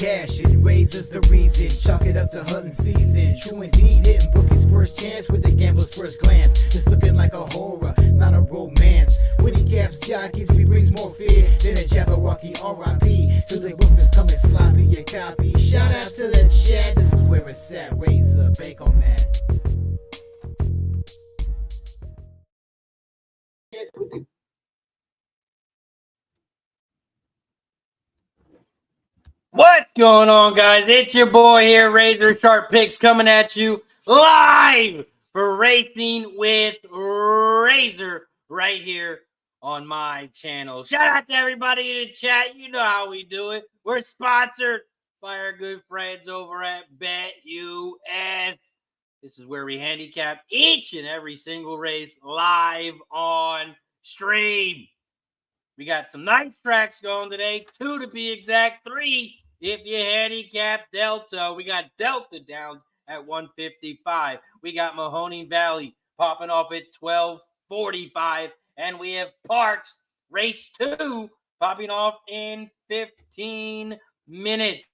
cash and raises the reason. Chalk it up to hunting season. True indeed, hitting bookie's first chance with the gambler's first glance. It's looking like a horror, not a romance. When he caps jockeys, he brings more fear than a Jabberwocky R.I.P. To the book that's coming sloppy and copy. Shout out to the chat, this is where it's at. Razor, bank on that. What's going on, guys? It's your boy here, RazorSharpPicks, coming at you live for Racing with Razor right here on my channel. Shout out to everybody in the chat. You know how we do it. We're sponsored by our good friends over at BetUS. This is where we handicap each and every single race live on stream. We got some nice tracks going today, 2 to be exact, 3 if you handicap Delta. We got Delta Downs at 155. We got Mahoning Valley popping off at 1245. And we have Parx Race 2 popping off in 15 minutes.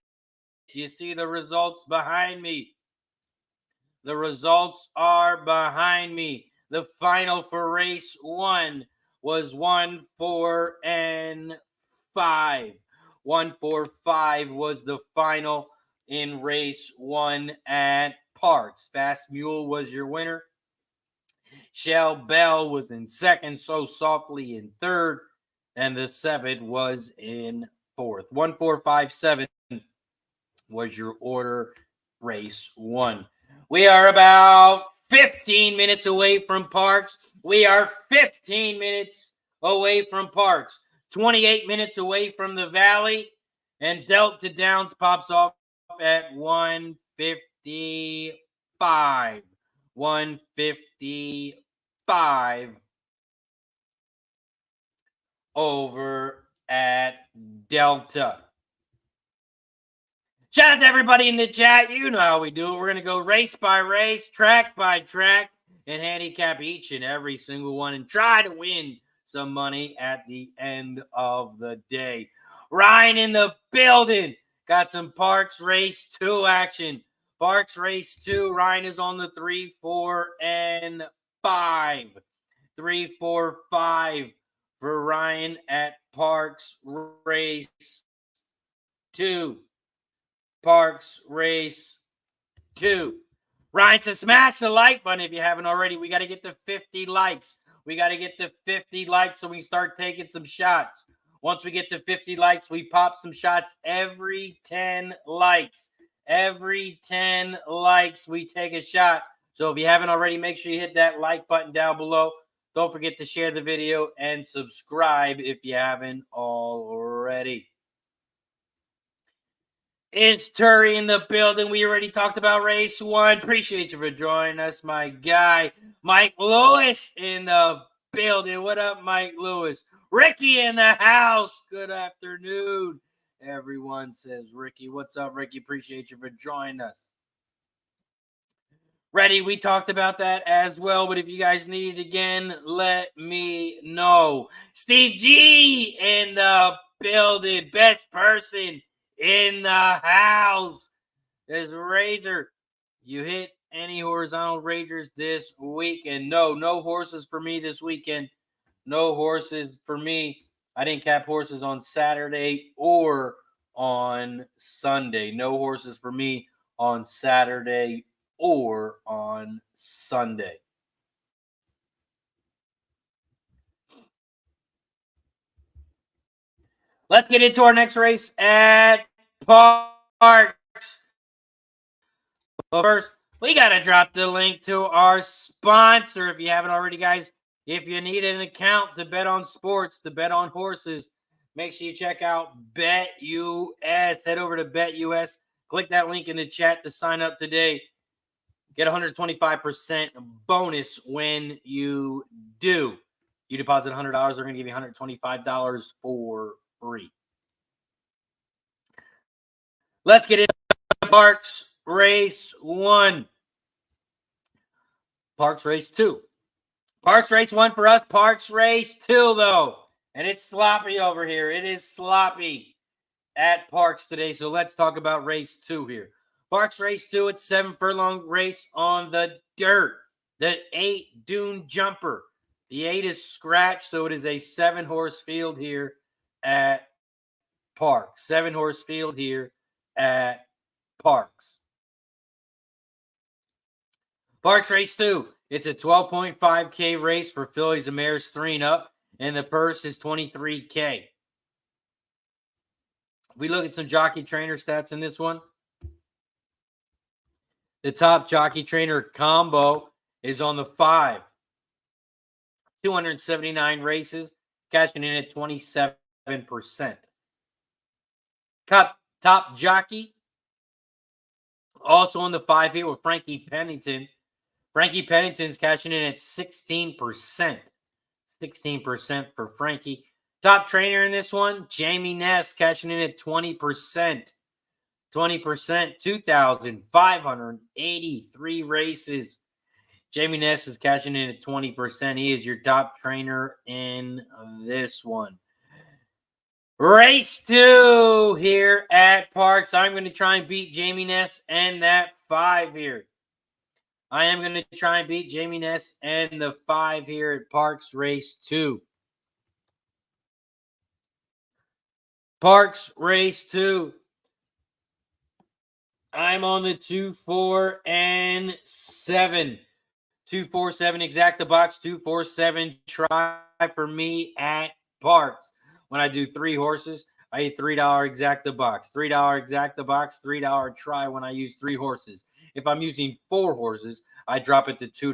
You see the results behind me. The results are behind me. The final for race 1 was 1, 4, and 5. 1, 4, 5 was the final in race 1 at Parx. Fast Mule was your winner. Shell Bell was in second. So Softly in third. And the 7 was in fourth. 1, 4, 5, 7 was your order, race 1. We are about 15 minutes away from Parx. We are 15 minutes away from Parx. 28 minutes away from the Valley. And Delta Downs pops off at 155. 155 over at Delta. Shout out to everybody in the chat. You know how we do it. We're going to go race by race, track by track, and handicap each and every single one and try to win some money at the end of the day. Ryan in the building. Got some Parx Race 2 action. Parx Race 2. Ryan is on the 3, 4, and 5. 3, 4, 5 for Ryan at Parx Race 2. Parx Race 2. Ryan, to smash the like button if you haven't already. We got to get to 50 likes. We got to get to 50 likes so we start taking some shots. Once we get to 50 likes, we pop some shots every 10 likes. Every 10 likes, we take a shot. So if you haven't already, make sure you hit that like button down below. Don't forget to share the video and subscribe if you haven't already. It's Turi in the building. We already talked about race 1. Appreciate you for joining us, my guy. Mike Lewis in the building. What up, Mike Lewis? Ricky in the house. Good afternoon. Everyone says Ricky. What's up, Ricky? Appreciate you for joining us. Ready? We talked about that as well, but if you guys need it again, let me know. Steve G in the building. Best person in the house is Razor. You hit any horizontal ragers this weekend? No horses for me this weekend. No horses for me. I didn't cap horses on Saturday or on Sunday. No horses for me on Saturday or on Sunday. Let's get into our next race at Parx. But first, we got to drop the link to our sponsor. If you haven't already, guys, if you need an account to bet on sports, to bet on horses, make sure you check out BetUS. Head over to BetUS. Click that link in the chat to sign up today. Get 125% bonus when you do. You deposit $100, they're going to give you $125 for free. Let's get into Parx Race 1. Parx Race 2. Parx Race 1 for us. Parx Race 2, though. And it's sloppy over here. It is sloppy. at Parx today. So let's talk about race 2 here. Parx race 2, it's 7 furlong race on the dirt. The 8 Dune Jumper. The 8 is scratched, so it is a 7-horse field here at Parx. 7-horse field here at Parx. Parx race 2. It's a 12.5K race for fillies and mares 3 and up, and the purse is $23K. We look at some jockey trainer stats in this one. The top jockey trainer combo is on the 5. 279 races, cashing in at 27%. Top jockey, also on the 5 here with Frankie Pennington. Frankie Pennington's cashing in at 16%. 16% for Frankie. Top trainer in this one, Jamie Ness, cashing in at 20%. 20%, 2,583 races. Jamie Ness is cashing in at 20%. He is your top trainer in this one. Race 2 here at Parx. I'm going to try and beat Jamie Ness and that 5 here. I am going to try and beat Jamie Ness and the 5 here at Parx race 2. Parx race 2. I'm on the 2, 4, and 7. 2, 4, 7 exact the box. 2, 4, 7 try for me at Parx. When I do 3 horses, I get $3 exact the box. $3 exact the box. $3 try when I use 3 horses. If I'm using 4 horses, I drop it to $2.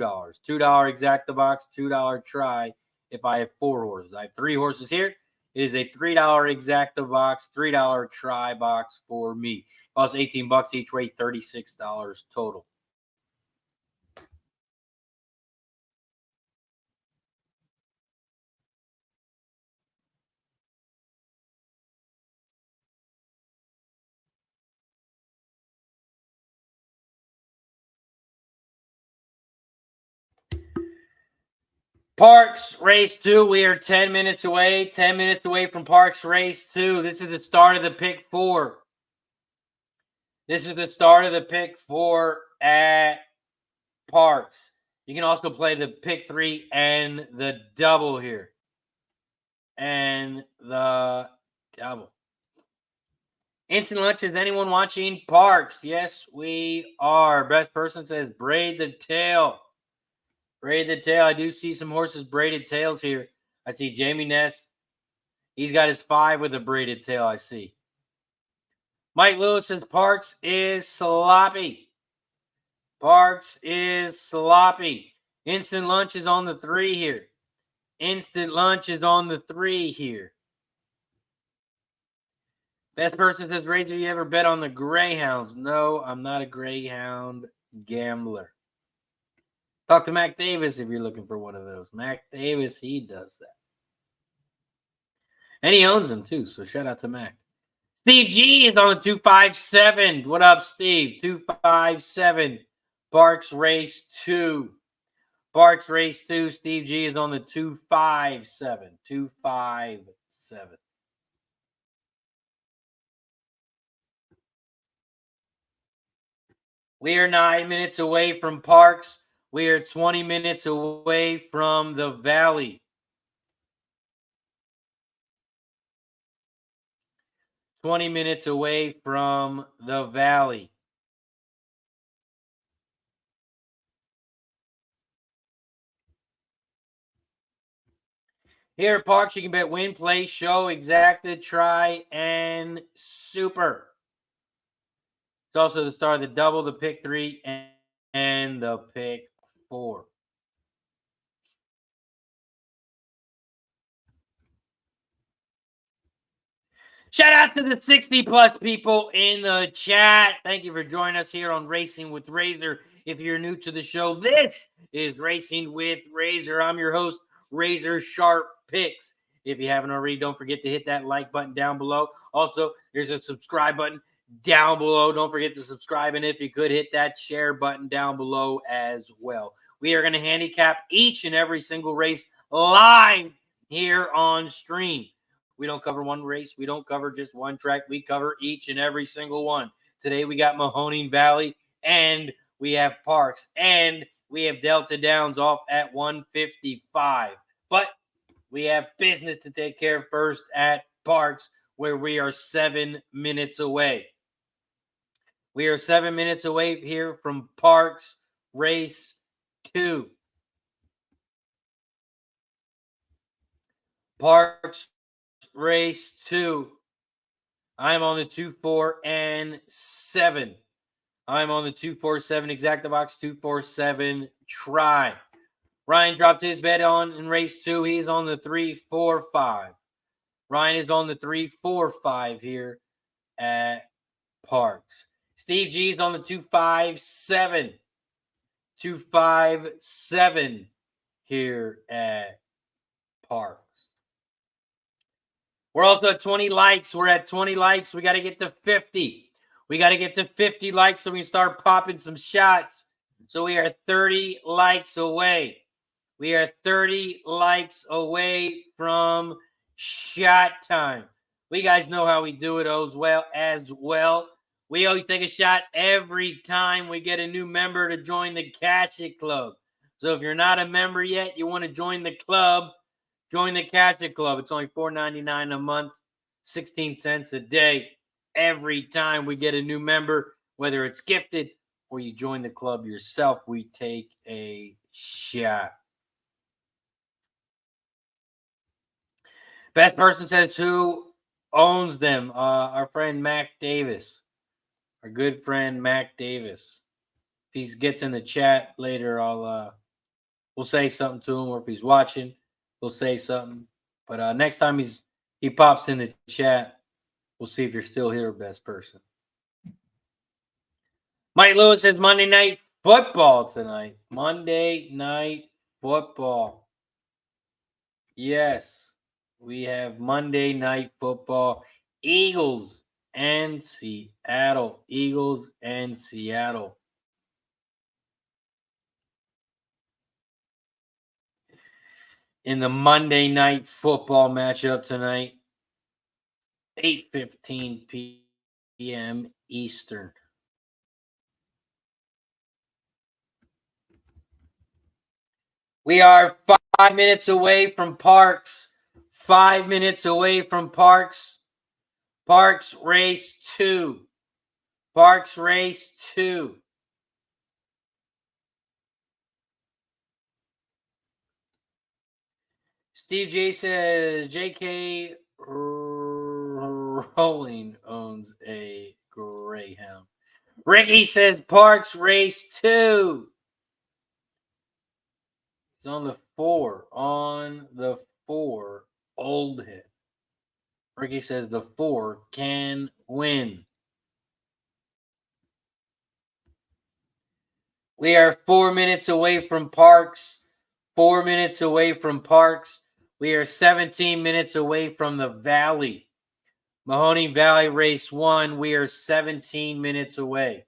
$2 exact the box. $2 try if I have 4 horses. I have 3 horses here. It is a $3 exact the box. $3 try box for me. Costs $18 each way. $36 total. Parx race 2. We are 10 minutes away. 10 minutes away from Parx race 2. This is the start of the pick 4. This is the start of the pick 4 at Parx. You can also play the pick 3 and the double here. And the double. Instant lunch. Is anyone watching Parx? Yes, we are. Best person says braid the tail. Braid the tail. I do see some horses braided tails here. I see Jamie Ness. He's got his 5 with a braided tail, I see. Mike Lewis says Parx is sloppy. Parx is sloppy. Instant lunch is on the 3 here. Instant lunch is on the 3 here. Best person says, Razor, you ever bet on the Greyhounds? No, I'm not a Greyhound gambler. Talk to Mac Davis if you're looking for one of those. Mac Davis, he does that. And he owns them too, so shout out to Mac. Steve G is on the 257. What up, Steve? 257. Parx race 2. Parx race 2. Steve G is on the 257. 257. We are 9 minutes away from Parx. We are 20 minutes away from the Valley. 20 minutes away from the Valley. Here at Parx, you can bet win, play, show, exacta, try, and super. It's also the start of the double, the pick 3, and the pick 4. Shout out to the 60-plus people in the chat. Thank you for joining us here on Racing with Razor. If you're new to the show, this is Racing with Razor. I'm your host, RazorSharpPicks. If you haven't already, don't forget to hit that like button down below. Also, there's a subscribe button down below. Don't forget to subscribe. And if you could, hit that share button down below as well. We are going to handicap each and every single race live here on stream. We don't cover one race. We don't cover just one track. We cover each and every single one. Today we got Mahoning Valley, and we have Parx, and we have Delta Downs off at 155. But we have business to take care of first at Parx, where we are 7 minutes away. We are 7 minutes away here from Parx Race 2. Parx Race 2. I'm on the 2-4-7. I'm on the 247 exacta box 247 try. Ryan dropped his bet on in race 2. He's on the 3-4-5. Ryan is on the 3-4-5 here at Parx. Steve G's on the 257. 257 here at Parx. We're also at 20 likes. We're at 20 likes. We got to get to 50. We got to get to 50 likes so we can start popping some shots. So we are 30 likes away. We are 30 likes away from shot time. We guys know how we do it as well. We always take a shot every time we get a new member to join the Cash It Club. So if you're not a member yet, you want to join the club, join the Cash It Club. It's only $4.99 a month, 16 cents a day. Every time we get a new member, whether it's gifted or you join the club yourself, we take a shot. Best person says who owns them. Our friend Mac Davis. Our good friend Mac Davis. If he gets in the chat later, we'll say something to him, or if he's watching, we'll say something. But next time he pops in the chat, we'll see if you're still here, best person. Mike Lewis says Monday Night Football tonight. Monday Night Football. Yes, we have Monday Night Football. Eagles and Seattle. Eagles and Seattle. In the Monday Night Football matchup tonight, 8:15 p.m. Eastern. We are 5 minutes away from Parx. 5 minutes away from Parx. Parx Race 2. Parx Race 2. Steve J says J.K. Rowling owns a Greyhound. Ricky says Parx Race 2. He's on the 4. On the 4. Old Head. Ricky says the 4 can win. We are 4 minutes away from Parx. 4 minutes away from Parx. We are 17 minutes away from the Valley. Mahoning Valley Race 1. We are 17 minutes away.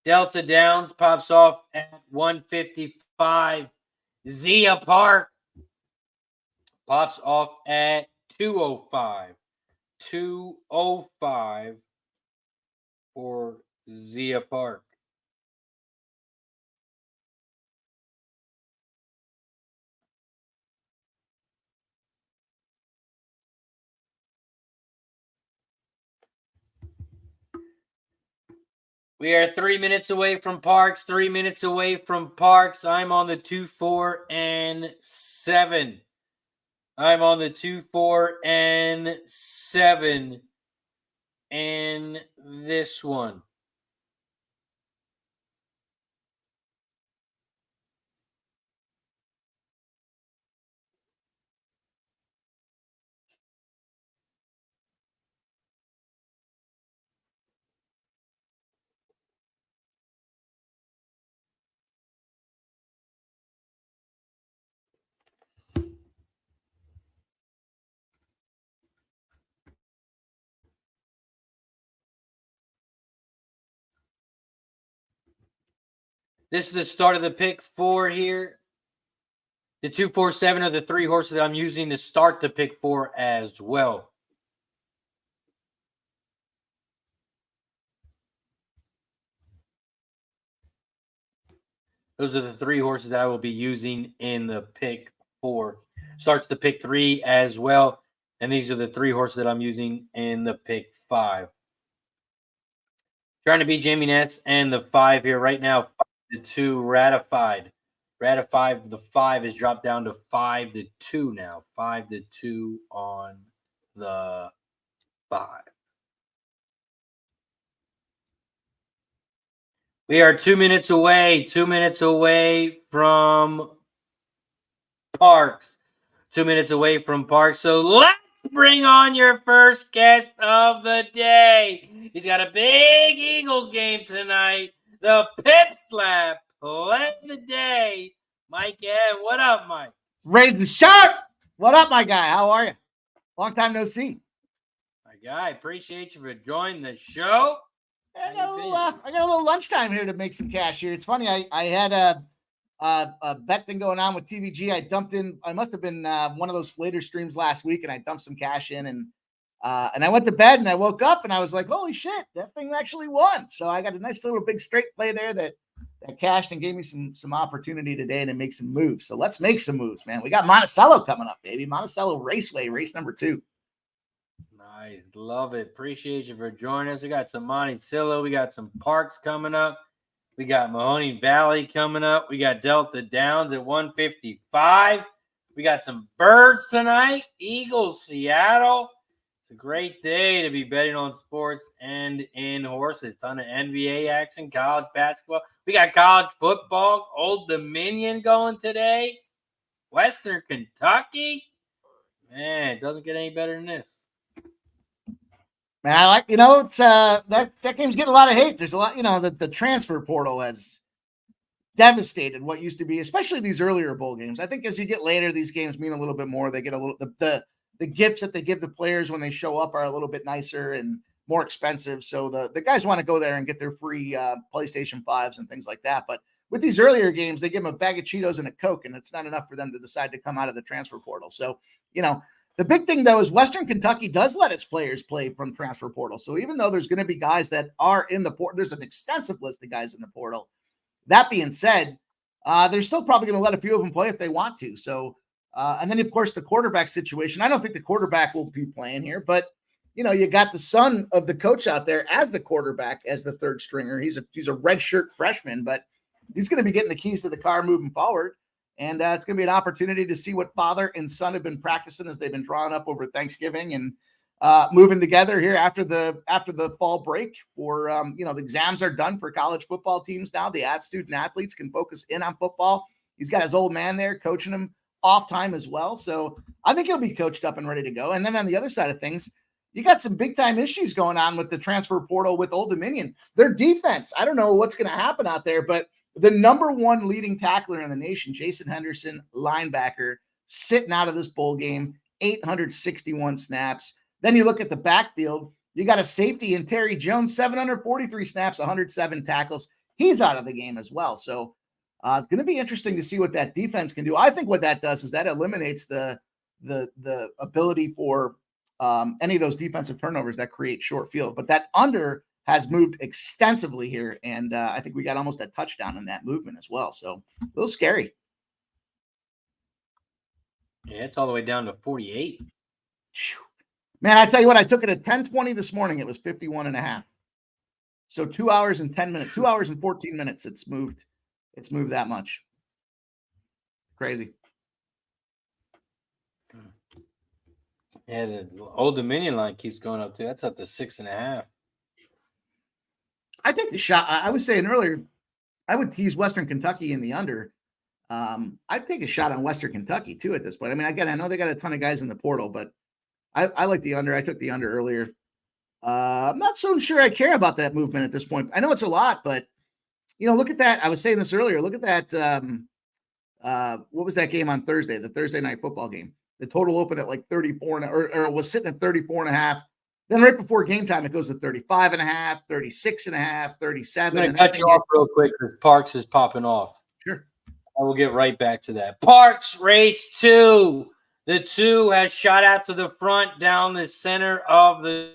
Delta Downs pops off at 155. Zia Park pops off at 205. 205 for Zia Park. We are 3 minutes away from Parx. 3 minutes away from Parx. I'm on the 2-4-7. I'm on the 2-4-7 in this one. This is the start of the pick 4 here. The 2, 4, 7 are the 3 horses that I'm using to start the pick 4 as well. Those are the 3 horses that I will be using in the pick 4. Starts the pick 3 as well. And these are the 3 horses that I'm using in the pick 5. Trying to beat Jamie Ness and the 5 here right now. 5-2 ratified. Ratified. The 5 is dropped down to 5-2 now. 5-2 on the 5. We are 2 minutes away. 2 minutes away from Parx. 2 minutes away from Parx. So let's bring on your first guest of the day. He's got a big Eagles game tonight. The Pip Slap play of the day. Mike Ed, what up, Mike? Razor Sharp! What up, my guy? How are you? Long time no see. My guy, appreciate you for joining the show. I got a little lunchtime here to make some cash here. It's funny. I had a bet thing going on with TVG. I dumped in. I must have been one of those later streams last week, and I dumped some cash in, and I went to bed, and I woke up, and I was like, "Holy shit, that thing actually won!" So I got a nice little big straight play there that cashed and gave me some opportunity today to make some moves. So let's make some moves, man. We got Monticello coming up, baby. Monticello Raceway, race number 2. Nice. Love it. Appreciate you for joining us. We got some Monticello. We got some Parks coming up. We got Mahoning Valley coming up. We got Delta Downs at 155. We got some birds tonight. Eagles, Seattle. It's a great day to be betting on sports and in horses. Ton of NBA action, college basketball. We got college football. Old Dominion going today. Western Kentucky. Man, it doesn't get any better than this. Man, I like, it's that game's getting a lot of hate. There's a lot, the transfer portal has devastated what used to be, especially these earlier bowl games. I think as you get later, these games mean a little bit more. They get a little, the gifts that they give the players when they show up are a little bit nicer and more expensive. So the guys want to go there and get their free PlayStation 5s and things like that. But with these earlier games, they give them a bag of Cheetos and a Coke, and it's not enough for them to decide to come out of the transfer portal. So, the big thing, though, is Western Kentucky does let its players play from transfer portal. So even though there's going to be guys that are in the portal, there's an extensive list of guys in the portal. That being said, they're still probably going to let a few of them play if they want to. So, and then, of course, the quarterback situation. I don't think the quarterback will be playing here, but, you got the son of the coach out there as the quarterback, as the third stringer. He's a redshirt freshman, but he's going to be getting the keys to the car moving forward. And it's going to be an opportunity to see what father and son have been practicing as they've been drawing up over Thanksgiving and moving together here after the fall break. For the exams are done for college football teams now. The student athletes can focus in on football. He's got his old man there coaching him off time as well. So I think he'll be coached up and ready to go. And then on the other side of things, you got some big time issues going on with the transfer portal with Old Dominion. Their defense, I don't know what's going to happen out there, but the number 1 leading tackler in the nation, Jason Henderson, linebacker, sitting out of this bowl game, 861 snaps. Then you look at the backfield, you got a safety in Terry Jones, 743 snaps, 107 tackles. He's out of the game as well. So it's going to be interesting to see what that defense can do. I think what that does is that eliminates the ability for any of those defensive turnovers that create short field. But that under has moved extensively here, and I think we got almost a touchdown in that movement as well. So a little scary. Yeah, it's all the way down to 48. Man, I tell you what, I took it at 10:20 this morning. It was 51.5. So 2 hours and 10 minutes, 2 hours and 14 minutes. It's moved that much. Crazy. Yeah, the Old Dominion line keeps going up too. That's up to 6.5. I think the shot, I was saying earlier, I would tease Western Kentucky in the under. I'd take a shot on Western Kentucky too at this point. I mean, again, I know they got a ton of guys in the portal, but I like the under. I took the under earlier. I'm not so sure I care about that movement at this point. I know it's a lot, but look at that. I was saying this earlier. Look at that. What was that game on Thursday? The Thursday night football game. The total opened at like 34 or was sitting at 34.5. Then right before game time, it goes to 35.5, 36.5, 37. I'm going to cut you off real quick because Parks is popping off. Sure. I will get right back to that. Parx Race 2. The 2 has shot out to the front down the center of the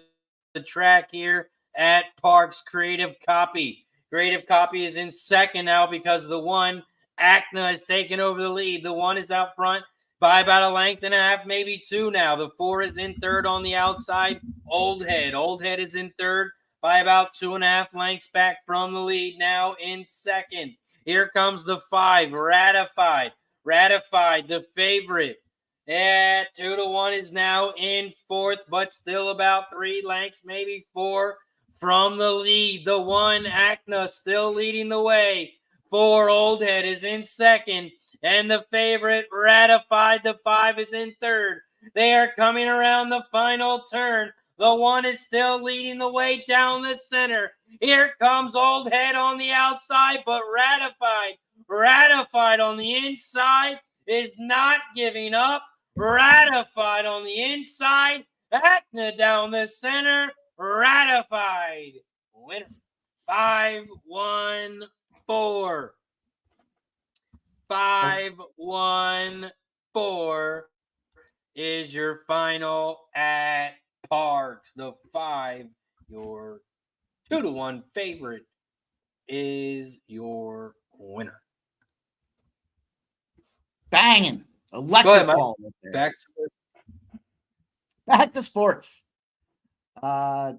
track here at Parx. Creative Copy. Creative Copy is in second now because the 1, Acna, has taken over the lead. The 1 is out front by about a length and a half, maybe 2 now. The 4 is in third on the outside. Old Head. Old Head is in third by about 2.5 lengths back from the lead now in second. Here comes the 5, Ratified. Ratified, the favorite, at 2-1 is now in fourth, but still about 3 lengths, maybe 4 from the lead. The 1, Acna, still leading the way. 4, Old Head is in second, and the favorite, Ratified, the 5, is in third. They are coming around the final turn. The 1 is still leading the way down the center. Here comes Old Head on the outside, but Ratified on the inside is not giving up. Ratified on the inside. Acna down the center. Ratified. Winner. 5-1-4. 5-1-4 is your final at Parx. The 5, your 2-1 favorite, is your winner. Banging. Electric ahead, ball. Back to sports. to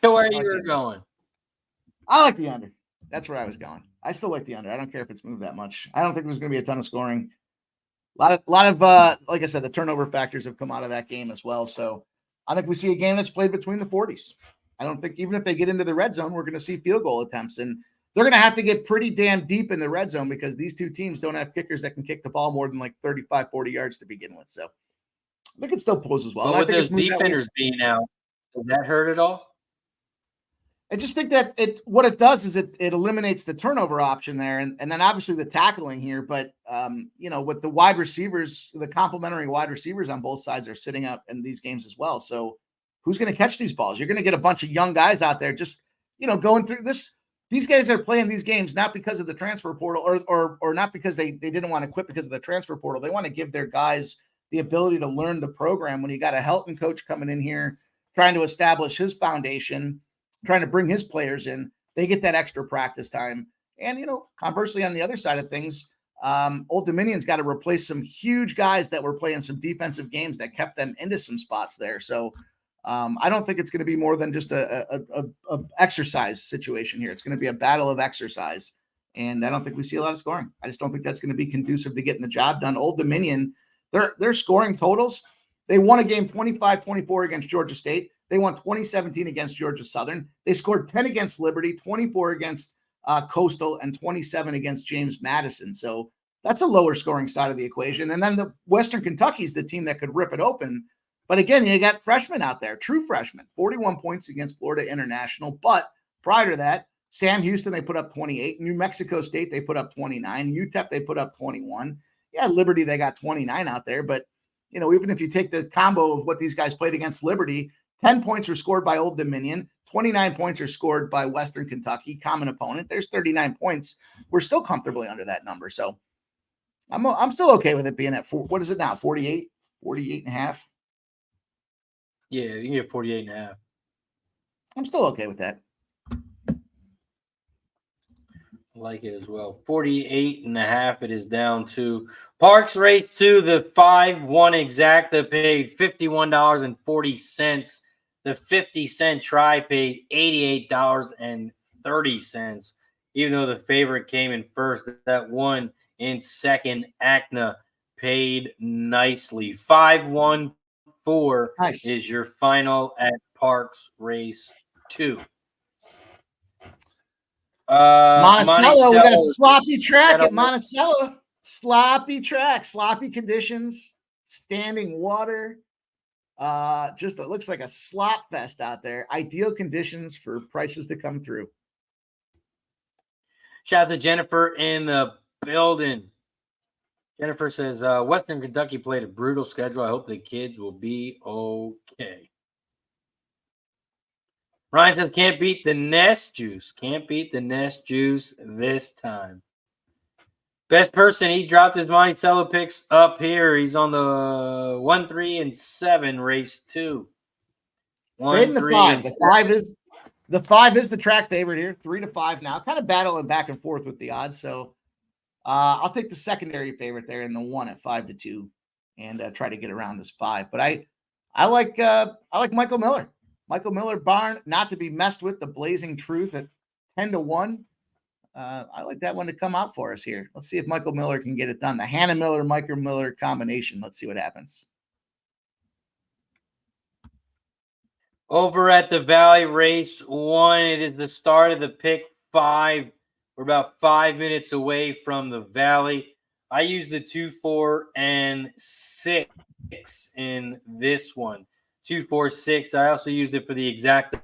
where you were going. I like the under. That's where I was going. I still like the under. I don't care if it's moved that much. I don't think there's going to be a ton of scoring. A lot of like I said, the turnover factors have come out of that game as well. So I think we see a game that's played between the 40s. I don't think even if they get into the red zone, we're going to see field goal attempts. And they're going to have to get pretty damn deep in the red zone because these two teams don't have kickers that can kick the ball more than like 35, 40 yards to begin with. So I think it still pulls as well. But with those defenders being out, does that hurt at all? I just think that what it does is it eliminates the turnover option there. And then obviously the tackling here, but with the wide receivers, the complementary wide receivers on both sides are sitting up in these games as well. So who's going to catch these balls? You're going to get a bunch of young guys out there just, going through this. These guys are playing these games not because of the transfer portal or not because they didn't want to quit because of the transfer portal. They want to give their guys the ability to learn the program. When you got a Helton coach coming in here, trying to establish his foundation, trying to bring his players in, they get that extra practice time. And, conversely, on the other side of things, Old Dominion's got to replace some huge guys that were playing some defensive games that kept them into some spots there. So I don't think it's going to be more than just a exercise situation here. It's going to be a battle of exercise. And I don't think we see a lot of scoring. I just don't think that's going to be conducive to getting the job done. Old Dominion, their scoring totals, they won a game 25-24 against Georgia State. They won 2017 against Georgia Southern. They scored 10 against Liberty, 24 against Coastal, and 27 against James Madison. So that's a lower scoring side of the equation. And then the Western Kentucky's the team that could rip it open. But again, you got freshmen out there, true freshmen, 41 points against Florida International. But prior to that, Sam Houston, they put up 28. New Mexico State, they put up 29. UTEP, they put up 21. Yeah, Liberty, they got 29 out there. But, even if you take the combo of what these guys played against Liberty, 10 points were scored by Old Dominion. 29 points are scored by Western Kentucky, common opponent. There's 39 points. We're still comfortably under that number. So I'm still okay with it being at what is it now? 48 and a half. Yeah, you can get 48 and a half. I'm still okay with that. Like it as well. 48 and a half. It is down to Parx Race 2, the 5-1 exacta paid $51.40. The 50-cent try paid $88.30. Even though the favorite came in first, that one in second, Acna paid nicely. 5-1-4 nice. is your final at Parx Race 2. Monticello, we got a sloppy track at Monticello. Sloppy track, sloppy conditions, standing water. Just it looks like a slop fest out there. Ideal conditions for prices to come through. Shout out to Jennifer in the building. Jennifer says, Western Kentucky played a brutal schedule. I hope the kids will be okay. Ryan says, can't beat the Nest Juice. Can't beat the Nest Juice this time. Best person, he dropped his Monticello picks up here. He's on the 1, 3, and 7 race 2. 1, Fading the 3, 5. and 7. The 5 is the track favorite here. 3 to 5 now. Kind of battling back and forth with the odds. So I'll take the secondary favorite there in the 1 at 5 to 2 and try to get around this 5. But I like Michael Miller. Michael Miller barn, not to be messed with. The Blazing Truth at 10 to 1. I like that one to come out for us here. Let's see if Michael Miller can get it done. The Hannah Miller, Michael Miller combination. Let's see what happens. Over at the Valley race 1, it is the start of the pick 5. We're about 5 minutes away from the Valley. I use the 2, 4, and 6 in this one. 2, 4, 6. I also used it for the exact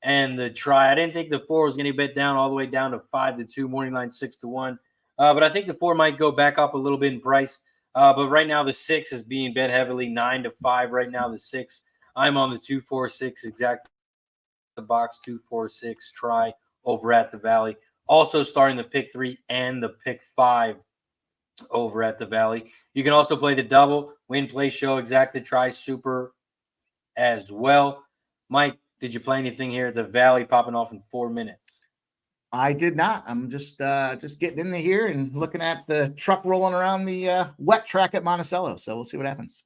and the try. I didn't think the 4 was going to bet down all the way down to 5 to 2, morning line 6 to 1. But I think the 4 might go back up a little bit in price. But right now the 6 is being bet heavily, 9 to 5. Right now the 6. I'm on the 2, 4, 6 exact the box 2, 4, 6 try over at the Valley. Also starting the pick 3 and the pick 5 over at the Valley. You can also play the double, win, play, show, exacta, try, super as well. Mike, did you play anything here at the Valley popping off in 4 minutes? I did not. I'm just getting into here and looking at the truck rolling around the wet track at Monticello. So we'll see what happens.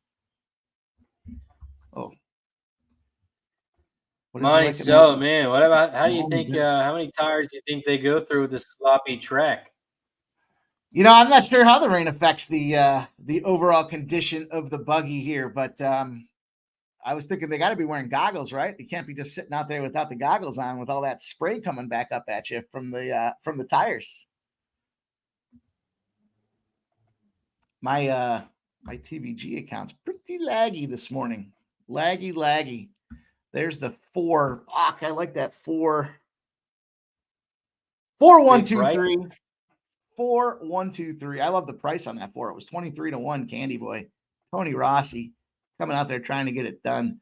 Oh. Monticello, man. What about, how do you think, how many tires do you think they go through with the sloppy track? You know, I'm not sure how the rain affects the overall condition of the buggy here, but I was thinking they got to be wearing goggles, right? You can't be just sitting out there without the goggles on with all that spray coming back up at you from the tires. My TVG account's pretty laggy this morning. Laggy. There's the 4. I like that 4. 4, 1, 2, 3. 4, 1, 2, 3. I love the price on that 4. It was 23 to 1. Candy Boy, Tony Rossi, coming out there trying to get it done.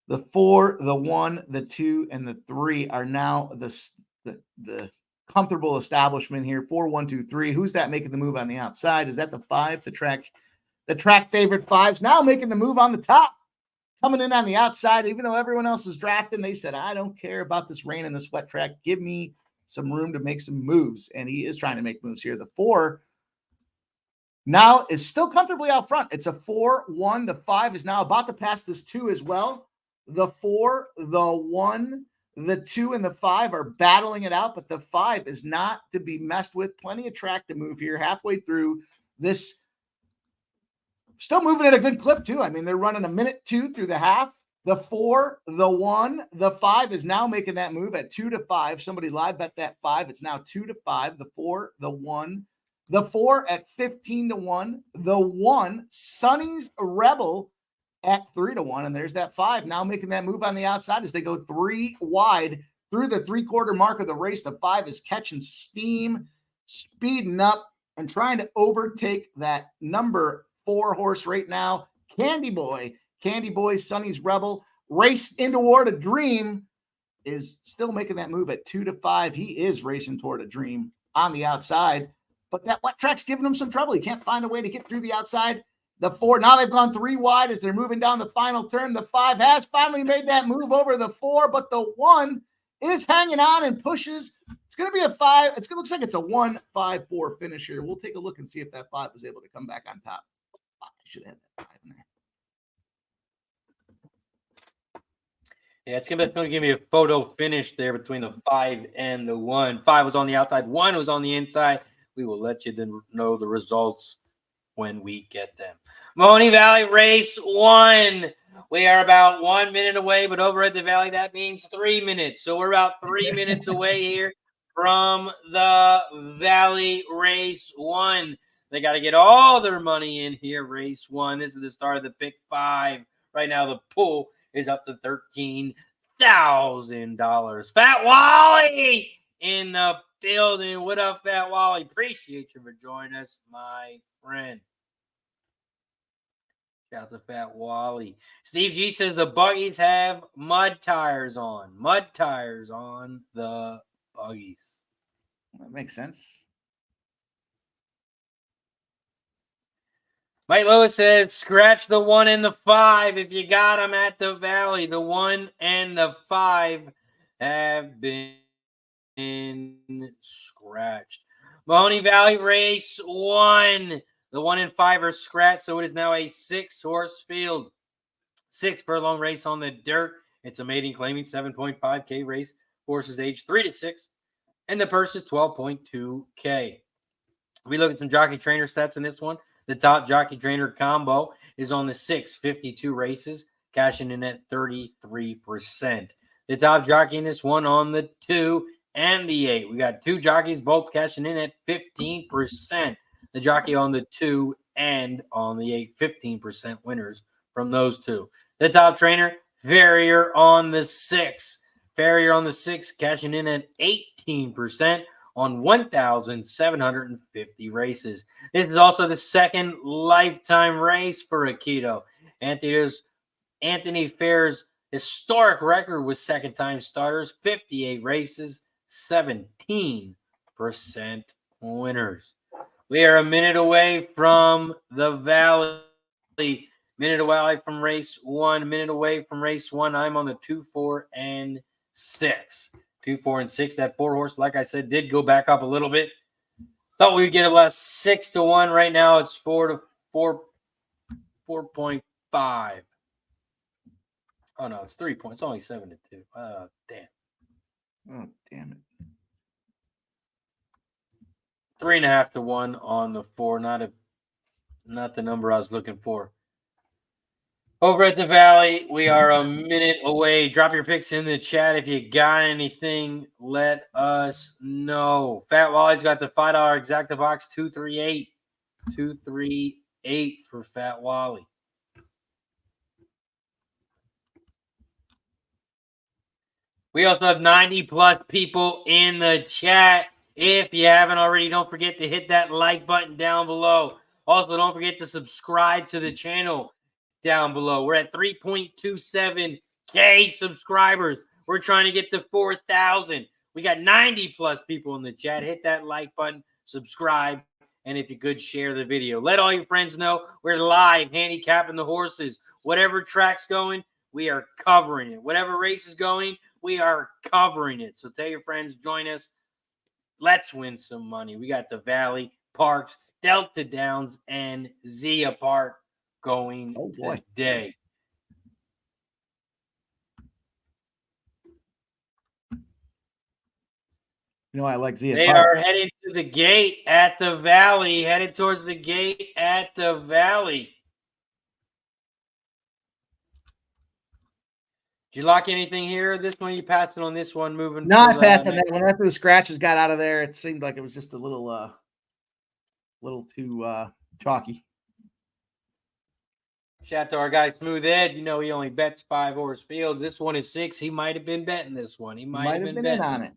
The 4, the 1, the 2, and the 3 are now the comfortable establishment here. 4, 1, 2, 3. Who's that making the move on the outside? Is that the 5? The track favorite 5's now making the move on the top. Coming in on the outside, even though everyone else is drafting, they said, I don't care about this rain and this wet track. Give me some room to make some moves. And he is trying to make moves here. The 4 now is still comfortably out front. It's a 4, 1. The 5 is now about to pass this 2 as well. The 4, the 1, the 2, and the 5 are battling it out, but the 5 is not to be messed with. Plenty of track to move here halfway through this. Still moving at a good clip, too. I mean, they're running 1:02 through the half. The 4, the 1, the 5 is now making that move at 2 to 5. Somebody live bet that 5. It's now 2 to 5. The 4, the 1, the 4 at 15 to 1. The 1, Sonny's Rebel at 3 to 1. And there's that 5 now making that move on the outside as they go 3 wide through the 3/4 mark of the race. The 5 is catching steam, speeding up, and trying to overtake that number 4 horse right now. Candy Boy, Sonny's Rebel, race into toward a dream, is still making that move at 2 to 5. He is racing toward a dream on the outside, but that wet track's giving him some trouble. He can't find a way to get through the outside. The 4, now they've gone 3 wide as they're moving down the final turn. The 5 has finally made that move over the 4, but the 1 is hanging on and pushes. It's going to be a 5. It looks like it's a 1-5-4 finish here. We'll take a look and see if that 5 is able to come back on top. I should have had that 5 in there. Yeah, it's going to give me a photo finish there between the 5 and the 1. 5 was on the outside, 1 was on the inside. We will let you then know the results when we get them. Mahoning Valley race 1. We are about 1 minute away, but over at the Valley, that means 3 minutes. So we're about 3 minutes away here from the Valley race 1. They got to get all their money in here, race 1. This is the start of the pick 5. Right now, the pull is up to $13,000. Fat Wally in the building. What up, Fat Wally? Appreciate you for joining us, my friend. Shout out to Fat Wally. Steve G says the buggies have mud tires on. Mud tires on the buggies. That makes sense. Mike Lewis says, scratch the 1 and the 5 if you got them at the Valley. The 1 and the 5 have been scratched. Mahoning Valley race 1. The 1 and 5 are scratched, so it is now a 6-horse field. 6 furlong race on the dirt. It's a maiden claiming 7.5K race. Horses age 3 to 6. And the purse is 12.2K. We look at some jockey trainer stats in this one. The top jockey trainer combo is on the 6, 52 races, cashing in at 33%. The top jockey in this one on the 2 and the 8. We got 2 jockeys both cashing in at 15%. The jockey on the 2 and on the 8, 15% winners from those 2. The top trainer, Farrier on the 6. Farrier on the 6 cashing in at 18% on 1,750 races. This is also the second lifetime race for Aikido. Anthony Fair's historic record with second-time starters, 58 races, 17% winners. We are a minute away from the Valley. Minute away from race 1. Minute away from race 1. I'm on the 2, 4, and 6. 2, 4, and 6. That 4-horse, like I said, did go back up a little bit. Thought we'd get about 6 to 1. Right now, it's 4.5. Oh no, it's 3 points. It's only 7 to 2. Damn. Oh, damn it. 3.5 to 1 on the 4. Not the number I was looking for. Over at the Valley, we are a minute away. Drop your picks in the chat. If you got anything, let us know. Fat Wally's got the $5 exacta box, 238. 238 for Fat Wally. We also have 90+ people in the chat. If you haven't already, don't forget to hit that like button down below. Also, don't forget to subscribe to the channel down below. We're at 3.27K subscribers. We're trying to get to 4,000. We got 90+ people in the chat. Hit that like button, subscribe, and if you could, share the video. Let all your friends know we're live handicapping the horses. Whatever track's going, we are covering it. Whatever race is going, we are covering it. So tell your friends, join us. Let's win some money. We got the Valley, Parx, Delta Downs, and Zia Park going today. You know, I like Zia Park. They are headed to the gate at the Valley. Headed towards the gate at the Valley. Did you lock anything here? This one, you passing on this one, moving? No, I passed on that one. After the scratches got out of there, it seemed like it was just a little too chalky. Shout out to our guy Smooth Ed. You know he only bets 5-horse field. This one is 6. He might have been betting this one. He might have been betting in on it.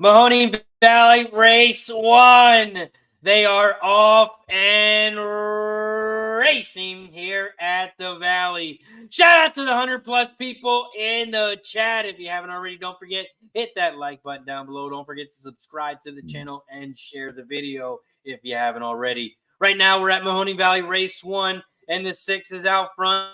Mahoning Valley race 1. They are off and racing here at the Valley. Shout out to the 100+ people in the chat. If you haven't already, don't forget, hit that like button down below. Don't forget to subscribe to the channel and share the video if you haven't already. Right now, we're at Mahoning Valley race 1, and the 6 is out front.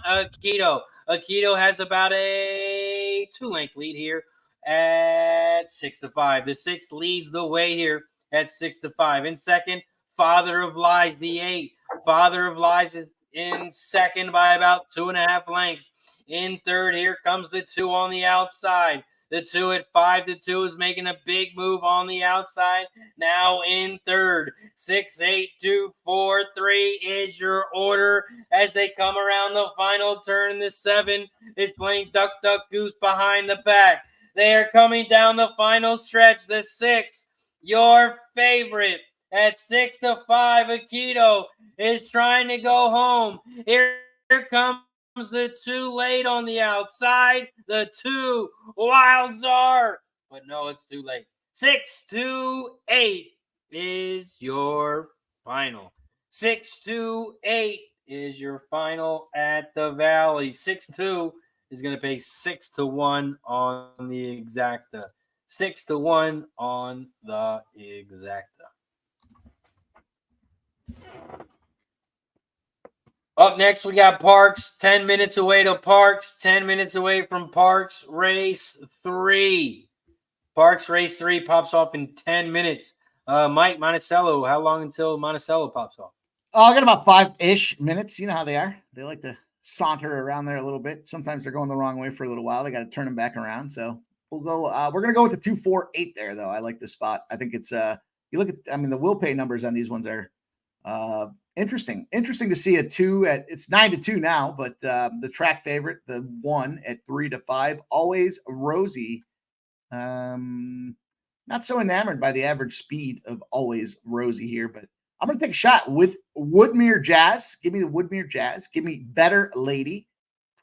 Aikido. Aikido has about a 2-length lead here at 6 to 5. The 6 leads the way here at 6 to 5. In second, Father of Lies, the 8. Father of Lies is in second by about 2.5 lengths. In third, here comes the 2 on the outside. The 2 at 5 to 2 is making a big move on the outside. Now in third. 6, 8, 2, 4, 3 is your order as they come around the final turn. The 7 is playing Duck, Duck, Goose behind the pack. They are coming down the final stretch. The 6, your favorite, at 6 to 5, Aikido is trying to go home. Here comes the 2 late on the outside. The 2, Wild Czar. But no, it's too late. 6 to 8 is your final. 6 to 8 is your final at the Valley. 6-2 is going to pay 6 to 1 on the exacta. 6 to 1 on the exacta. Up next, we got Parx. 10 minutes away to Parx. 10 minutes away from Parx Race 3. Parx Race 3 pops off in 10 minutes. Mike, Monticello, how long until Monticello pops off? I got about 5-ish minutes. You know how they are. They like to saunter around there a little bit. Sometimes they're going the wrong way for a little while. They got to turn them back around. So we'll go. We're going to go with the 2-4-8 there, though. I like this spot. I think it's you look at, I mean, the will pay numbers on these ones are interesting. Interesting to see a 2 at, it's 9-2 now, but the track favorite, the 1 at 3-5, always Rosie. Not so enamored by the average speed of always Rosie here, but I'm going to take a shot. Woodmere Jazz. Give me the Woodmere Jazz. Give me Better Lady.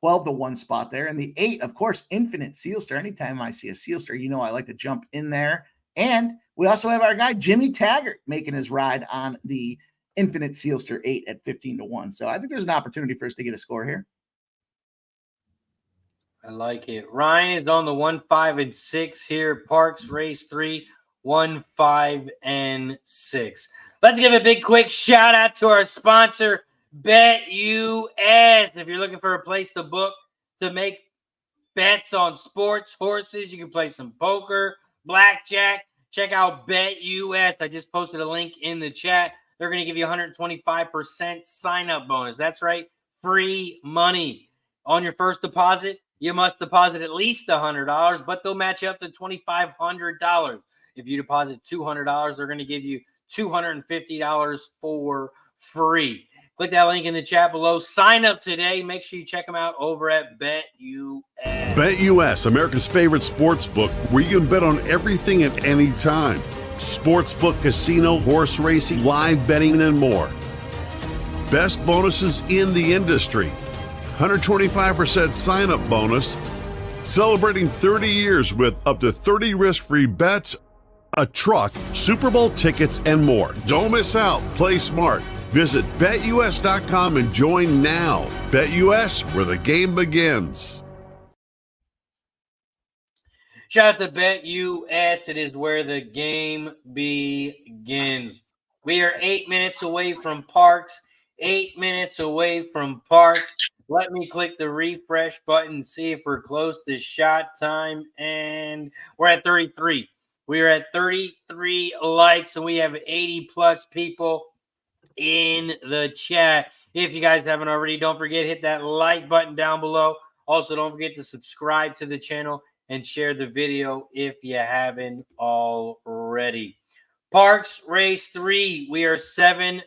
12-1 spot there. And the 8, of course, Infinite Sealster. Anytime I see a Sealster, you know I like to jump in there. And we also have our guy, Jimmy Taggart, making his ride on the Infinite Sealster 8 at 15-1. So I think there's an opportunity for us to get a score here. I like it. Ryan is on the 1, 5, and 6 here. Parx Race 3, 1, 5, and 6. Let's give a big quick shout out to our sponsor, BetUS. If you're looking for a place to book to make bets on sports, horses, you can play some poker, blackjack. Check out BetUS. I just posted a link in the chat. They're going to give you 125% sign-up bonus. That's right, free money. On your first deposit, you must deposit at least $100, but they'll match you up to $2,500. If you deposit $200, they're going to give you $250 for free. Click that link in the chat below. Sign up today. Make sure you check them out over at BetUS. BetUS, America's favorite sports book, where you can bet on everything at any time. Sportsbook, casino, horse racing, live betting, and more. Best bonuses in the industry. 125% sign-up bonus. Celebrating 30 years with up to 30 risk-free bets, a truck, Super Bowl tickets, and more. Don't miss out. Play smart. Visit BetUS.com and join now. BetUS, where the game begins. Shout out to BetUS. It is where the game begins. We are 8 minutes away from Parx. 8 minutes away from Parx. Let me click the refresh button and see if we're close to shot time. And we're at 33. We are at 33 likes, and we have 80-plus people in the chat. If you guys haven't already, don't forget, hit that like button down below. Also, don't forget to subscribe to the channel and share the video if you haven't already. Parx Race 3, we are 7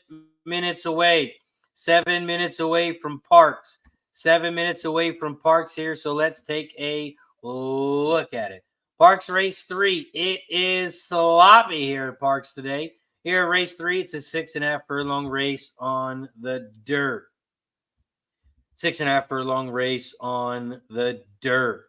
minutes away. 7 minutes away from Parx. 7 minutes away from Parx here, so let's take a look at it. Parx Race 3, it is sloppy here at Parx today. Here at Race 3, it's a 6.5 furlong race on the dirt. 6.5 furlong race on the dirt.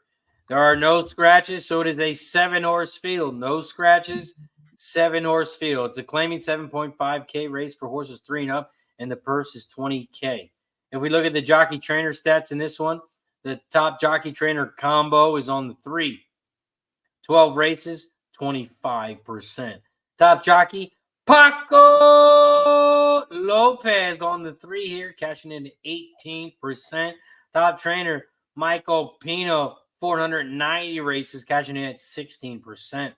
There are no scratches, so it is a 7-horse field. No scratches, 7-horse field. It's a claiming 7.5K race for horses 3 and up, and the purse is $20K. If we look at the jockey trainer stats in this one, the top jockey trainer combo is on the 3. 12 races, 25%. Top jockey, Paco Lopez on the 3 here, cashing in 18%. Top trainer, Michael Pino, 490 races, cashing in at 16%.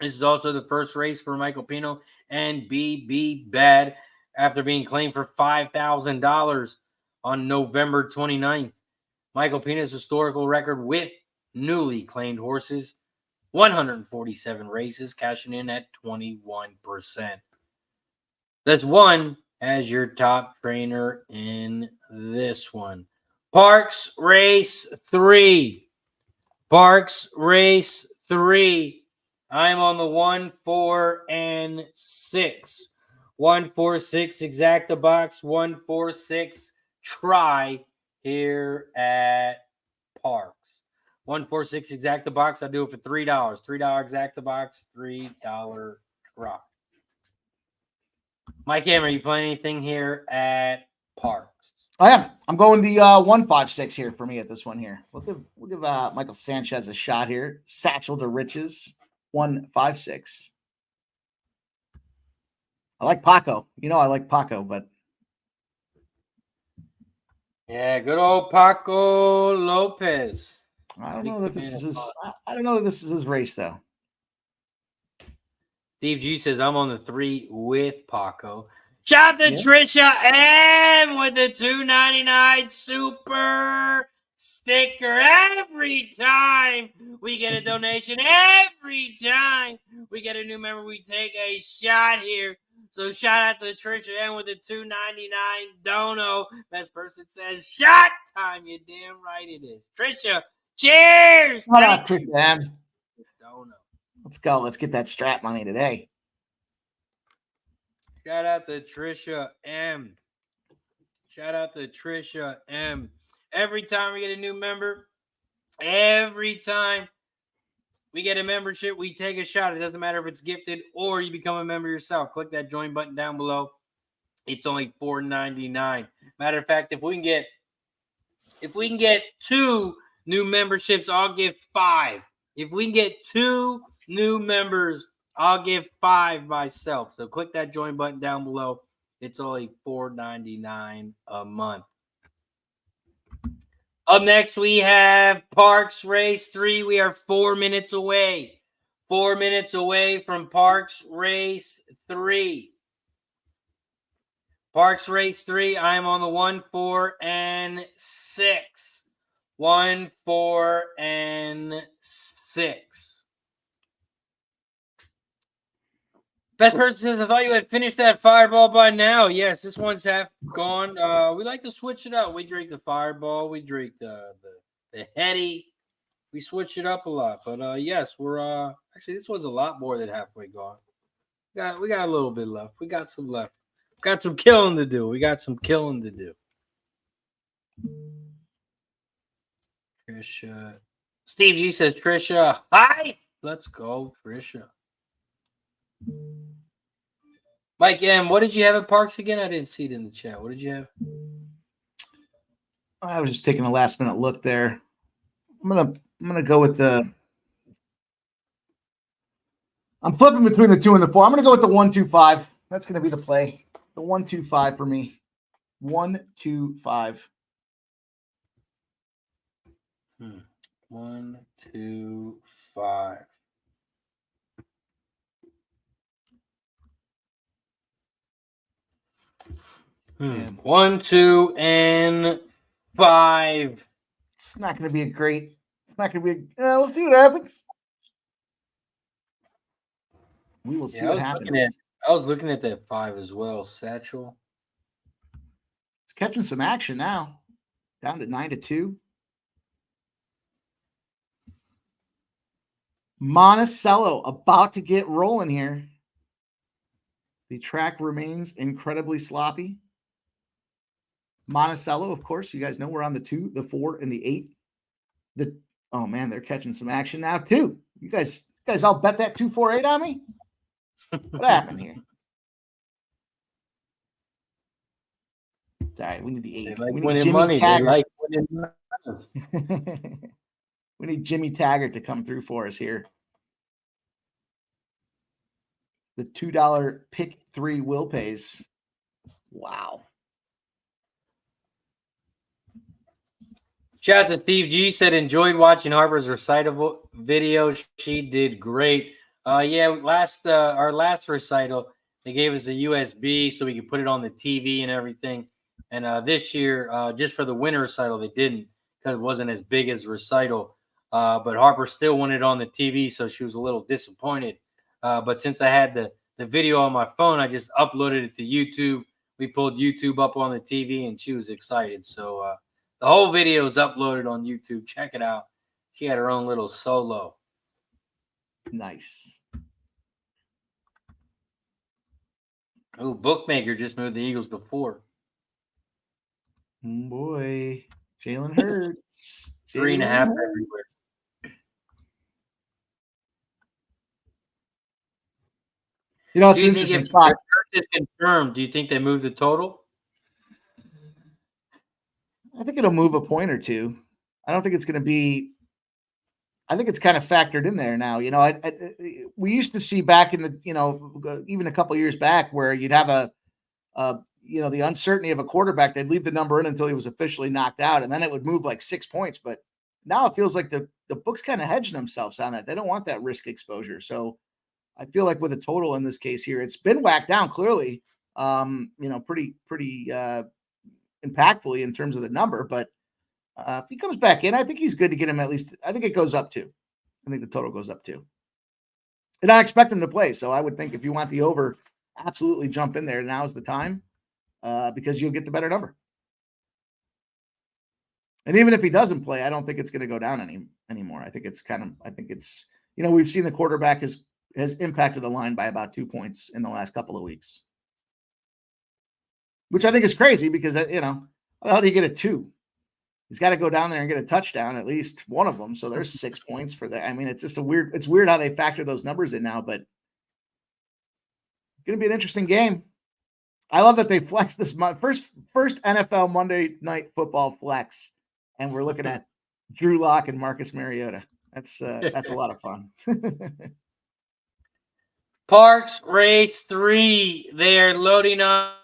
This is also the first race for Michael Pino and BB Bad after being claimed for $5,000 on November 29th. Michael Pino's historical record with newly claimed horses, 147 races, cashing in at 21%. That's one as your top trainer in this one. Parx Race 3. Parx Race 3. I'm on the 1, 4, and 6. 1, 4, 6 exacta box. 1, 4, 6 try here at Parx. 1, 4, 6 exacta box. I do it for $3. $3 exacta box. $3 try. Mike M, are you playing anything here at Parx? I am. I'm going the 1-5-6 here for me at this one here. We'll give Michael Sanchez a shot here. Satchel to Riches. 1-5-6. I like Paco. You know I like Paco, but Yeah, good old Paco Lopez. I don't know that this is his. I don't know that this is his race though. Steve G says I'm on the 3 with Paco. Shout out to Trisha M with the $2.99 super sticker. Every time we get a donation, every time we get a new member, we take a shot here. So shout out to Trisha M with the $2.99 dono. Best person says shot time. You damn right it is. Trisha, cheers. Shout out Trisha M. Dono. Let's go. Let's get that strap money today. Shout out to Trisha M. Shout out to Trisha M. Every time we get a new member, every time we get a membership, we take a shot. It doesn't matter if it's gifted or you become a member yourself. Click that join button down below. It's only $4.99. Matter of fact, if we can get 2 new memberships, I'll give 5. If we can get 2 new members, I'll give 5 myself. So click that join button down below. It's only $4.99 a month. Up next, we have Parx Race 3. We are 4 minutes away. 4 minutes away from Parx Race 3. Parx Race 3, I am on the 1, 4, and 6. 1, 4, and 6. Best person says, I thought you had finished that Fireball by now. Yes, this one's half gone. We like to switch it up. We drink the Fireball. We drink the Heady. We switch it up a lot. But, yes, we're actually, this one's a lot more than halfway gone. We got a little bit left. We got some left. Got some killing to do. Trisha. Steve G says, Trisha, hi. Let's go, Trisha. Mike M, what did you have at Parx again? I didn't see it in the chat. What did you have? I was just taking a last minute look there. I'm gonna go with the. I'm flipping between the 2 and the 4. I'm gonna go with the 1, 2, 5. That's gonna be the play. The 1, 2, 5 for me. 1, 2, 5. 1, 2, 5. Yeah. 1, 2, and 5. It's not going to be a great. It's not going to be. We'll see what happens. We will see what happens. I was looking at that 5 as well. Satchel. It's catching some action now. Down to 9-2. Monticello about to get rolling here. The track remains incredibly sloppy. Monticello, of course, you guys know we're on the 2, the 4, and the 8. Oh man, they're catching some action now too. You guys all bet that 2, 4, 8 on me? What happened here? It's all right. We need the 8. They like we need winning Jimmy money. Taggart. They like winning money. We need Jimmy Taggart to come through for us here. The $2 pick 3 will pays. Wow. Shout out to Steve G. Said enjoyed watching Harper's recital video. She did great. Yeah, our last recital, they gave us a USB so we could put it on the TV and everything. And this year, just for the winter recital, they didn't because it wasn't as big as recital. But Harper still wanted it on the TV, so she was a little disappointed. But since I had the video on my phone, I just uploaded it to YouTube. We pulled YouTube up on the TV, and she was excited. So the whole video is uploaded on YouTube. Check it out. She had her own little solo. Nice. Oh, Bookmaker just moved the Eagles to 4. Boy, Jalen Hurts. 3.5 everywhere. You know, it's interesting spot. If is confirmed, do you think they move the total? I think it'll move a point or two. I don't think it's going to be. I think it's kind of factored in there now. You know, we used to see back in the, even a couple of years back where you'd have a the uncertainty of a quarterback, they'd leave the number in until he was officially knocked out, and then it would move like 6 points. But now it feels like the books kind of hedging themselves on that. They don't want that risk exposure. So I feel like with a total in this case here, it's been whacked down clearly, pretty impactfully in terms of the number. But if he comes back in, I think he's good to get him at least. I think it goes up 2. I think the total goes up 2. And I expect him to play. So I would think if you want the over, absolutely jump in there. Now's the time because you'll get the better number. And even if he doesn't play, I don't think it's going to go down anymore. I think it's we've seen the quarterback has impacted the line by about 2 points in the last couple of weeks, which I think is crazy because, how do you get a 2? He's got to go down there and get a touchdown, at least one of them. So there's 6 points for that. I mean, it's just it's weird how they factor those numbers in now, but it's going to be an interesting game. I love that they flex this month. First NFL Monday Night Football flex. And we're looking at Drew Lock and Marcus Mariota. That's a lot of fun. Parx Race 3. They are loading up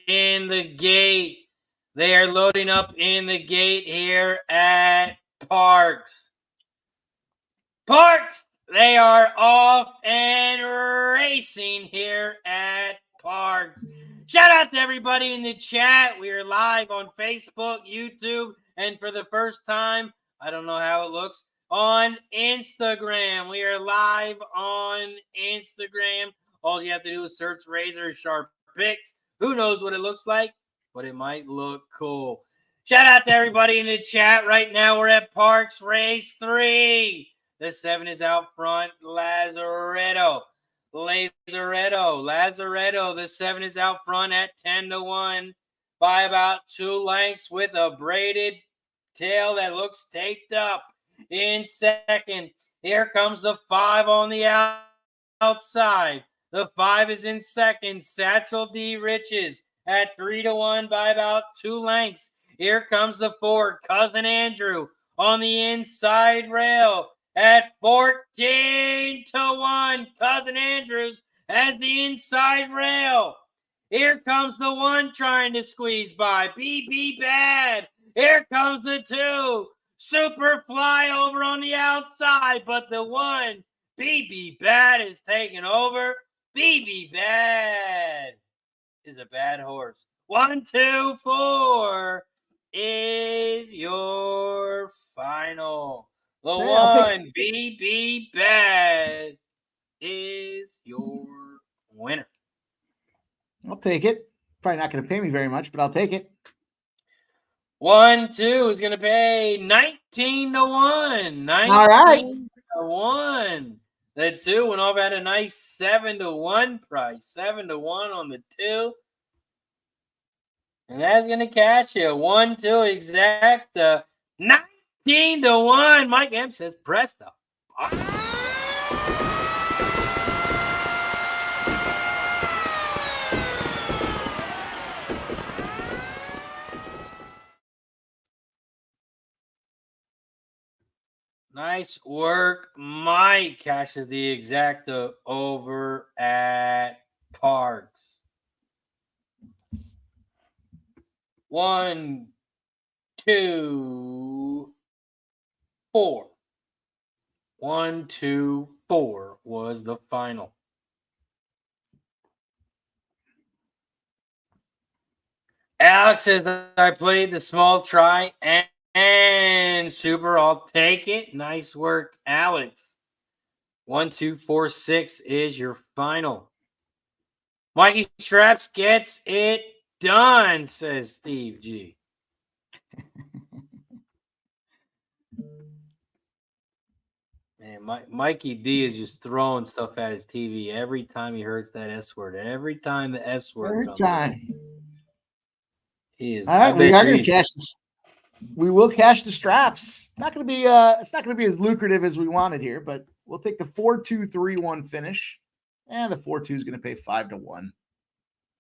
in the gate. They are loading up in the gate here at Parx. Parx, they are off and racing here at Parx. Shout out to everybody in the chat. We are live on Facebook, YouTube, and for the first time, I don't know how it looks, on Instagram. We are live on Instagram. All you have to do is search RazorSharpPicks. Who knows what it looks like, but it might look cool. Shout out to everybody in the chat. Right now, we're at Parx Race 3. The 7 is out front. Lazaretto. The 7 is out front at 10-1 by about 2 lengths with a braided tail that looks taped up. In second, here comes the 5 on the outside. The 5 is in second. Satchel D. Riches at 3-1 by about 2 lengths. Here comes the 4, Cousin Andrew, on the inside rail at 14-1. Cousin Andrews has the inside rail. Here comes the 1 trying to squeeze by. BB Bad. Here comes the 2. Super Flyover on the outside, but the 1, BB Bad, is taking over. BB Bad is a bad horse. 1, 2, 4 is your final. The 1, BB Bad, is your winner. I'll take it. Probably not going to pay me very much, but I'll take it. 1, 2 is going to pay 19-1. 19-1. The 2 went off at a nice 7-1 price. 7-1 on the 2. And that's going to catch you. 1, 2 exact. 19-1. Mike M says, press the button. Nice work. Mike cashes the exacta over at Parx. 1, 2, 4. 1, 2, 4 was the final. Alex says that I played the small try and super. I'll take it. Nice work, Alex. 1, 2, 4, 6 is your final. Mikey Straps gets it done, says Steve G. Man, Mikey D is just throwing stuff at his TV every time he hears that S word. Every time the S word every comes time. up. He is. All right, we are going to cash this. We will cash the straps. It's not going to be as lucrative as we wanted here, but we'll take the 4-2-3-1 finish. And the 4-2 is going to pay 5-1. It's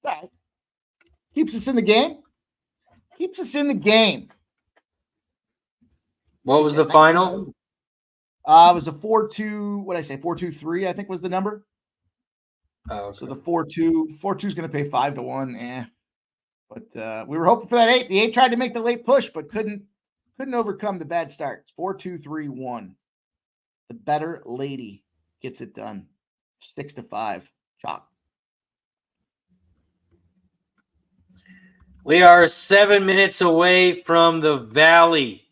all right. Keeps us in the game. Keeps us in the game. What was the final? It was a 4-2. What did I say? 4-2-3, I think was the number. Oh, okay. So the 4-2 is going to pay 5-1. But we were hoping for that 8. The 8 tried to make the late push, but couldn't overcome the bad start. It's 4-2-3-1. The better lady gets it done. 6-5. Chalk. We are 7 minutes away from the Valley.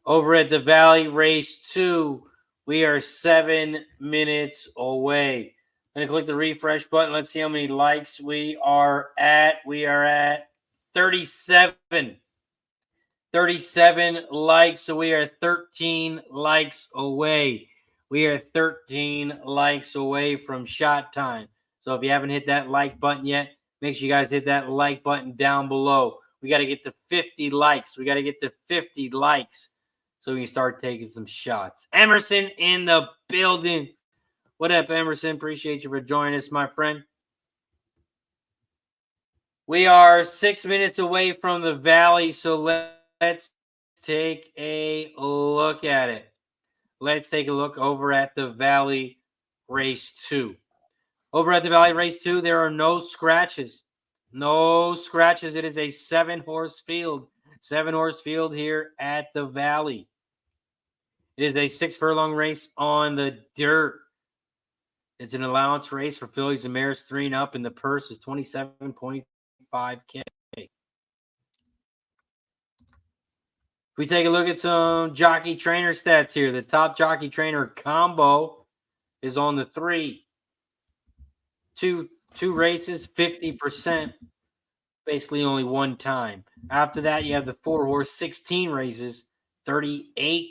Over at the Valley Race 2, we are 7 minutes away. I'm going to click the refresh button. Let's see how many likes we are at. We are at 37. 37 likes, so we are 13 likes away. We are 13 likes away from shot time. So if you haven't hit that like button yet, make sure you guys hit that like button down below. We got to get to 50 likes. We got to get to 50 likes so we can start taking some shots. Emerson in the building. What up, Emerson? Appreciate you for joining us, my friend. We are 6 minutes away from the Valley, so let's take a look at it. Let's take a look over at the Valley Race 2. Over at the Valley Race 2, there are no scratches. No scratches. It is a 7-horse field. 7-horse field here at the Valley. It is a 6-furlong race on the dirt. It's an allowance race for fillies and mares 3 and up, and the purse is $27.5K. If we take a look at some jockey trainer stats here, the top jockey trainer combo is on the 3. Two races, 50%, basically only one time. After that, you have the 4-horse, 16 races, 38%.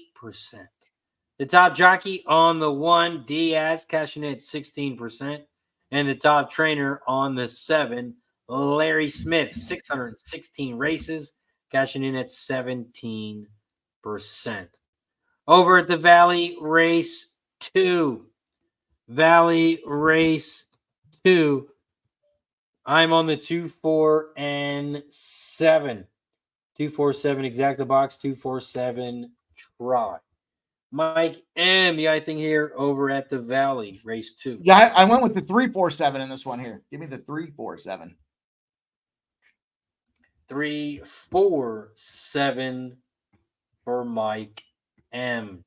The top jockey on the 1, Diaz, cashing in at 16%. And the top trainer on the 7, Larry Smith, 616 races, cashing in at 17%. Over at the Valley Race 2. Valley Race 2. I'm on the 2, 4, and 7. 2, 4, 7, exact the box, 2, 4, 7, try. Mike M, you got anything here over at the Valley Race 2? Yeah, I went with the 3-4-7 in this one here. Give me the 3-4-7. 3-4-7 for Mike M.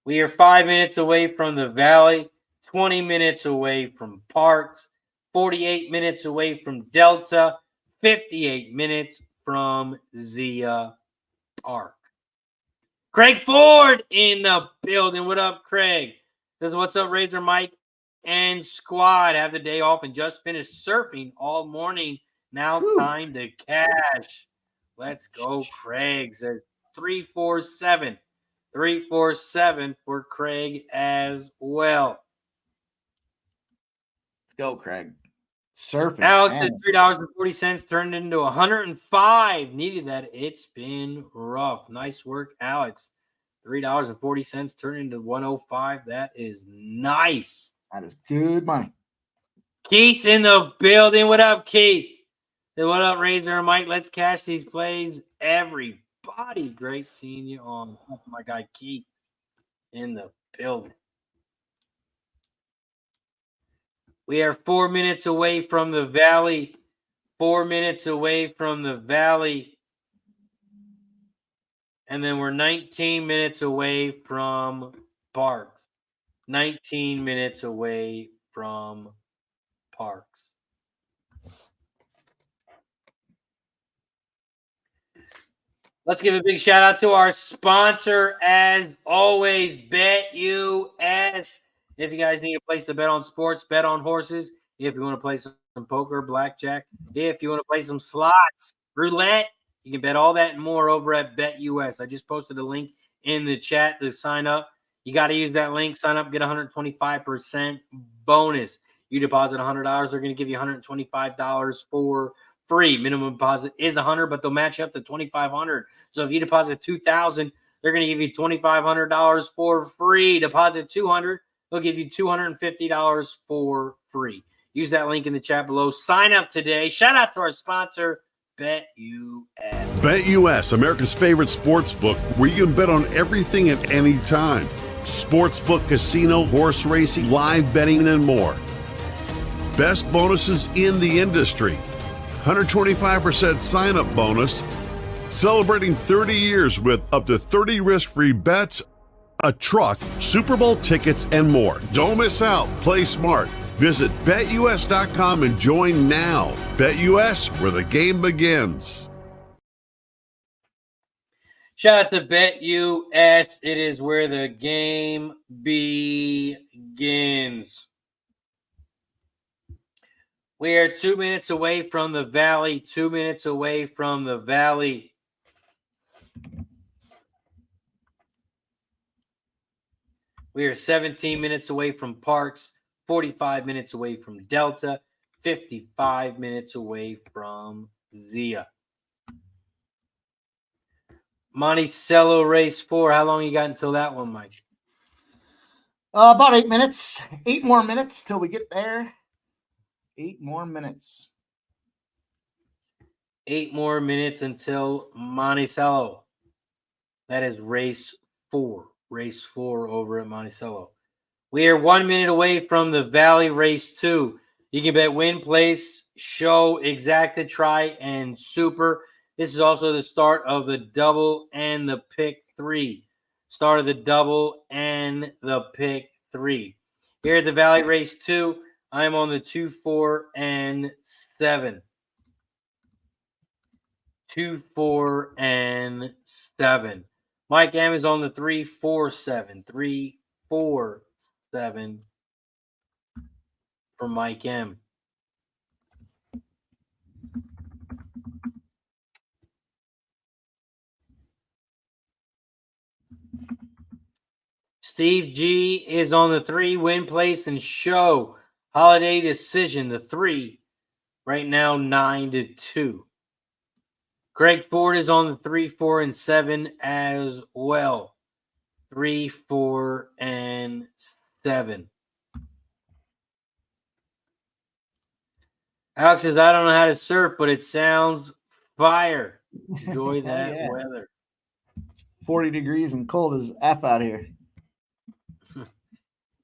We are 5 minutes away from the Valley, 20 minutes away from Parx, 48 minutes away from Delta, 58 minutes from Zia Park. Craig Ford in the building. What up, Craig? Says, what's up, Razor Mike and squad? Have the day off and just finished surfing all morning. Now time to cash. Let's go, Craig. Says 3-4-7. 3-4-7 for Craig as well. Let's go, Craig. Surfing. Alex says $3.40 turned into $105. Needed that. It's been rough. Nice work, Alex. $3.40 turned into $105. That is nice. That is good money. Keith's in the building. What up, Keith? What up, Razor and Mike? Let's cash these plays. Everybody. Great seeing you on. Oh, my guy, Keith in the building. We are 4 minutes away from the Valley. 4 minutes away from the Valley. And then we're 19 minutes away from Parx. 19 minutes away from Parx. Let's give a big shout out to our sponsor, as always, BetUS. If you guys need a place to bet on sports, bet on horses. If you want to play some poker, blackjack. If you want to play some slots, roulette, you can bet all that and more over at BetUS. I just posted a link in the chat to sign up. You got to use that link, sign up, get 125% bonus. You deposit $100, they're going to give you $125 for free. Minimum deposit is $100, but they'll match up to $2,500. So if you deposit $2,000, they're going to give you $2,500 for free. Deposit $200. They'll give you $250 for free. Use that link in the chat below. Sign up today. Shout out to our sponsor, BetUS. BetUS, America's favorite sports book, where you can bet on everything at any time. Sportsbook, casino, horse racing, live betting, and more. Best bonuses in the industry. 125% sign-up bonus, celebrating 30 years with up to 30 risk-free bets, a truck, Super Bowl tickets, and more. Don't miss out. Play smart. Visit BetUS.com and join now. BetUS, where the game begins. Shout out to BetUS. It is where the game begins. We are 2 minutes away from the Valley. 2 minutes away from the Valley. We are 17 minutes away from Parx, 45 minutes away from Delta, 55 minutes away from Zia. Monticello race 4. How long you got until that one, Mike? About 8 minutes. 8 more minutes till we get there. 8 more minutes. 8 more minutes until Monticello. That is race 4. Race 4 over at Monticello. We are 1 minute away from the Valley race 2. You can bet win, place, show, exacta, try, and super. This is also the start of the double and the pick 3. Start of the double and the pick 3. Here at the Valley race 2, I'm on the 2, 4, and 7. 2, 4, and 7. Mike M is on the 3, 4, 7. 3, 4, 7 for Mike M. Steve G is on the 3, win, place, and show. Holiday decision, the 3. Right now, 9-2. Greg Ford is on the 3, 4, and 7 as well. 3, 4, and 7. Alex says, I don't know how to surf, but it sounds fire. Enjoy that weather. 40 degrees and cold as F out here.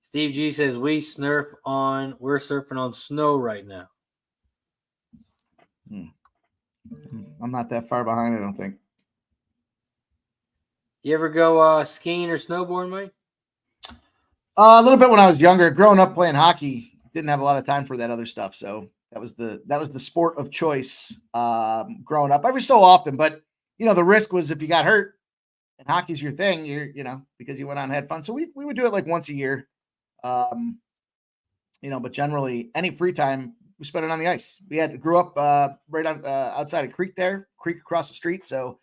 Steve G says, we're surfing on snow right now. I'm not that far behind, I don't think. You ever go skiing or snowboarding, Mike? A little bit when I was younger. Growing up playing hockey, didn't have a lot of time for that other stuff. So that was the sport of choice growing up. Every so often, but the risk was if you got hurt and hockey's your thing, because you went out and had fun. So we would do it like once a year. But generally any free time we spent it on the ice. We grew up right on outside a creek across the street. So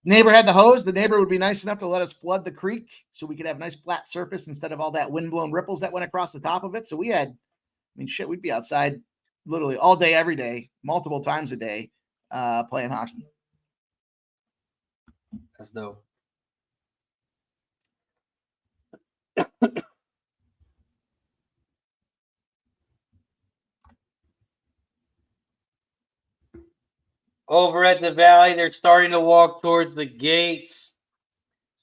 neighbor had the hose. The neighbor would be nice enough to let us flood the creek so we could have nice flat surface instead of all that windblown ripples that went across the top of it. So we'd be outside literally all day, every day, multiple times a day, playing hockey. That's dope. Over at the Valley, they're starting to walk towards the gates.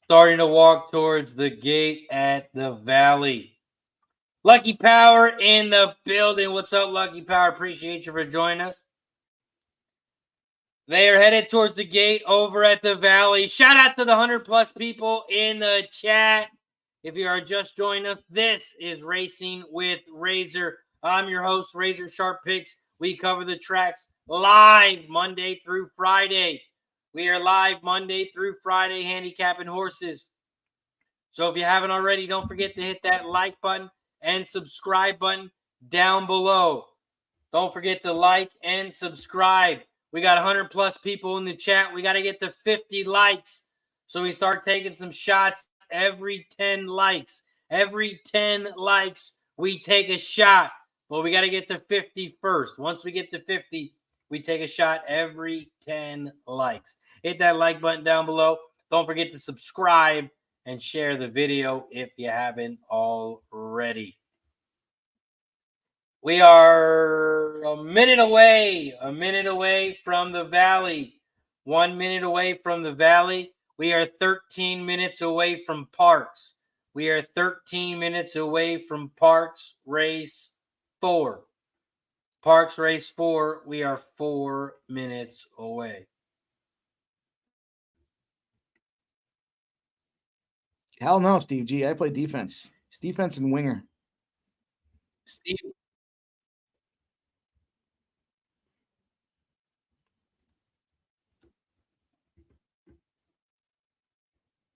Starting to walk towards the gate at the Valley. Lucky Power in the building. What's up, Lucky Power? Appreciate you for joining us. They are headed towards the gate over at the Valley. Shout out to the 100+ people in the chat. If you are just joining us, this is Racing with Razor. I'm your host, RazorSharpPicks. We cover the tracks live Monday through Friday. We are live Monday through Friday handicapping horses. So if you haven't already, don't forget to hit that like button and subscribe button down below. Don't forget to like and subscribe. We got 100+ people in the chat. We got to get to 50 likes. So we start taking some shots every 10 likes. Every 10 likes, we take a shot. Well, we got to get to 50 first. Once we get to 50, we take a shot every 10 likes. Hit that like button down below. Don't forget to subscribe and share the video if you haven't already. We are a minute away from the Valley. 1 minute away from the Valley. We are 13 minutes away from Parx. We are 13 minutes away from Parx race 4. Parx Race 4, we are 4 minutes away. Hell no, Steve G. I play defense. It's defense and winger. Steve.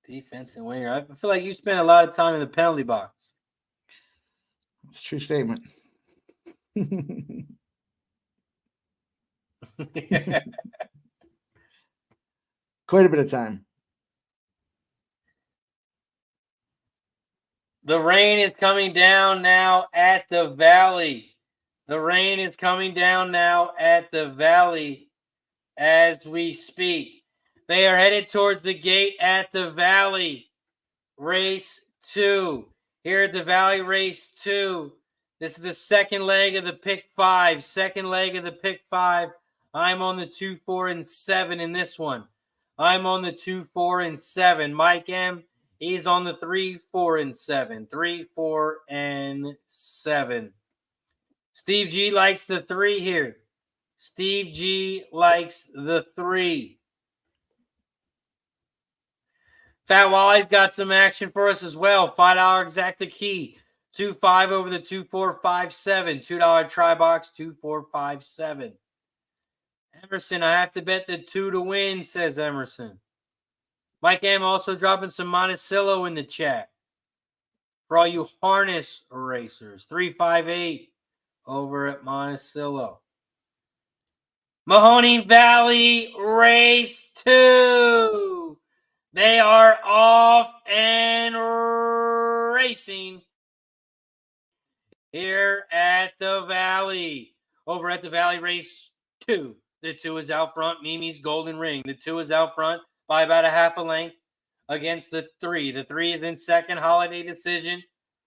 Defense and winger. I feel like you spent a lot of time in the penalty box. It's a true statement. Quite a bit of time. The rain is coming down now at the Valley. The rain is coming down now at the Valley as we speak. They are headed towards the gate at the Valley. Race 2. Here at the Valley, race 2. This is the second leg of the pick 5. Second leg of the pick 5. I'm on the 2, 4, and 7 in this one. I'm on the 2, 4, and 7. Mike M, he's on the 3, 4, and 7. 3, 4, and 7. Steve G likes the 3 here. Steve G likes the 3. Fat Wally's got some action for us as well. $5 exacta key. 2-5 over the 2-4-5-7. $2 try box 2-4-5-7. Emerson, I have to bet the 2 to win, says Emerson. Mike M also dropping some Monticello in the chat. For all you harness racers. 3-5-8 over at Monticello. Mahoning Valley race 2. They are off and racing here at the Valley. Over at the Valley race 2. The 2 is out front. Mimi's Golden Ring. The 2 is out front by about a half a length against the 3. The 3 is in second. Holiday Decision.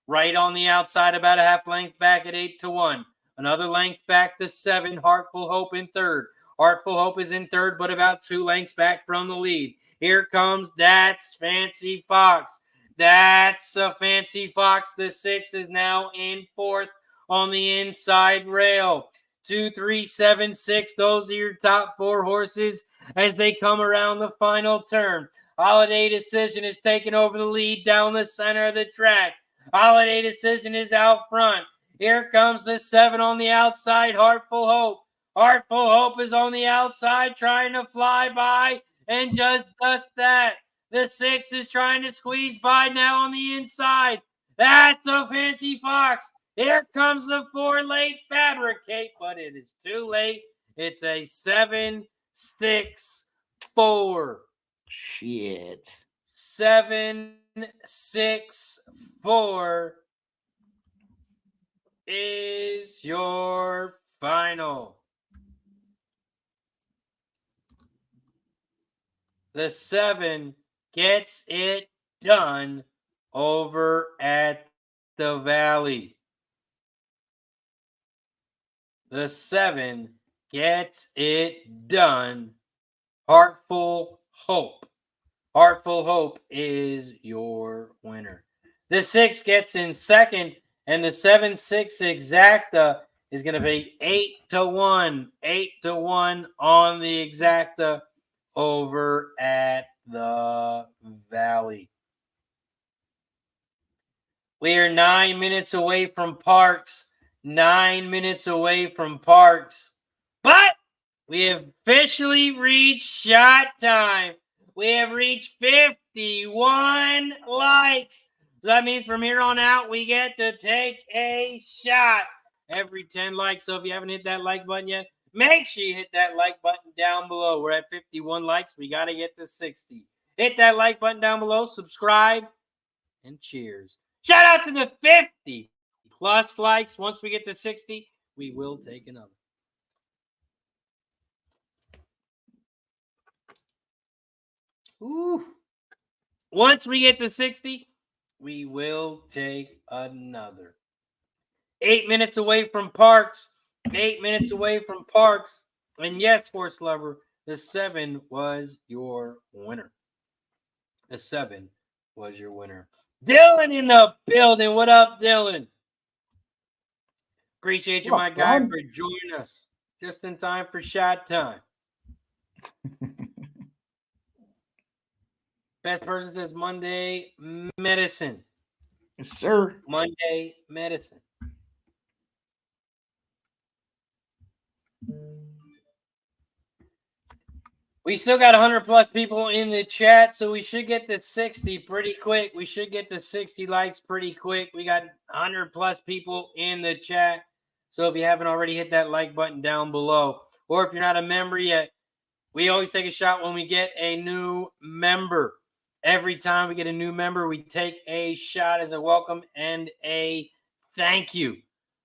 Right on the outside, about a half length back at 8-1. Another length back to 7. Heartful Hope in third. Heartful Hope is in third, but about 2 lengths back from the lead. Here comes That's Fancy Fox. That's a Fancy Fox. The 6 is now in fourth on the inside rail. 2, 3, 7, 6. Those are your top 4 horses as they come around the final turn. Holiday Decision is taking over the lead down the center of the track. Holiday Decision is out front. Here comes the 7 on the outside, Heartful Hope. Heartful Hope is on the outside trying to fly by and just does that. The 6 is trying to squeeze by now on the inside. That's a Fancy Fox. Here comes the 4 late Fabricate, but it is too late. It's a 7-6-4. Shit. 7-6-4 is your final. The 7 gets it done over at the Valley. The 7 gets it done. Heartful Hope. Heartful Hope is your winner. The 6 gets in second, and the 7-6 exacta is going to be 8-1. 8-1 on the exacta over at the Valley. We are 9 minutes away from Parx. 9 minutes away from Parx. But we have officially reached shot time. We have reached 51 likes. So that means from here on out, we get to take a shot every 10 likes. So if you haven't hit that like button yet, make sure you hit that like button down below. We're at 51 likes. We got to get to 60. Hit that like button down below, subscribe, and cheers. Shout out to the 50 plus likes. Once we get to 60, we will take another. Ooh. Once we get to 60, we will take another. 8 minutes away from Parx. 8 minutes away from Parx. And yes, horse lover, the 7 was your winner. The 7 was your winner. Dylan in the building. What up, Dylan? Appreciate you, my guy, for joining us just in time for shot time. Best person says Monday medicine. Yes, sir. Monday medicine. We still got 100+ people in the chat, so we should get to 60 pretty quick. We should get to 60 likes pretty quick. We got 100+ people in the chat. So if you haven't already, hit that like button down below. Or if you're not a member yet, we always take a shot when we get a new member. Every time we get a new member, we take a shot as a welcome and a thank you.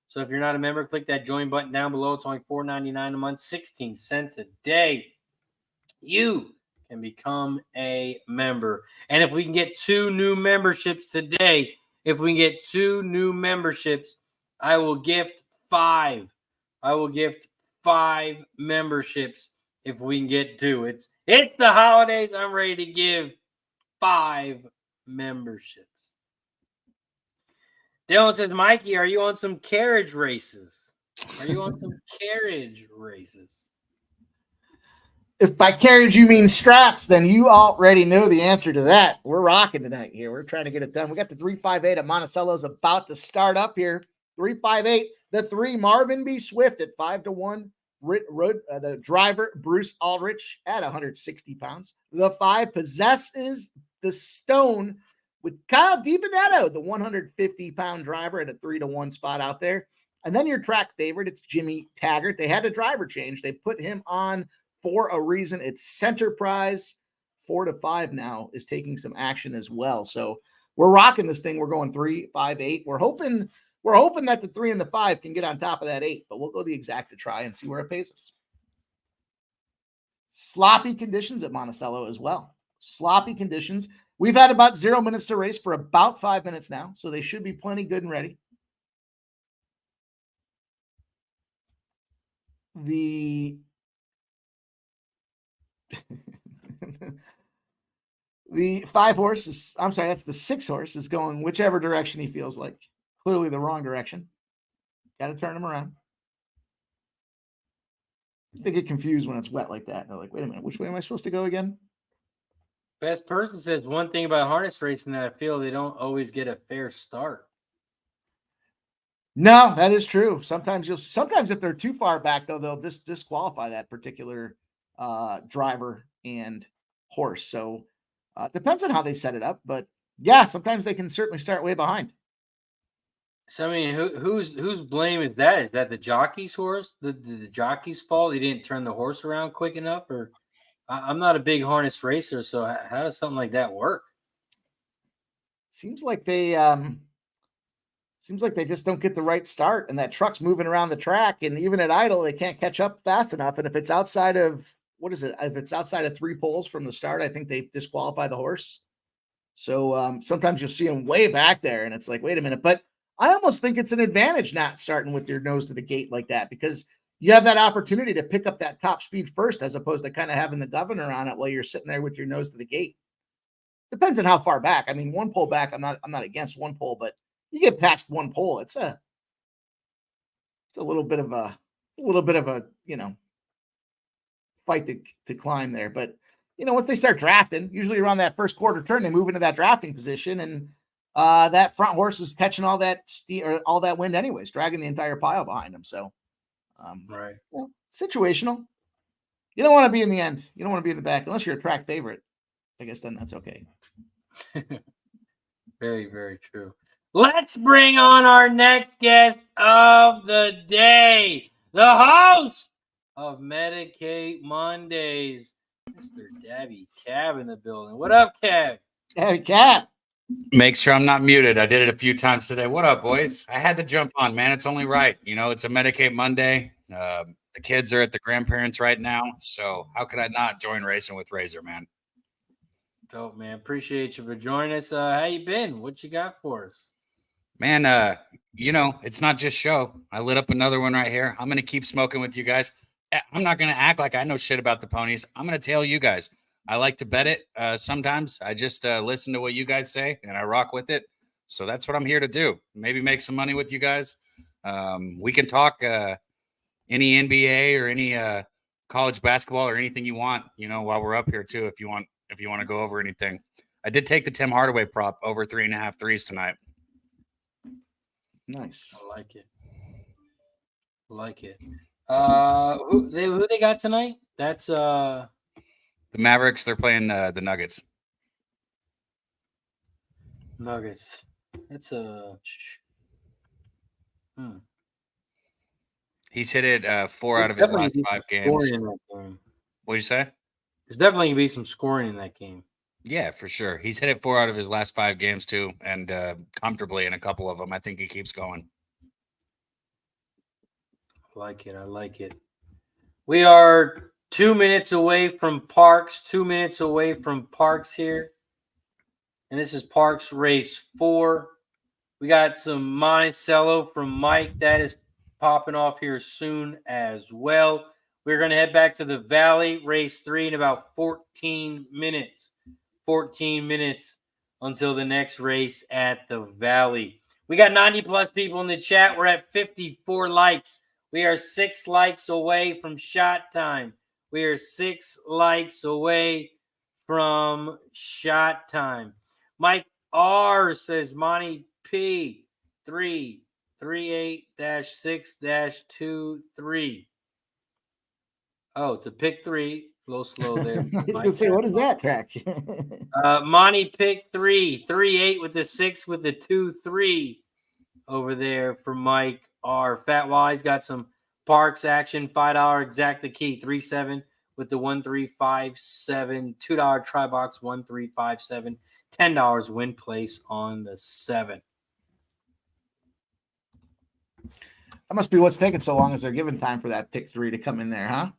So if you're not a member, click that join button down below. It's only $4.99 a month, 16 cents a day. You can become a member. And if we can get 2 new memberships today, I will gift 5. I will gift 5 memberships if we can get 2. It's the holidays. I'm ready to give 5 memberships. Dylan says, Mikey, are you on some carriage races? If by carriage you mean straps, then you already know the answer to that. We're rocking tonight here. We're trying to get it done. We got the 358 at Monticello's about to start up here. 358, the 3 Marvin B. Swift at 5-1. The driver, Bruce Aldrich, at 160 pounds. The 5 possesses the stone with Kyle DiBenedetto, the 150-pound driver, at a 3-1 spot out there. And then your track favorite, it's Jimmy Taggart. They had a driver change. They put him on for a reason. It's Center Prize. 4-5 now is taking some action as well. So we're rocking this thing. We're going 3, 5, 8. We're hoping that the 3 and the 5 can get on top of that 8, but we'll go the exact to try and see where it pays us. Sloppy conditions at Monticello as well. Sloppy conditions. We've had about 0 minutes to race for about 5 minutes now, so they should be plenty good and ready. The 5 horse is, I'm sorry, that's the 6 horse is going whichever direction he feels like. Clearly the wrong direction. Got to turn him around. They get confused when it's wet like that. They're like, wait a minute, which way am I supposed to go again? Best person says, one thing about harness racing that I feel they don't always get a fair start. No, that is true. Sometimes if they're too far back, though, they'll disqualify that particular driver and horse. So depends on how they set it up. But yeah, sometimes they can certainly start way behind. So I mean, whose blame is that? Is that the jockey's horse? The jockey's fault? He didn't turn the horse around quick enough? Or I'm not a big harness racer, so how does something like that work? Seems like they just don't get the right start, and that truck's moving around the track, and even at idle, they can't catch up fast enough. And if it's outside of if it's outside of 3 poles from the start, I think they disqualify the horse. So sometimes you'll see them way back there, and it's like, wait a minute. But I almost think it's an advantage not starting with your nose to the gate like that, because you have that opportunity to pick up that top speed first, as opposed to kind of having the governor on it while you're sitting there with your nose to the gate. Depends on how far back. I mean, 1 pole back, I'm not against 1 pole, but you get past 1 pole, it's a little bit of a fight to climb there. But once they start drafting, usually around that first quarter turn, they move into that drafting position, and that front horse is catching all that all that wind anyways, dragging the entire pile behind them. So right. Situational. You don't want to be in the end. You don't want to be in the back unless you're a track favorite. I guess then that's okay. Very, very true. Let's bring on our next guest of the day, the host of Medicaid Mondays, Mr. Dabby Cab in the building. What up, Cab? Hey, Cab. Make sure I'm not muted. I did it a few times today. What up, boys? I had to jump on, man. It's only right. It's a Medicaid Monday. The kids are at the grandparents right now, so how could I not join Racing with Razor, man? Dope, man. Appreciate you for joining us. How you been? What you got for us? Man, it's not just show. I lit up another one right here. I'm going to keep smoking with you guys. I'm not going to act like I know shit about the ponies. I'm going to tell you guys. I like to bet it sometimes. I just listen to what you guys say, and I rock with it. So that's what I'm here to do. Maybe make some money with you guys. We can talk any NBA or any college basketball or anything you want, while we're up here too, if you want to go over anything. I did take the Tim Hardaway prop over 3.5 threes tonight. Nice. I like it. Who they got tonight? That's the Mavericks. They're playing the Nuggets. Nuggets. That's He's hit it 4 out of his last 5 games. What'd you say? There's definitely gonna be some scoring in that game. Yeah, for sure. He's hit it 4 out of his last 5 games too, and comfortably in a couple of them. I think he keeps going. I like it. We are 2 minutes away from Parx. 2 minutes away from Parx here, and this is Parx Race 4. We got some Monticello from Mike that is popping off here soon as well. We're going to head back to the Valley, Race 3, in about 14 minutes. 14 minutes until the next race at the Valley. We got 90-plus people in the chat. We're at 54 likes. We are 6 likes away from shot time. We are 6 likes away from shot time. Mike R says Monty P 338-6-23. Oh, it's a pick 3. A little slow there. I was gonna say, what is that track? Monty pick 3, 3-8 with the 6 with the 2-3 over there for Mike R. Fat Wise got some Parx action, $5 exacta key, 3-7 with the 1-3-5-7, $2 try box, 1-3-5-7, $10 win place on the 7. That must be what's taking so long, is they're giving time for that pick 3 to come in there, huh?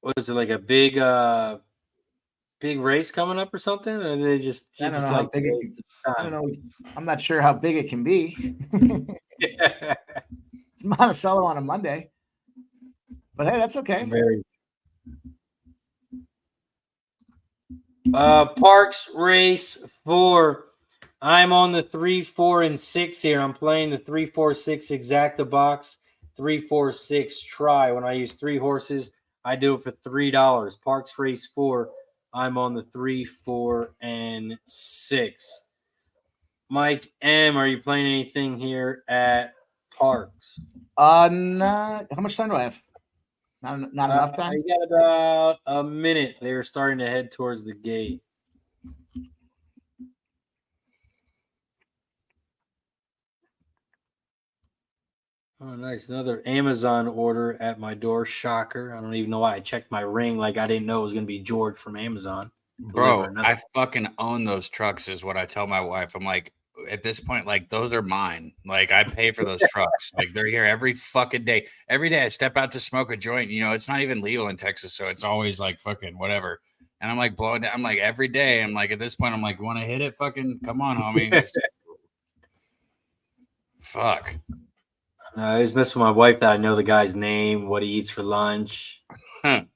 Was it like a big race coming up or something? Or they just I don't know like how big I don't know. I'm not sure how big it can be. It's Monticello on a Monday, but hey, that's okay. Parx Race 4. I'm on the 3, 4, and 6 here. I'm playing the 3, 4, 6 exacta box, 3, 4, 6 try. When I use 3 horses, I do it for $3. Parx Race 4. I'm on the 3, 4, and 6. Mike M, are you playing anything here at Parx? How much time do I have? Not enough time. You got about a minute. They're starting to head towards the gate. Oh, nice. Another Amazon order at my door. Shocker. I don't even know why I checked my ring like I didn't know it was going to be George from Amazon. Bro, I fucking own those trucks is what I tell my wife. I'm like, at this point, like, those are mine. Like, I pay for those trucks. Like, they're here every fucking day. Every day I step out to smoke a joint. It's not even legal in Texas, so it's always like fucking whatever. And I'm like blowing down. I'm like, every day. I'm like, at this point, I'm like, want to hit it? Fucking come on, homie. Fuck. I was messing with my wife that I know the guy's name, what he eats for lunch. I'm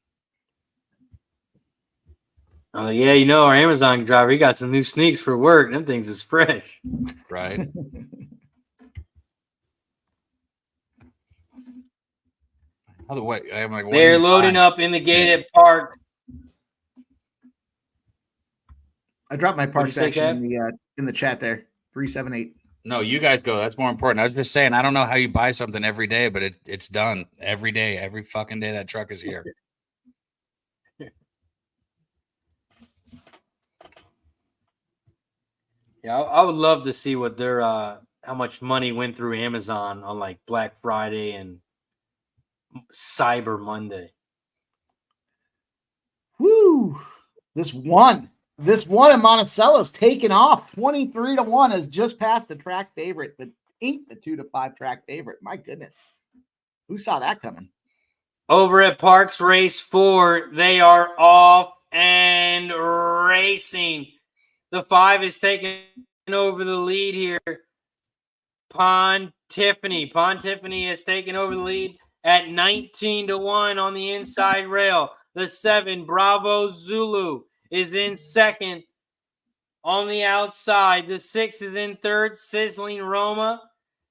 like, yeah, our Amazon driver, he got some new sneaks for work. Them things is fresh. Right. They're loading up in the gate at Park. I dropped my Park section in the chat there. 378. No, you guys go. That's more important. I was just saying, I don't know how you buy something every day, but it's done every day. Every fucking day that truck is here. Yeah, I would love to see what their how much money went through Amazon on like Black Friday and Cyber Monday. Woo! This one in Monticello's taken off. 23-1 has just passed the track favorite, but ain't the 2-5 track favorite. My goodness. Who saw that coming? Over at Parx Race 4, they are off and racing. The 5 is taking over the lead here. Pontiffany has taken over the lead at 19-1 on the inside rail. The 7, Bravo Zulu, is in second on the outside. The 6 is in third, Sizzling Roma.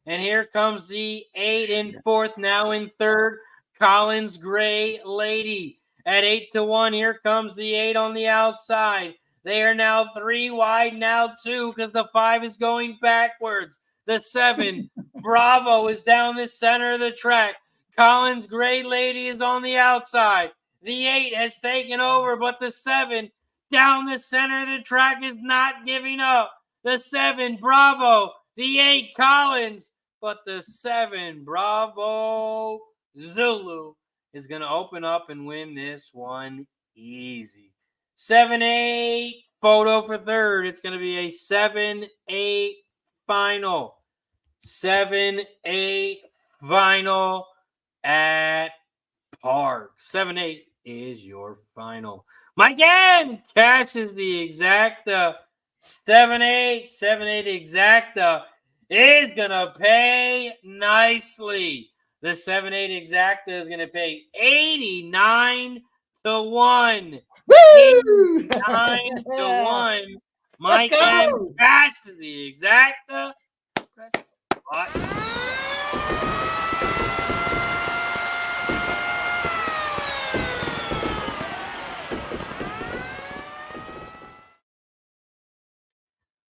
And here comes the 8 in fourth, now in third, Collins Gray Lady. At 8-1, here comes the 8 on the outside. They are now 3 wide, now 2, because the 5 is going backwards. The 7, Bravo, is down the center of the track. Collins Gray Lady is on the outside. The 8 has taken over, but the 7 down the center of the track is not giving up. The 7, Bravo. The 8, Collins. But the 7, Bravo Zulu, is going to open up and win this one easy. 7-8 photo for third. It's going to be a 7-8 final. 7-8 final at Parx. 7-8 is your final. Mike M cashes the exacta. 7-8 exacta is going to pay nicely. The 7-8 exacta is going to pay 89 to 1. Woo! 89 to 1. Mike M cashes the exacta. Press the button.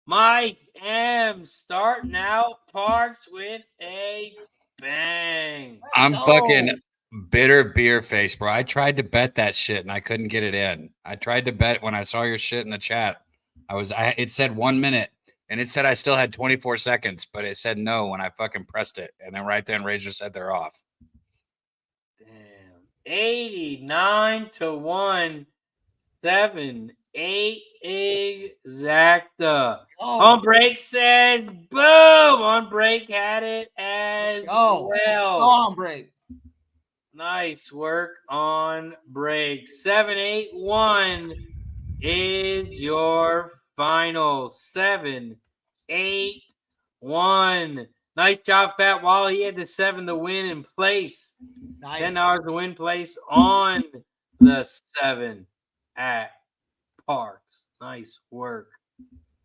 Mike M starting out Parx with a bang. I'm fucking bitter beer face, bro. I tried to bet that shit and I couldn't get it in. I tried to bet when I saw your shit in the chat. It said 1 minute and it said I still had 24 seconds, but it said no when I fucking pressed it. And then right then Razor said they're off. Damn. 89 to 1. 7-8 exacta. On break says boom. On break had it as well. On break. Nice work on break. 7-8-1 is your final. 7-8-1. Nice job, Fat Wally. He had the 7 to win in place. Nice. $10 to win place on the 7 at Parx. Nice work,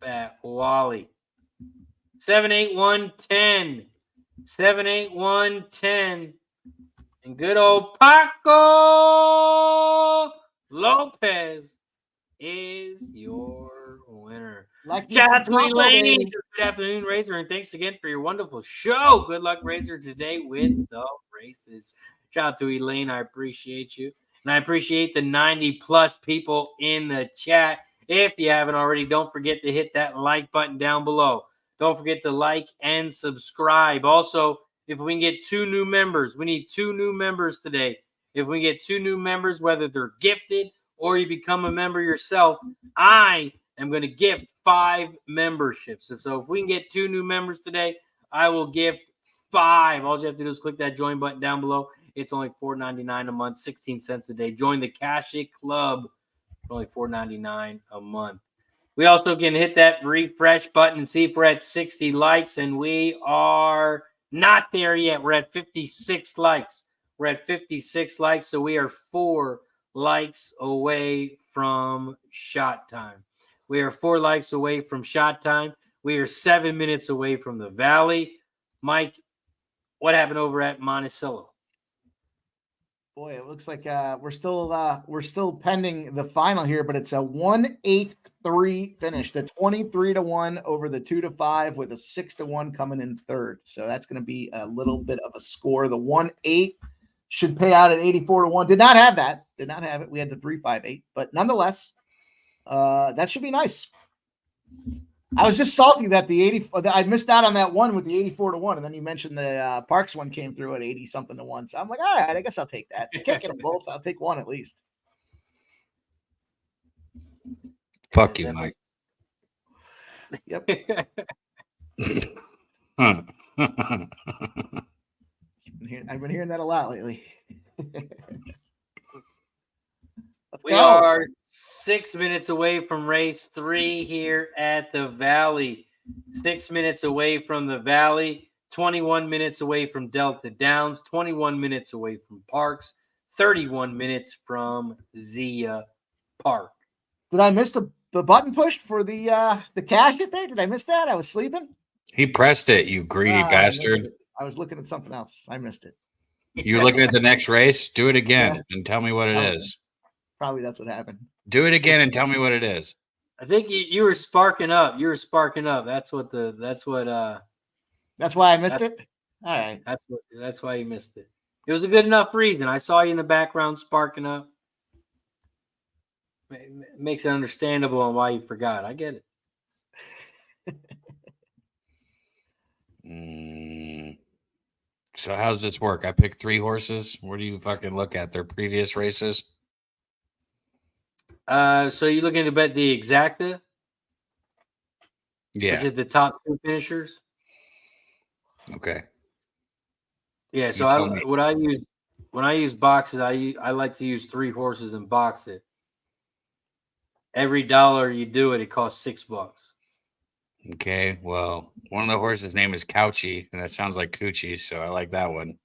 Fat Wally. 7-8-1-10. 7-8-1-10. And good old Paco Lopez is your winner. Shout out to Elaine. Good afternoon, Razor, and thanks again for your wonderful show. Good luck, Razor, today with the races. Shout out to Elaine. I appreciate you. And I appreciate the 90-plus people in the chat. If you haven't already, don't forget to hit that like button down below. Don't forget to like and subscribe. Also, if we can get 2 new members, we need 2 new members today. If we get 2 new members, whether they're gifted or you become a member yourself, I am going to gift 5 memberships. So if we can get 2 new members today, I will gift 5. All you have to do is click that join button down below. It's only $4.99 a month, 16 cents a day. Join the Cash It Club for only $4.99 a month. We also can hit that refresh button and see if we're at 60 likes, and we are not there yet. We're at 56 likes. We're at 56 likes, so we are 4 likes away from shot time. We are 4 likes away from shot time. We are 7 minutes away from the Valley. Mike, what happened over at Monticello? Boy, it looks like we're still pending the final here, but it's a 1-8-3 finish. The 23-1 over the 2-5 with a 6-1 coming in third. So that's going to be a little bit of a score. The 1-8 should pay out at 84-1. Did not have that. Did not have it. We had the 3-5-8, but nonetheless, that should be nice. I was just salty that I missed out on that one with the 84-1, and then you mentioned the Parx one came through at 80-something to 1. So I'm like, all right, I guess I'll take that. I can't get them both. I'll take one at least. Fuck you, Mike. Yep. I've been hearing that a lot lately. We are 6 minutes away from race 3 here at the Valley. 6 minutes away from the Valley. 21 minutes away from Delta Downs. 21 minutes away from Parx. 31 minutes from Zia Park. Did I miss the button pushed for the cash hit there? Did I miss that? I was sleeping. He pressed it, you greedy I missed bastard. it. I was looking at something else. I missed it. You're looking at the next race? Do it again Yeah. and tell me what it Probably. is. Probably that's what happened. Do it again and tell me what it is. I think you were sparking up. You were sparking up. That's why I missed it. All right. That's why you missed it. It was a good enough reason. I saw you in the background sparking up. It makes it understandable on why you forgot. I get it. So how's this work? I picked 3 horses. Where do you fucking look at their previous races? So you're looking to bet the exacta? Yeah. Is it the top 2 finishers? Okay. Yeah. So when I use boxes, I like to use 3 horses and box it. Every dollar you do it, it costs $6. Okay. Well, one of the horses' name is Couchy, and that sounds like Coochie, so I like that one.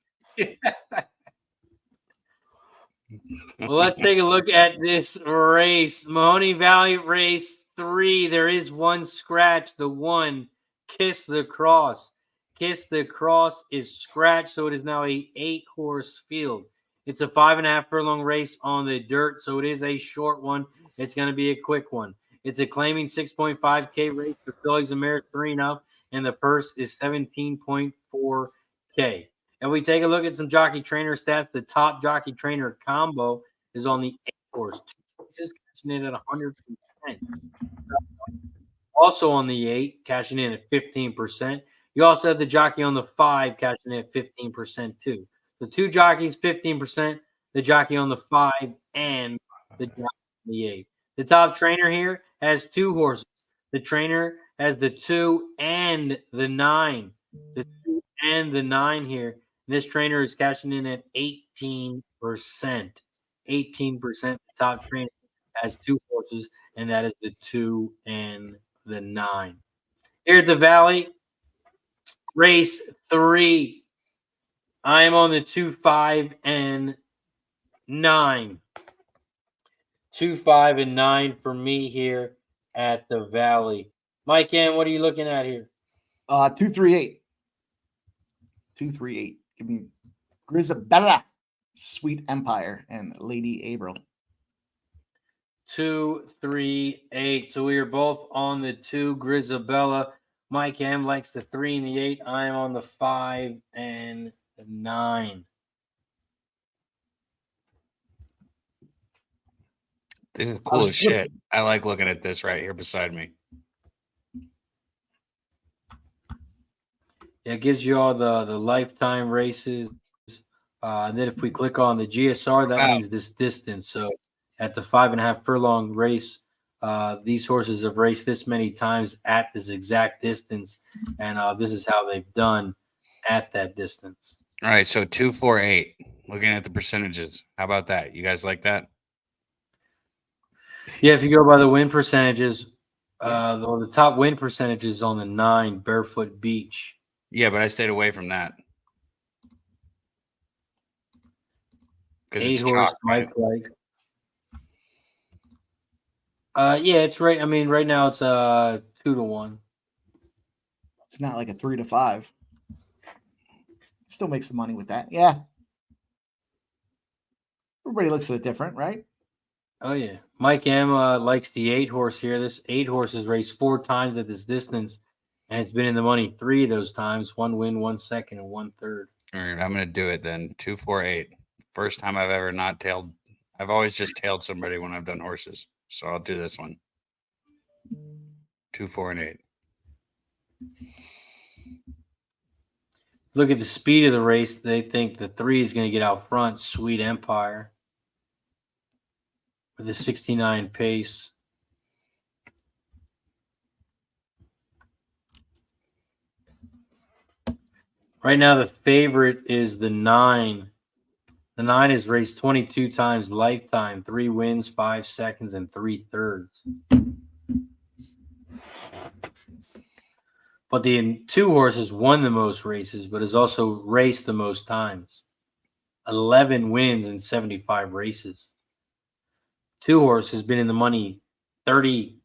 Well, let's take a look at this race. Mahoning Valley race 3. There is one scratch. The one, Kiss the Cross. Kiss the Cross is scratched, so it is now a 8-horse field. It's a 5.5 furlong race on the dirt, so it is a short one. It's going to be a quick one. It's a claiming 6.5K race for fillies and mares 3-0, and the purse is 17.4K. And we take a look at some jockey trainer stats. The top jockey trainer combo is on the 8-horse. 2 races, cashing in at 100%. Also on the 8, cashing in at 15%. You also have the jockey on the 5, cashing in at 15% too. The 2 jockeys, 15%. The jockey on the 5 and the jockey on the 8. The top trainer here has 2 horses. The trainer has the 2 and the 9. The 2 and the 9 here. This trainer is cashing in at 18%. 18%. The top trainer has 2 horses, and that is the 2 and the 9. Here at the Valley, race 3. I am on the 2, 5, and 9. 2, 5, and 9 for me here at the Valley. Mike M, what are you looking at here? 238. 238. Give me Grisabella, Sweet Empire, and Lady April. 2, 3, 8. So we are both on the 2, Grisabella. Mike M likes the 3 and the 8. I am on the 5 and the 9. This is cool as shit. I like looking at this right here beside me. Yeah, it gives you all the lifetime races. And then if we click on the GSR, that means this distance. So at the 5.5 furlong race, these horses have raced this many times at this exact distance. And this is how they've done at that distance. All right, so 2, 4, 8. Looking at the percentages. How about that? You guys like that? Yeah, if you go by the win percentages, the top win percentage is on the 9, Barefoot Beach. Yeah, but I stayed away from that. 8 horse, Mike like. Yeah, it's right. I mean, right now it's 2-1. It's not like a 3-5. Still make some money with that. Yeah. Everybody looks at it different, right? Oh yeah. Mike M likes the 8 horse here. This 8 horse has raced 4 times at this distance, and it's been in the money 3 of those times. 1 win, 1 second, and 1 third. All right, I'm gonna do it then. 2, 4, 8. First time I've ever not tailed. I've always just tailed somebody when I've done horses. So I'll do this one. 2, 4, and 8. Look at the speed of the race. They think the 3 is going to get out front. Sweet Empire with a 69 pace. Right now, the favorite is the 9. The 9 has raced 22 times lifetime, 3 wins, 5 seconds, and 3 thirds. But the 2 horse has won the most races, but has also raced the most times. 11 wins in 75 races. 2 horse has been in the money 37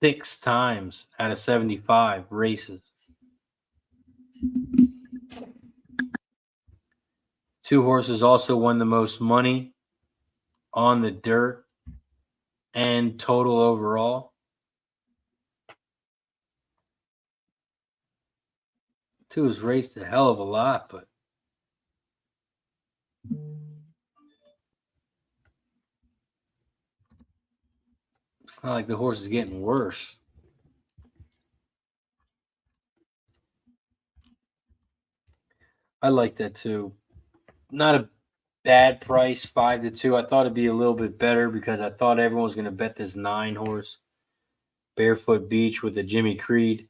6 times out of 75 races. 2 horses also won the most money on the dirt and total overall. 2 has raced a hell of a lot, but it's not like the horse is getting worse. I like that too. Not a bad price, 5-2. I thought it'd be a little bit better because I thought everyone was going to bet this 9 horse Barefoot Beach with the Jimmy Creed.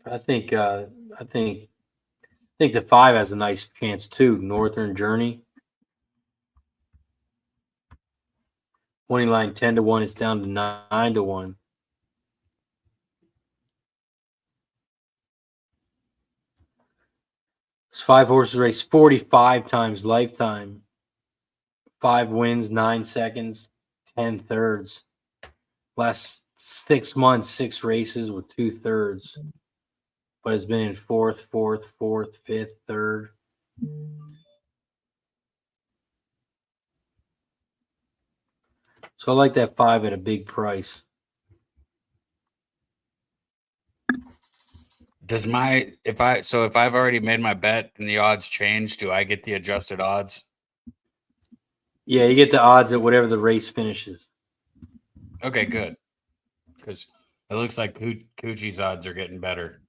I think the 5 has a nice chance too. Northern Journey. Winning line 10-1. It's down to 9-1. This 5 horses race 45 times lifetime. 5 wins, 9 seconds, 10 thirds. Last 6 months, 6 races with 2 thirds. But it's been in 4th, 5th, 3rd. So I like that 5 at a big price. Does if I've already made my bet and the odds change, do I get the adjusted odds? Yeah, you get the odds at whatever the race finishes. Okay, good. Because it looks like Coochie's odds are getting better.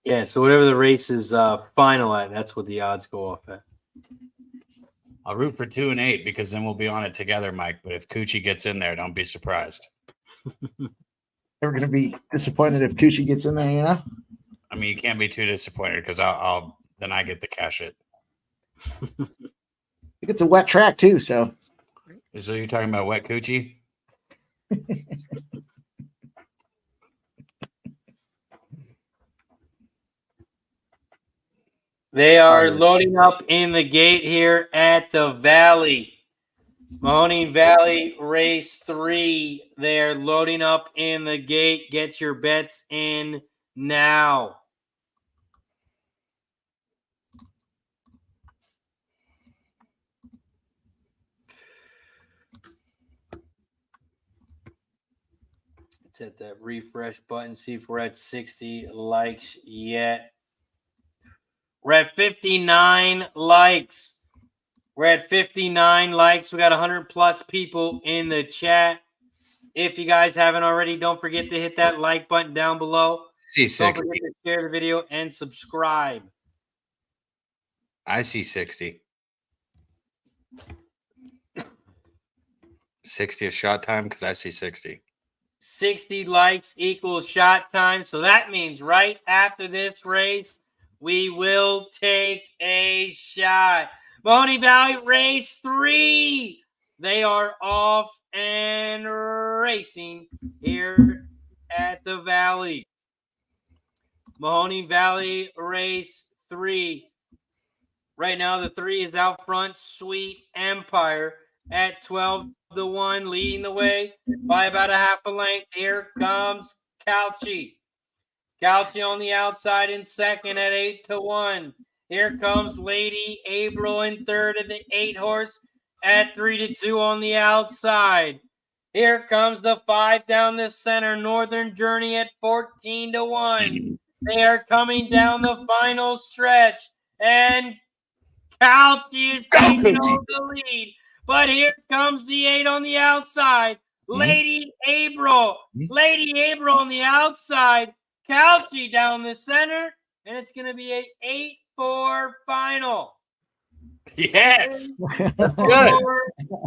Yeah, so whatever the race is final at, that's what the odds go off at. I'll root for 2 and 8 because then we'll be on it together, Mike. But if Coochie gets in there, don't be surprised. We're going to be disappointed if Coochie gets in there, you know? I mean, you can't be too disappointed because I'll then I get to cash it. I think it's a wet track too, so. So you're talking about wet Coochie? They are loading up in the gate here at the Valley. Mahoning Valley race 3. They're loading up in the gate. Get your bets in now. Let's hit that refresh button, see if we're at 60 likes yet. We're at 59 likes. We're at 59 likes. We got 100 plus people in the chat. If you guys haven't already, don't forget to hit that like button down below. See 60. Don't forget to share the video and subscribe. I see 60. 60 is shot time because I see 60. 60 likes equals shot time. So that means right after this race, we will take a shot. Mahoning Valley race 3. They are off and racing here at the Valley. Mahoning Valley race 3. Right now, the 3 is out front. Sweet Empire at 12-1, leading the way by about a half a length. Here comes Calci. Calci on the outside in second at 8-1. Here comes Lady April in third at the 8 horse at 3-2 on the outside. Here comes the 5 down the center, Northern Journey at 14-1. They are coming down the final stretch, and Calci is taking over the lead. But here comes the 8 on the outside. Lady April on the outside. Calci down the center, and it's going to be a 8-4 final. Yes, that's good.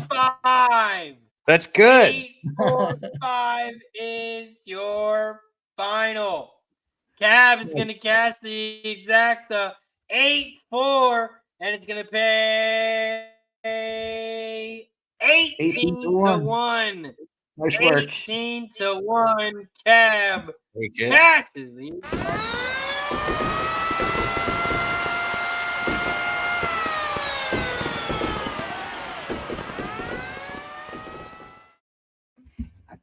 8-4-5. That's good. 8-4-5 is your final. Cab is going to cash the exact 8-4, and it's going to pay 18-1. Nice work. 18-1 Cab Very good. cashes these.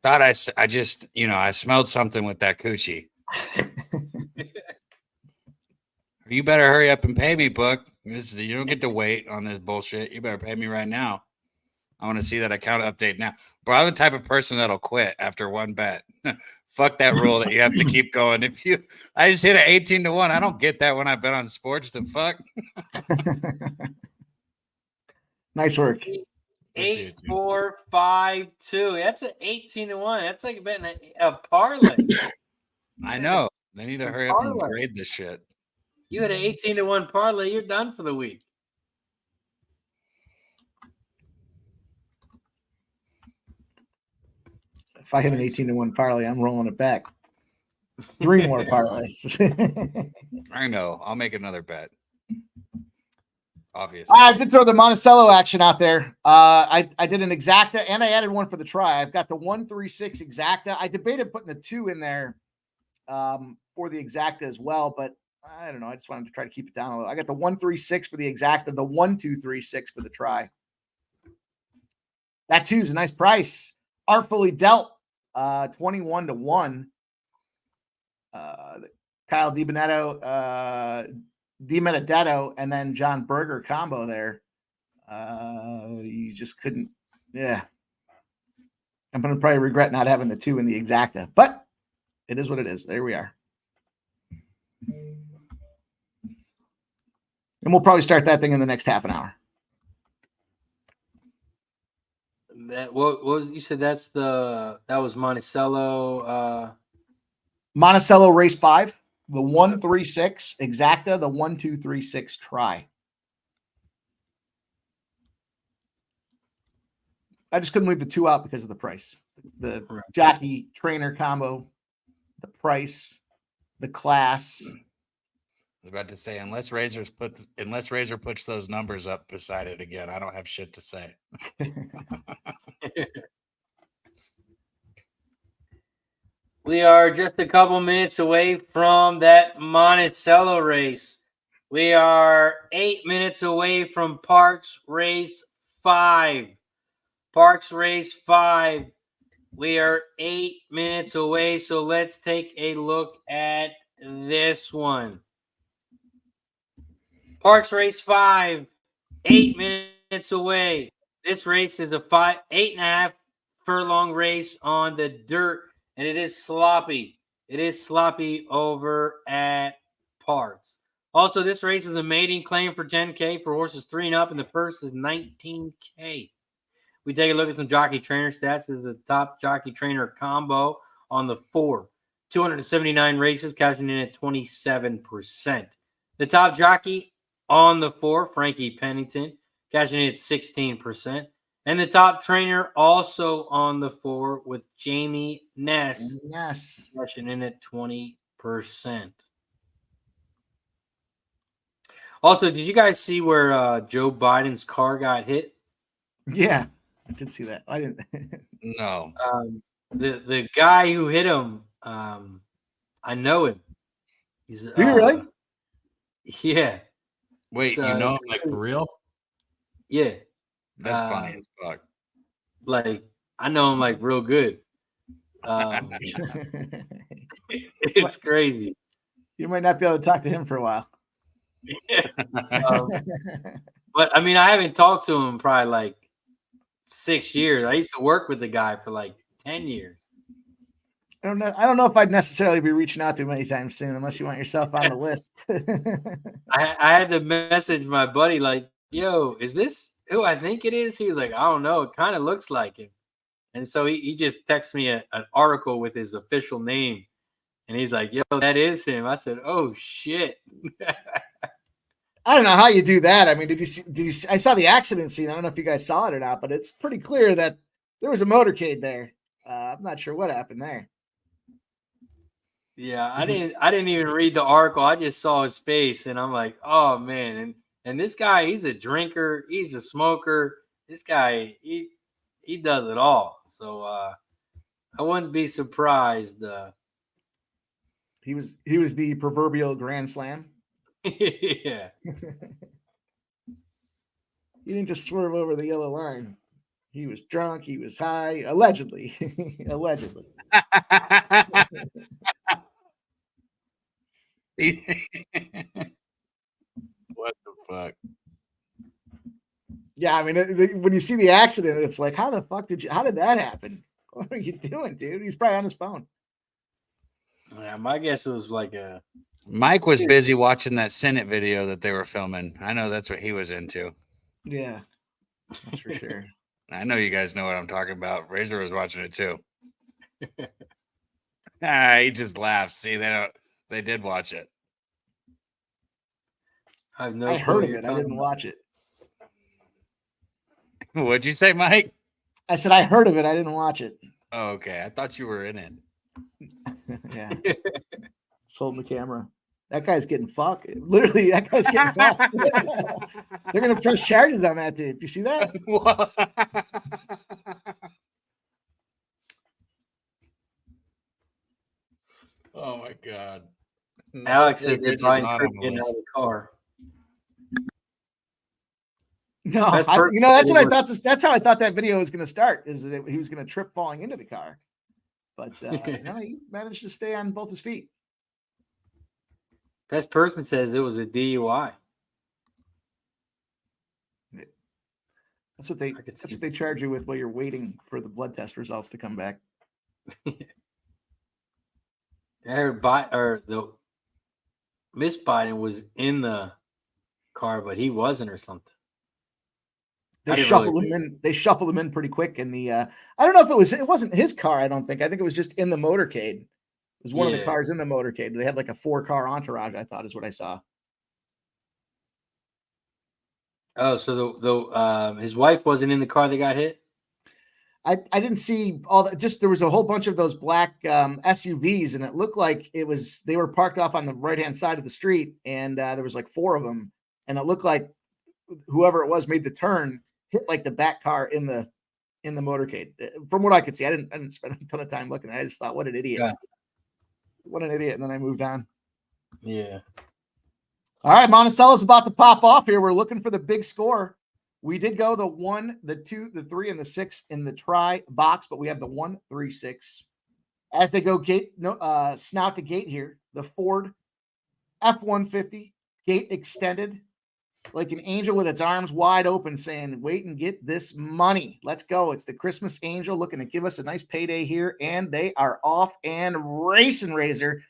Thought I just, I smelled something with that coochie. You better hurry up and pay me, Book. You don't get to wait on this bullshit. You better pay me right now. I want to see that account update now. Bro, I'm the type of person that'll quit after one bet. Fuck that rule that you have to keep going. I just hit an 18-1. I don't get that when I bet on sports. The fuck? Nice work. 8-4-5-2. That's an 18-1. That's like betting a parlay. I know. They need to hurry up and grade this shit. You had an 18-1 parlay. You're done for the week. If I hit an 18-1 parlay, I'm rolling it back. 3 more parlays. I know. I'll make another bet. Obviously. I did throw the Monticello action out there. I did an exacta and I added one for the try. I've got the 1-3-6 exacta. I debated putting the 2 in there for the exacta as well, but I don't know. I just wanted to try to keep it down a little. I got the 1-3-6 for the exacta, the 1-2-3-6 for the try. That 2 is a nice price. Artfully dealt, 21-1. Kyle DiBenedetto, and then John Berger combo there. You just couldn't. Yeah. I'm going to probably regret not having the 2 in the exacta, but it is what it is. There we are. And we'll probably start that thing in the next half an hour. What was you said? That was Monticello. Monticello race 5, the 1-3-6 exacta, the 1-2-3-6 try. I just couldn't leave the 2 out because of the price. The jockey trainer combo, the price, the class. I was about to say, unless Razor puts those numbers up beside it again, I don't have shit to say. We are just a couple minutes away from that Monticello race. We are 8 minutes away from Parx Race 5. Parx Race 5. We are 8 minutes away, so let's take a look at this one. Parx Race 5, 8 minutes away. This race is a 8.5 furlong race on the dirt, and it is sloppy. It is sloppy over at Parx. Also, this race is a maiden claim for $10K for horses 3 and up, and the purse is $19K. We take a look at some jockey trainer stats. This is the top jockey trainer combo on the 4. 279 races, cashing in at 27%. The top jockey on the 4, Frankie Pennington, cashing in at 16%. And the top trainer also on the 4 with Jamie Ness, cashing in at 20%. Also, did you guys see where Joe Biden's car got hit? Yeah, I did see that. I didn't. No. The guy who hit him, I know him. He's Do you really? Yeah. Wait, you know him like for real? Yeah. That's funny as fuck. Like, I know him like real good. It's crazy. You might not be able to talk to him for a while. But I mean, I haven't talked to him probably like 6 years. I used to work with the guy for like 10 years. I don't know if I'd necessarily be reaching out to him anytime soon, unless you want yourself on the list. I had to message my buddy like, "Yo, is this who I think it is?" He was like, "I don't know. It kind of looks like him." And so he just texted me an article with his official name, and he's like, "Yo, that is him." I said, "Oh shit." I don't know how you do that. I mean, did you see? I saw the accident scene. I don't know if you guys saw it or not, but it's pretty clear that there was a motorcade there. I'm not sure what happened there. Yeah, I didn't even read the article. I just saw his face, and I'm like, oh man. And this guy, he's a drinker, he's a smoker. This guy, he does it all. So I wouldn't be surprised. He was the proverbial grand slam. Yeah. He didn't just swerve over the yellow line. He was drunk. He was high. Allegedly. Allegedly. What the fuck? Yeah, I mean, when you see the accident, it's like, how did that happen? What are you doing, dude? He's probably on his phone. Yeah, my guess it was like a. Mike was busy watching that Senate video that they were filming. I know that's what he was into. Yeah, that's for sure. I know you guys know what I'm talking about. Razor was watching it too. He just laughs. See, they did watch it. I heard of it. I didn't watch it. What'd you say, Mike? I said I heard of it. I didn't watch it. Oh, okay. I thought you were in it. Yeah. Just holding the camera. That guy's getting fucked. Literally, that guy's getting fucked. They're going to press charges on that dude. Do you see that? Oh, my God. Alex said they're trying to get out of the car. No, that's what I thought. That's how I thought that video was going to start. Is that he was going to trip falling into the car, but no, he managed to stay on both his feet. Best person says it was a DUI. That's what they charge you with while you're waiting for the blood test results to come back. I heard the Miss Biden was in the car, but he wasn't or something. They shuffled him in. They shuffled him in pretty quick. In the I don't know if it wasn't his car. I don't think. I think it was just in the motorcade. It was one of the cars in the motorcade. They had like a 4-car entourage. I thought is what I saw. Oh, so his wife wasn't in the car that got hit? I didn't see all that. Just there was a whole bunch of those black SUVs, and it looked like they were parked off on the right-hand side of the street, and there was like 4 of them, and it looked like whoever it was made the turn, hit like the back car in the motorcade. From what I could see, I didn't spend a ton of time looking. I just thought, what an idiot. Yeah. What an idiot. And then I moved on. Yeah. All right. Monticello's about to pop off here. We're looking for the big score. We did go the 1, the 2, the 3, and the 6 in the try box, but we have the 1, 3, 6. As they go snout to gate here, the Ford F-150 gate extended like an angel with its arms wide open saying, wait and get this money. Let's go. It's the Christmas angel looking to give us a nice payday here, and they are off and racing, Razor.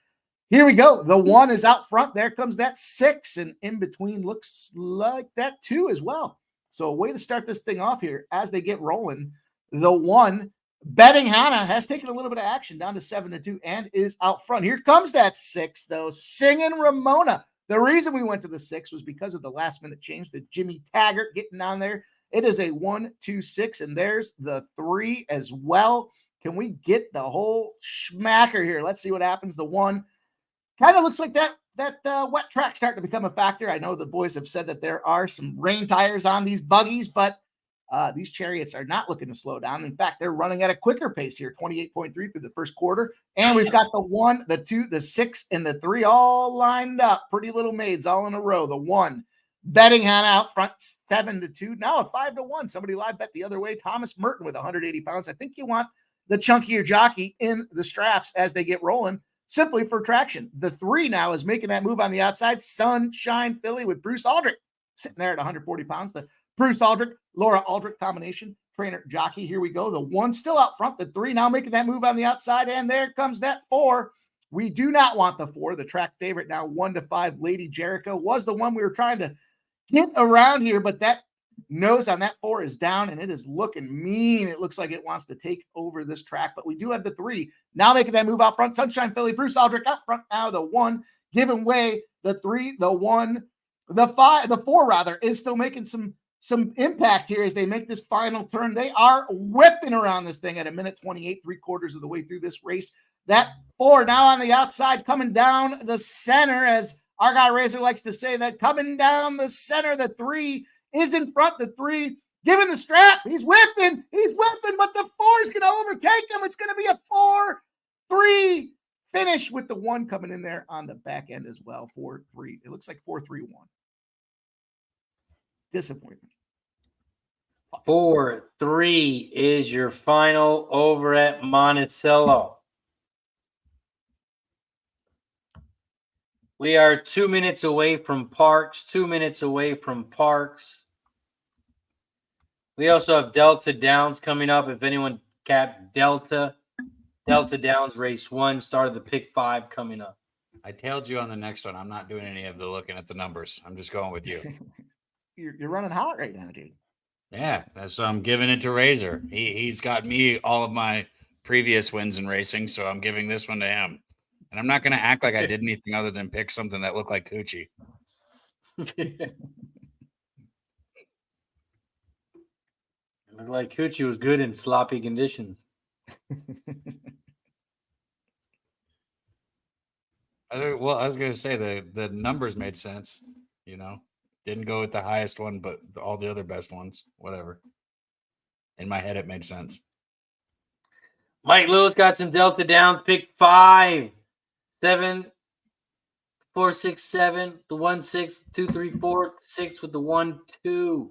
Here we go. The 1 is out front. There comes that 6, and in between looks like that 2 as well. So a way to start this thing off here as they get rolling. The 1, Betting Hannah, has taken a little bit of action down to 7-2 and is out front. Here comes that 6, though. Singing Ramona. The reason we went to the 6 was because of the last-minute change, the Jimmy Taggart getting down there. It is a 1, 2, 6, and there's the 3 as well. Can we get the whole schmacker here? Let's see what happens. The 1 kind of looks like that wet track starting to become a factor. I know the boys have said that there are some rain tires on these buggies, but these Chariots are not looking to slow down. In fact, they're running at a quicker pace here, 28.3 through the first quarter. And we've got the 1, the 2, the 6, and the 3 all lined up. Pretty little maids all in a row. The 1, Betting Hannah out front, 7-2. Now a 5-1. Somebody live bet the other way. Thomas Merton with 180 pounds. I think you want the chunkier jockey in the straps as they get rolling, simply for traction. The 3 now is making that move on the outside. Sunshine Philly with Bruce Aldrich sitting there at 140 pounds. The Bruce Aldrich, Laura Aldrich combination, trainer jockey. Here we go. The 1 still out front. The 3 now making that move on the outside. And there comes that 4. We do not want the 4. The track favorite now 1-5. Lady Jericho was the one we were trying to get around here, but that nose on that 4 is down and it is looking mean. It looks like it wants to take over this track, but we do have the 3 now making that move out front. Sunshine Philly, Bruce Aldrich out front now. The 1 giving way. The 3, the 1, the 5, the 4 rather is still making some impact here as they make this final turn. They are whipping around this thing at 1:28, 3/4 of the way through this race. That 4 now on the outside coming down the center, as our guy Razor likes to say, that coming down the center. The 3 is in front. The 3 giving the strap. He's whipping, but the 4 Who's going to overtake him? It's going to be a 4-3 finish with the 1 coming in there on the back end as well. 4-3. It looks like 4-3-1. Disappointment. 4-3 is your final over at Monticello. We are 2 minutes away from Parx, 2 minutes away from Parx. We also have Delta Downs coming up. If anyone capped Delta Downs race 1, start of the pick 5 coming up. I tailed you on the next one. I'm not doing any of the looking at the numbers. I'm just going with you. You're running hot right now, dude. Yeah, so I'm giving it to Razor. He's got me all of my previous wins in racing, so I'm giving this one to him. And I'm not going to act like I did anything other than pick something that looked like Coochie. Looked like Coochie was good in sloppy conditions. Well, I was going to say the numbers made sense, Didn't go with the highest one, but all the other best ones, whatever. In my head, it made sense. Mike Lewis got some Delta Downs, pick 5, 7, 4, 6, 7, the 1, 6, 2, 3, 4, 6 with the 1, 2.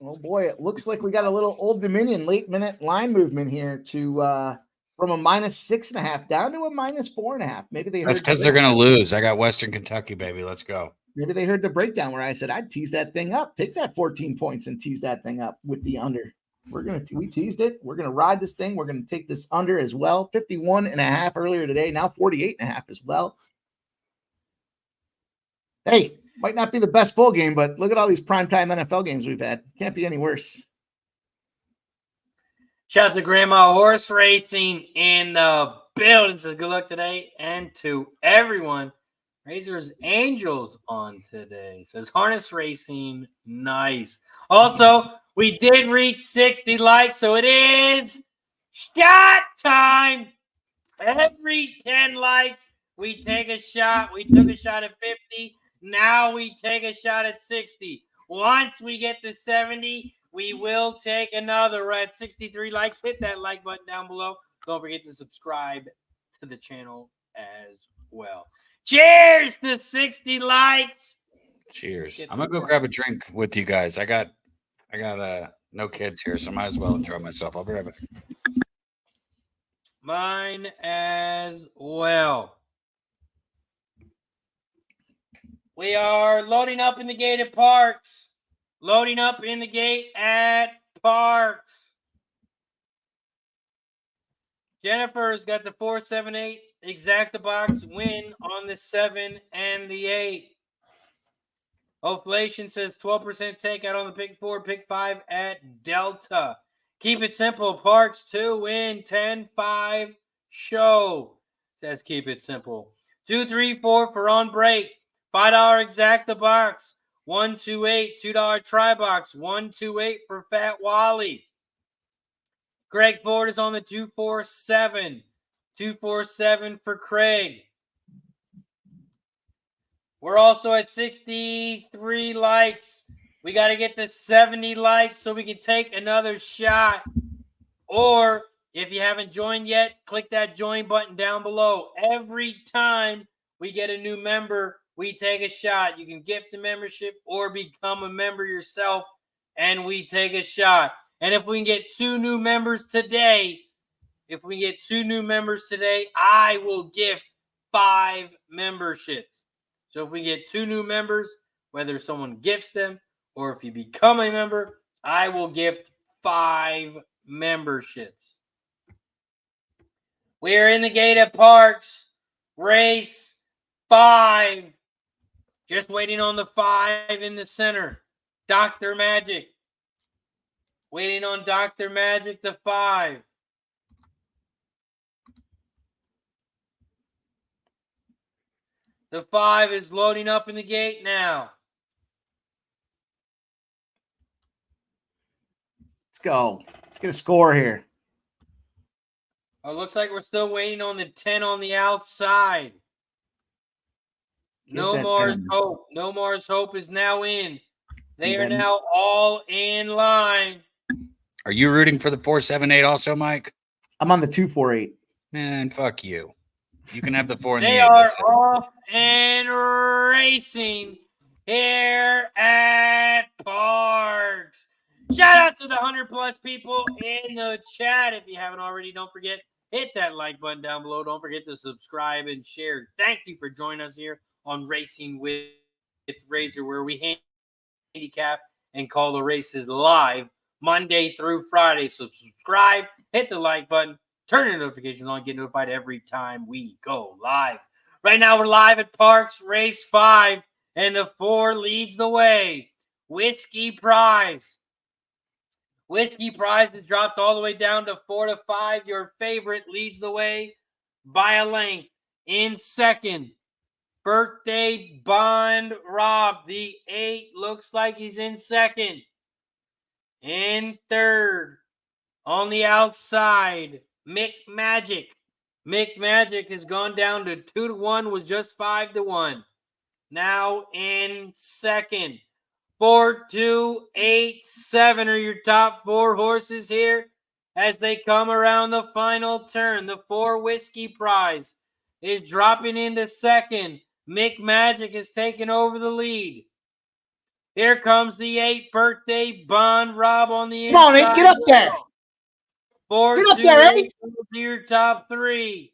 Oh boy, it looks like we got a little Old Dominion late minute line movement here to from a -6.5 down to a -4.5. Maybe they heard that's because they're going to lose. I got Western Kentucky, baby. Let's go. Maybe they heard the breakdown where I said I'd tease that thing up, take that 14 points and tease that thing up with the under. We teased it. We're gonna ride this thing. We're gonna take this under as well. 51.5 earlier today, now 48.5 as well. Hey, might not be the best bowl game, but look at all these primetime NFL games we've had. Can't be any worse. Shout out to Grandma Horse Racing in the building. So good luck today. And to everyone, Razor's Angels on today. Says Harness Racing, nice. Also, we did reach 60 likes, so it is shot time. Every 10 likes, we take a shot. We took a shot at 50. Now we take a shot at 60. Once we get to 70, we will take another. We're at 63 likes. Hit that like button down below. Don't forget to subscribe to the channel as well. Cheers to 60 likes. Cheers. I'm going to go grab a drink with you guys. I got no kids here, so I might as well enjoy myself. I'll be right back. Mine as well. We are loading up in the gate at Parx. Loading up in the gate at Parx. Jennifer's got the 478 exacta box win on the 7 and the 8. Inflation says 12% takeout on the pick 4, pick 5 at Delta. Keep it simple. Parx 2 win 10-5 show. Says keep it simple. 2, 3, 4 for on break. $5 exacta box. 128 $2 try box. 128 for Fat Wally. Greg Ford is on the 247. 247 for Craig. We're also at 63 likes. We got to get to 70 likes so we can take another shot. Or if you haven't joined yet, click that join button down below. Every time we get a new member, we take a shot. You can gift the membership or become a member yourself, and we take a shot. And if we can get 2 new members today, I will gift 5 memberships. So if we get 2 new members, whether someone gifts them or if you become a member, I will gift 5 memberships. We are in the gate at Parx. Race 5. Just waiting on the 5 in the center. Dr. Magic. Waiting on Dr. Magic, the 5. The 5 is loading up in the gate now. Let's go. Let's get a score here. Oh, it looks like we're still waiting on the 10 on the outside. No More's Hope. No More's Hope is now in. They are now all in line. Are you rooting for the 478 also, Mike? I'm on the 248. Man, fuck you. You can have the 4 and the They 8. are That's it. off and racing here at Parx. Shout out to the 100+ people in the chat. If you haven't already, don't forget, hit that like button down below. Don't forget to subscribe and share. Thank you for joining us here on Racing with Razor, where we handicap and call the races live Monday through Friday. So subscribe, hit the like button, turn your notifications on, get notified every time we go live. Right now, we're live at Parx Race 5, and the 4 leads the way. Whiskey Prize. Whiskey Prize has dropped all the way down to 4-5. Your favorite leads the way by a length. In second, Birthday Bond Rob. The 8 looks like he's in second. In third, on the outside, Mick Magic. Mick Magic has gone down to 2-1, was just 5-1. Now in second. 4, 2, 8, 7 are your top 4 horses here as they come around the final turn. The 4 Whiskey Prize is dropping into second. Mick Magic is taking over the lead. Here comes the 8 Birthday Bond Rob on the Come on, inside. Nate, get up there. 4, Get up 2, there, 8 to your top 3.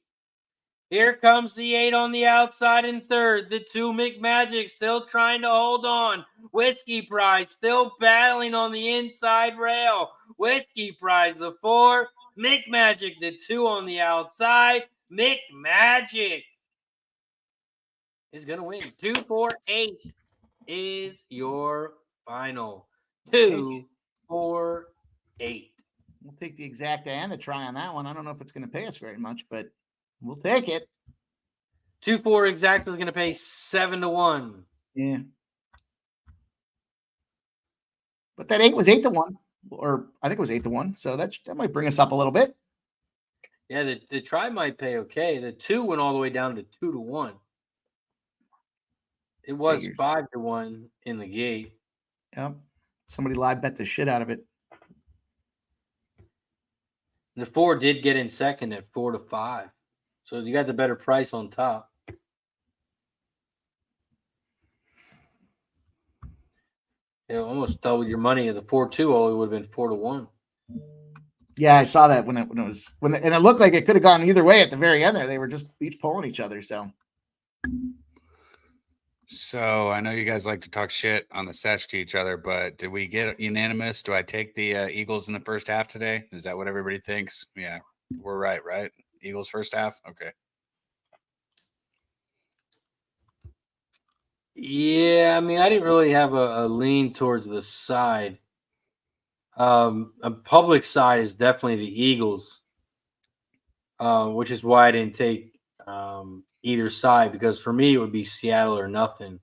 Here comes the 8 on the outside in third. The 2 Mick Magic still trying to hold on. Whiskey Prize still battling on the inside rail. Whiskey Prize, the 4. Mick Magic, the 2 on the outside. Mick Magic is going to win. 2, 4, 8 is your final. 2, 4, 8. We'll take the exacta and a try on that one. I don't know if it's going to pay us very much, but we'll take it. 2, 4 exacta is going to pay 7-1. Yeah. But that 8 was 8-1, or I think it was 8-1. So that might bring us up a little bit. Yeah, the try might pay okay. The 2 went all the way down to 2-1. It was Figures. 5-1 in the gate. Yep. Somebody live bet the shit out of it. The 4 did get in second at 4-5. So you got the better price on top. You know, almost doubled your money. Of the 4-2, all it would have been 4-1. Yeah, I saw that when it looked like it could have gone either way at the very end there. They were just each pulling each other. So I know you guys like to talk shit on the sesh to each other, but did we get unanimous? Do I take the Eagles in the first half today? Is that what everybody thinks? Yeah, we're right? Eagles first half? Okay. Yeah, I mean, I didn't really have a lean towards the side. A public side is definitely the Eagles, which is why I didn't take either side, because for me it would be Seattle or nothing.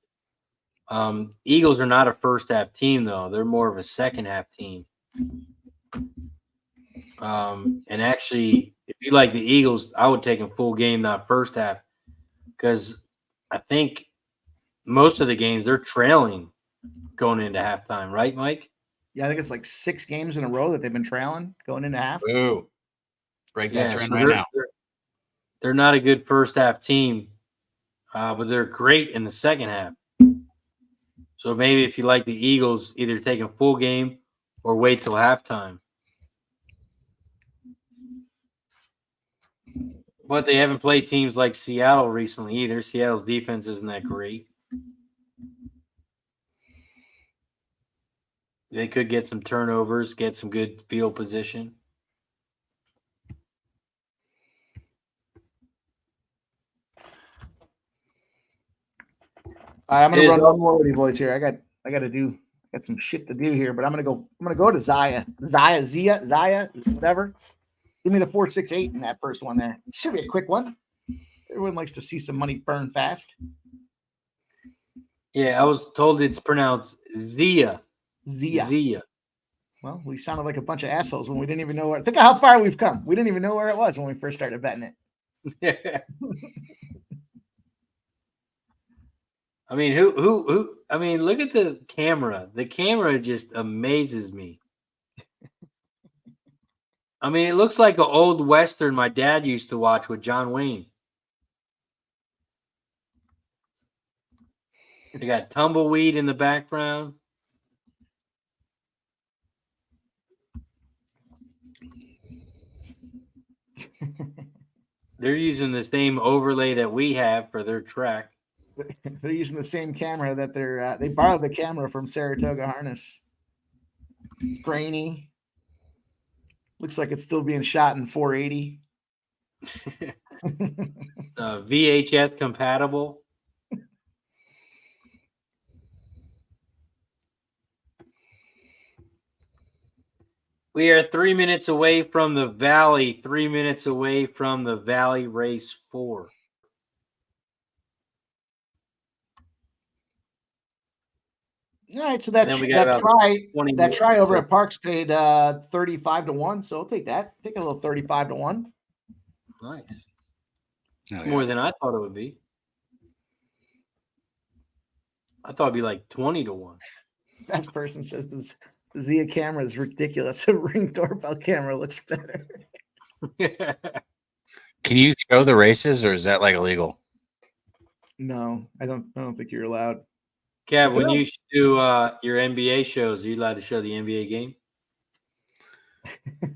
Eagles are not a first half team, though. They're more of a second half team. And actually, if you like the Eagles, I would take them full game, not first half, because I think most of the games they're trailing going into halftime, right, Mike? Yeah, I think it's like 6 games in a row that they've been trailing going into half. Ooh. Break that trend right now. They're not a good first half team, but they're great in the second half. So maybe if you like the Eagles, either take a full game or wait till halftime. But they haven't played teams like Seattle recently either. Seattle's defense isn't that great. They could get some turnovers, get some good field position. All right, I'm gonna run one more with you boys here. I got some shit to do here, but I'm gonna go to Zia, whatever. Give me the 4-6-8 in that first one there. It should be a quick one. Everyone likes to see some money burn fast. Yeah, I was told it's pronounced Zia. Zia. Well, we sounded like a bunch of assholes when we didn't even know where. Think of how far we've come. We didn't even know where it was when we first started betting it. I mean, who? I mean, look at the camera. The camera just amazes me. I mean, it looks like an old Western my dad used to watch with John Wayne. They got tumbleweed in the background. They're using the same overlay that we have for their track. They're using the same camera that they borrowed the camera from Saratoga Harness. It's grainy. Looks like it's still being shot in 480. It's VHS compatible. We are 3 minutes away from the Valley. 3 minutes away from the Valley Race 4. All right, so that try over at Parx paid 35 to 1. So I'll take that. Take a little 35 to 1. Nice. More than I thought it would be. I thought it'd be like 20 to 1. Best person says the Zia camera is ridiculous. A Ring doorbell camera looks better. Can you show the races, or is that like illegal? No, I don't think you're allowed. Kev, when you do your NBA shows, are you allowed to show the NBA game?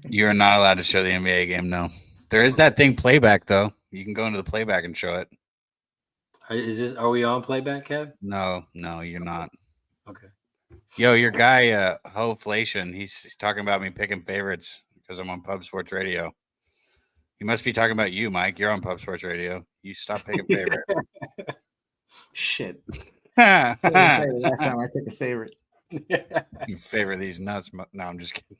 You're not allowed to show the NBA game, no. There is that thing playback, though. You can go into the playback and show it. Are we on playback, Kev? No, you're not. Okay. Yo, your guy, Hoflation, he's talking about me picking favorites because I'm on Pub Sports Radio. He must be talking about you, Mike. You're on Pub Sports Radio. You stop picking favorites. Shit. Last time I took a favorite. You favor these nuts. No, I'm just kidding.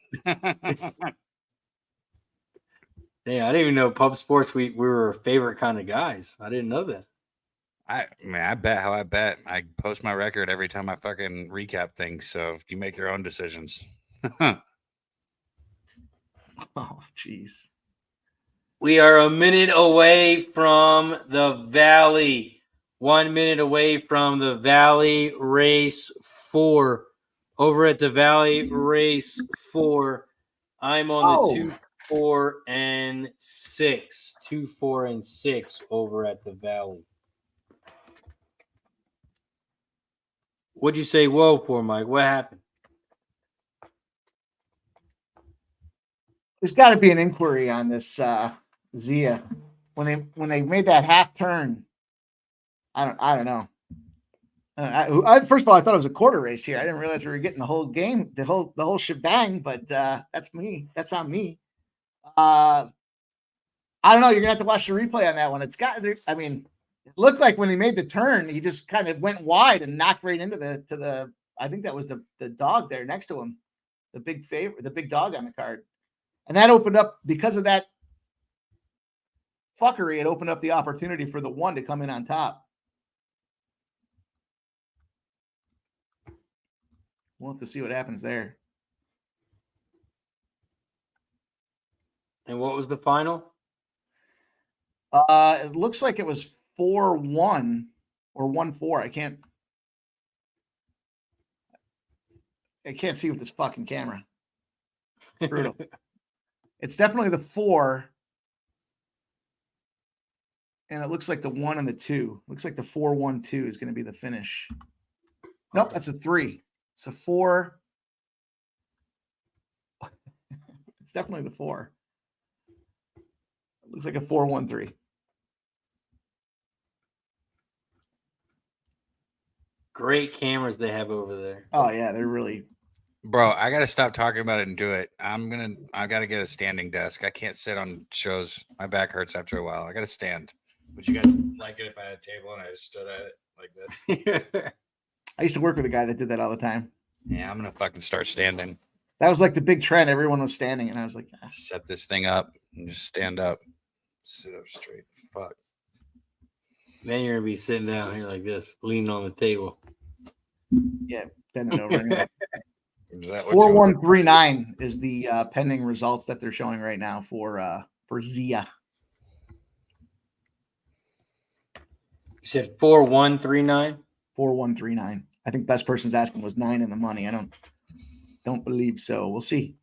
Yeah, I didn't even know Pub Sports, we were favorite kind of guys. I didn't know that. I bet how I bet. I post my record every time I fucking recap things. So you make your own decisions. Oh, jeez. We are a minute away from the Valley. 1 minute away from the Valley Race 4. Over at the Valley Race 4, I'm on the 2, 4, and 6. 2, 4, and 6 over at the Valley. What'd you say whoa for, Mike? What happened? There's got to be an inquiry on this Zia. When they made that half turn, I don't know. First of all, I thought it was a quarter race here. I didn't realize we were getting the whole game, the whole shebang. But that's me. That's on me. I don't know. You're gonna have to watch the replay on that one. I mean, it looked like when he made the turn, he just kind of went wide and knocked right into the. I think that was the dog there next to him, the big dog on the card, and that opened up because of that fuckery. It opened up the opportunity for the one to come in on top. We'll have to see what happens there. And what was the final? It looks like it was 4-1 or 1-4. I can't see with this fucking camera. It's brutal. It's definitely the 4. And it looks like the 1 and the 2. Looks like the 4-1-2 is going to be the finish. Nope, that's a 3. It's a 4. It's definitely the 4. It looks like a 4-1-3. Great cameras they have over there. Oh yeah, they're really. Bro, I gotta stop talking about it and do it. I gotta get a standing desk. I can't sit on shows. My back hurts after a while. I gotta stand. Would you guys like it if I had a table and I just stood at it like this? I used to work with a guy that did that all the time. Yeah, I'm gonna fucking start standing. That was like the big trend. Everyone was standing, and I was like, set this thing up and just stand up. Sit up straight. Fuck. Then you're gonna be sitting down here like this, leaning on the table. Yeah, bending over. Anyway. 4-1-3-9 is the pending results that they're showing right now for Zia. You said 4-1-3-9? 4-1-3-9. I think best person's asking was 9 in the money. I don't believe so. We'll see.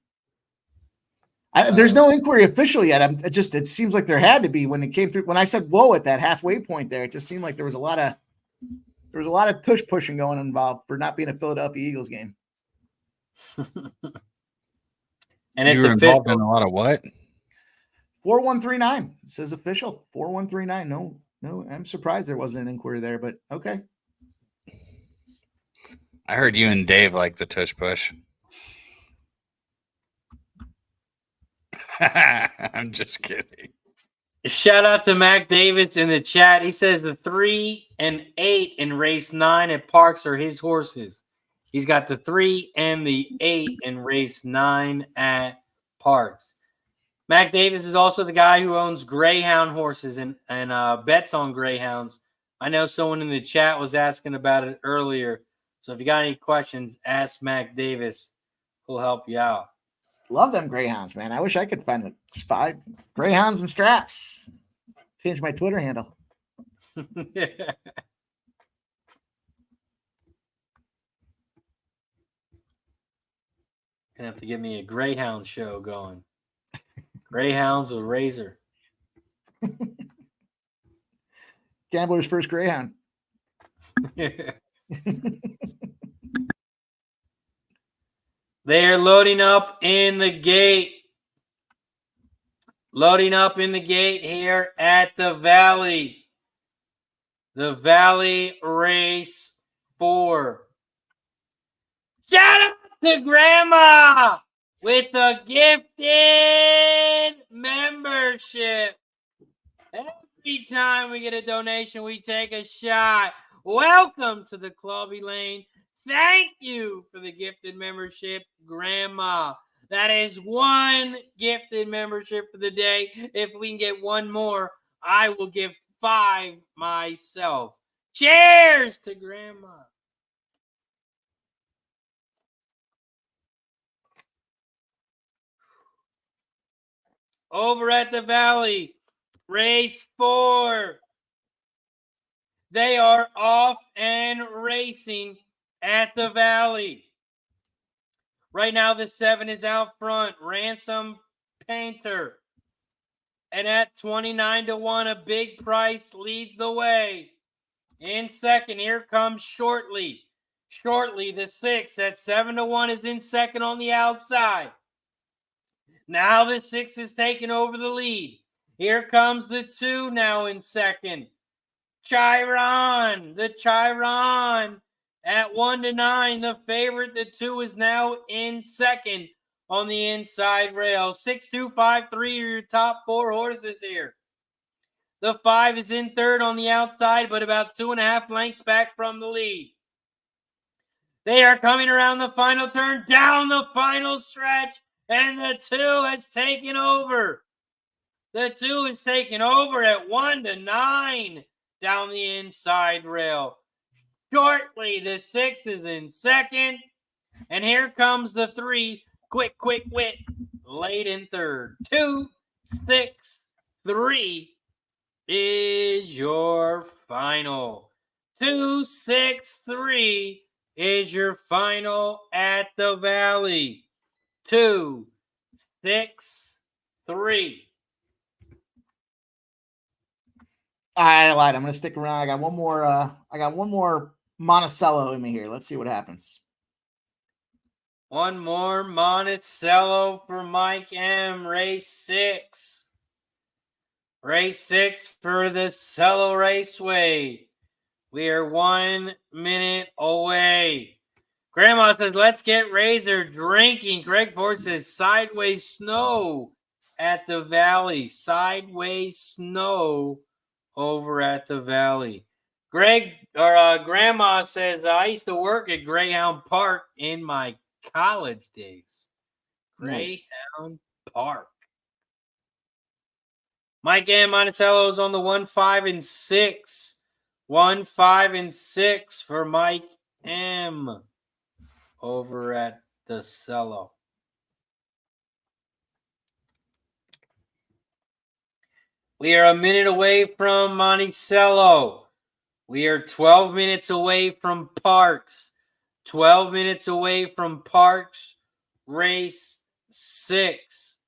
There's no inquiry official yet. It seems like there had to be when it came through. When I said whoa at that halfway point there, it just seemed like there was a lot of pushing going involved for not being a Philadelphia Eagles game. And you were involved in a lot of what? 4139 says official 4139. No, I'm surprised there wasn't an inquiry there, but okay. I heard you and Dave like the tush push. I'm just kidding. Shout out to Mac Davis in the chat. He says the 3 and 8 in race 9 at Parx are his horses. He's got the 3 and the 8 in race 9 at Parx. Mac Davis is also the guy who owns Greyhound horses and bets on Greyhounds. I know someone in the chat was asking about it earlier. So if you got any questions, ask Mac Davis. He'll help you out. Love them Greyhounds, man. I wish I could find a spy. Greyhounds and straps. Change my Twitter handle. Gonna have to get me a Greyhound show going. Greyhounds with Razor. Gambler's first Greyhound. They're loading up in the gate. Loading up in the gate here at the Valley. The Valley Race 4. Shout out to Grandma with a gifted membership. Every time we get a donation, we take a shot. Welcome to the Clubby Lane. Thank you for the gifted membership, Grandma. That is one gifted membership for the day. If we can get one more, I will give 5 myself. Cheers to Grandma. Over at the Valley, race 4. They are off and racing at the Valley. Right now, the 7 is out front. Ransom Painter. And at 29-1, a big price leads the way. In second, here comes Shortly. Shortly, the 6 at 7-1 is in second on the outside. Now the 6 is taking over the lead. Here comes the 2 now in second. Chiron, the Chiron. At 1-9, the favorite, the 2 is now in second on the inside rail. 6, 2, 5, 3 are your top 4 horses here. The 5 is in third on the outside, but about 2.5 lengths back from the lead. They are coming around the final turn, down the final stretch, and the 2 has taken over. The 2 is taken over at 1-9 down the inside rail. Shortly, the 6 is in second. And here comes the 3. Quick wit. Late in third. 2, 6, 3 is your final. 2, 6, 3 is your final at the Valley. 2, 6, 3. I lied. I'm going to stick around. I got one more Monticello in me here. Let's see what happens. One more Monticello for Mike M. Race 6. Race 6 for the Cello Raceway. We are 1 minute away. Grandma says, let's get Razor drinking. Greg Ford says, sideways snow at the Valley. Sideways snow over at the Valley. Grandma says, I used to work at Greyhound Park in my college days. Nice. Greyhound Park. Mike and Monticello's on the 1, 5, and 6. 1, 5, and 6 for Mike M. over at the Cello. We are a minute away from Monticello. We are 12 minutes away from Parx. 12 minutes away from Parx. Race 6.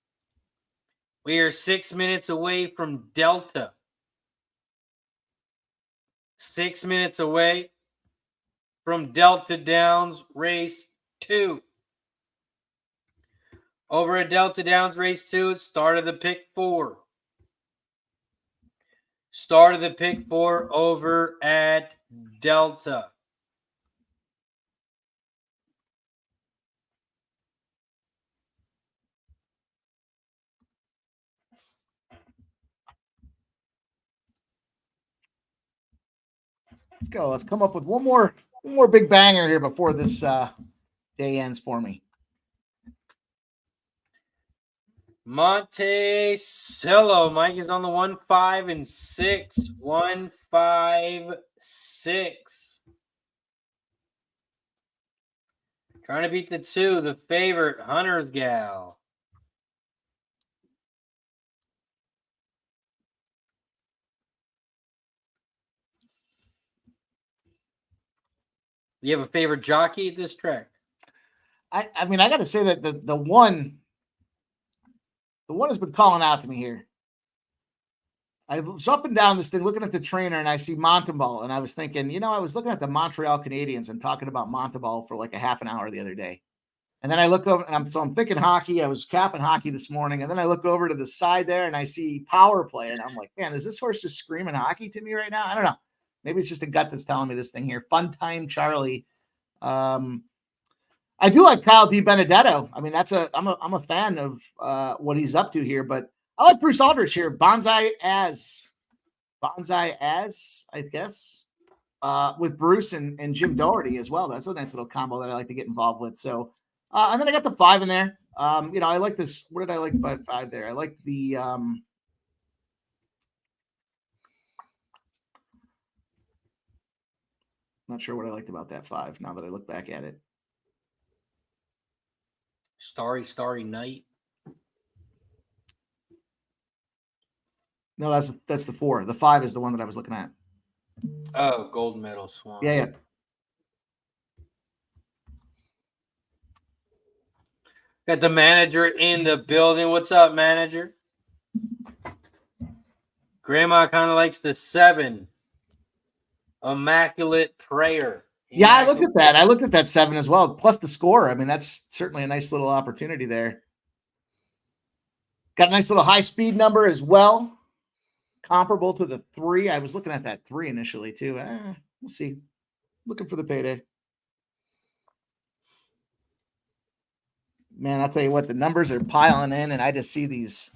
We are 6 minutes away from Delta. 6 minutes away from Delta Downs Race 2. Over at Delta Downs Race 2, start of the pick 4. Start of the pick 4 over at Delta. Let's go. Let's come up with one more big banger here before this day ends for me. Monticello. Mike is on the 1, 5, and 6. 1, 5, 6. Trying to beat the 2, the favorite, Hunter's Gal. You have a favorite jockey at this track? I mean, I got to say that the one has been calling out to me here. I was up and down this thing looking at the trainer, and I see Montalban, and I was thinking, I was looking at the Montreal Canadiens and talking about Montalban for like a half an hour the other day. And then I look over, and I'm thinking hockey. I was capping hockey this morning, and then I look over to the side there, and I see power play, and I'm like, man, is this horse just screaming hockey to me right now? I don't know. Maybe it's just a gut that's telling me this thing here. Fun Time Charlie. I do like Kyle DiBenedetto. I mean, I'm a fan of what he's up to here, but I like Bruce Aldrich here. Bonsai as, I guess, with Bruce and Jim Doherty as well. That's a nice little combo that I like to get involved with. So, and then I got the 5 in there. I like this. What did I like by 5 there? I like the not sure what I liked about that 5 now that I look back at it. Starry Night. No, that's the 4. The 5 is the one that I was looking at. Oh, Gold Medal Swan. Yeah. Got the manager in the building. What's up, manager? Grandma kind of likes the 7. Immaculate Prayer. Yeah, I looked at that. I looked at that 7 as well, plus the score. I mean, that's certainly a nice little opportunity there. Got a nice little high speed number as well, comparable to the 3. I was looking at that 3 initially too. We'll see. Looking for the payday. Man, I'll tell you what, the numbers are piling in, and I just see these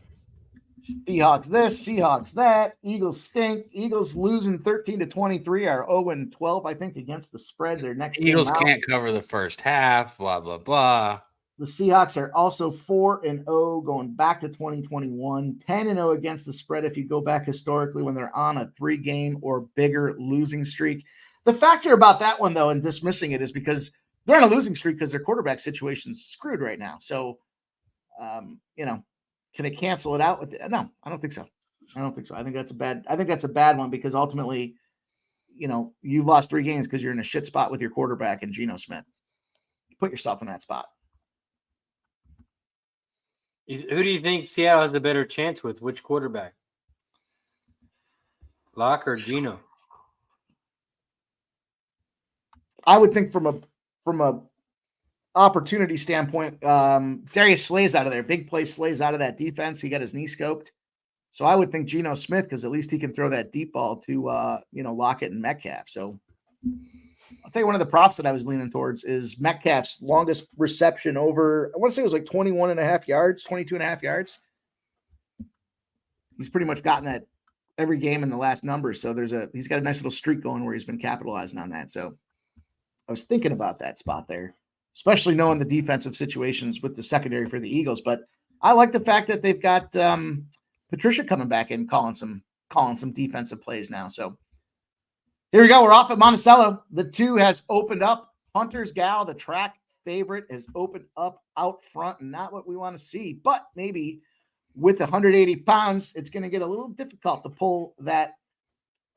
Seahawks this, Seahawks that. Eagles stink. Eagles losing 13-23 are 0-12, I think, against the spread. Their next Eagles can't cover the first half, blah, blah, blah. The Seahawks are also 4-0 going back to 2021, 10-0 against the spread if you go back historically when they're on a 3-game or bigger losing streak. The factor about that one, though, and dismissing it is because they're on a losing streak because their quarterback situation's screwed right now. So, can they cancel it out? No, I don't think so. I think that's a bad one because ultimately, you lost 3 games because you're in a shit spot with your quarterback and Geno Smith. You put yourself in that spot. Who do you think Seattle has a better chance with? Which quarterback? Locke or Geno? I would think from a opportunity standpoint, Darius Slay's out of there. Big play Slay's out of that defense. He got his knee scoped. So I would think Geno Smith, because at least he can throw that deep ball to Lockett and Metcalf. So I'll tell you one of the props that I was leaning towards is Metcalf's longest reception over, I want to say it was like 21.5 yards, 22.5 yards. He's pretty much gotten that every game in the last number. So he's got a nice little streak going where he's been capitalizing on that. So I was thinking about that spot there, especially knowing the defensive situations with the secondary for the Eagles. But I like the fact that they've got Patricia coming back and calling some defensive plays now. So here we go. We're off at Monticello. The 2 has opened up. Hunter's Gal, the track favorite, has opened up out front, and not what we want to see. But maybe with 180 pounds, it's going to get a little difficult to pull that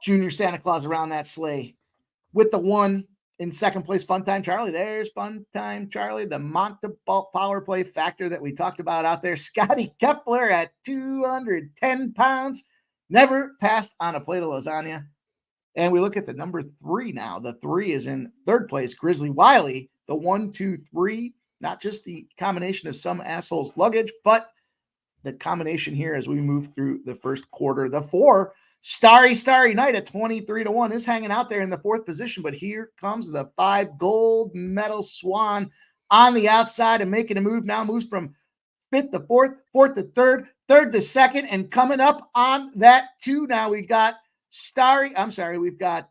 Junior Santa Claus around that sleigh. With the 1, In second place, Fun Time Charlie. There's Fun Time Charlie, the Montebalt power play factor that we talked about out there. Scotty Kepler at 210 pounds. Never passed on a plate of lasagna. And we look at the number 3 now. The 3 is in third place, Grizzly Wiley. The 1, 2, 3, not just the combination of some assholes' luggage, but the combination here as we move through the first quarter. The 4, Starry Night at 23-1 is hanging out there in the 4th position, but here comes the 5, Gold Medal Swan on the outside and making a move now. Moves from 5th to 4th, 4th to 3rd, 3rd to 2nd, and coming up on that 2 now we got we've got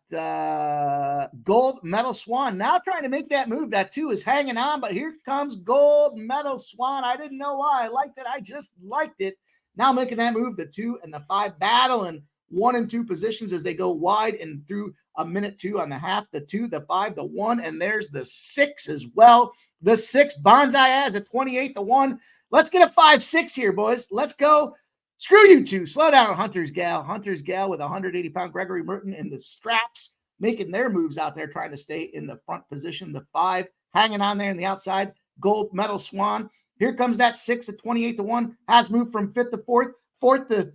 Gold Medal Swan now trying to make that move. That 2 is hanging on, but here comes Gold Medal Swan. I didn't know why I liked it. I just liked it. Now making that move, the 2 and the 5 battling 1 and 2 positions as they go wide and through a minute 2 on the half, the 2, the 5, the 1, and there's the 6 as well. The 6 Bonsai as at 28-1. Let's get a 5-6 here, boys. Let's go. Screw you 2. Slow down, Hunter's Gal. Hunter's Gal with 180-pound Gregory Merton in the straps, making their moves out there, trying to stay in the front position. The 5 hanging on there on the outside. Gold Medal Swan. Here comes that 6 at 28-1. Has moved from 5th to 4th. 4th to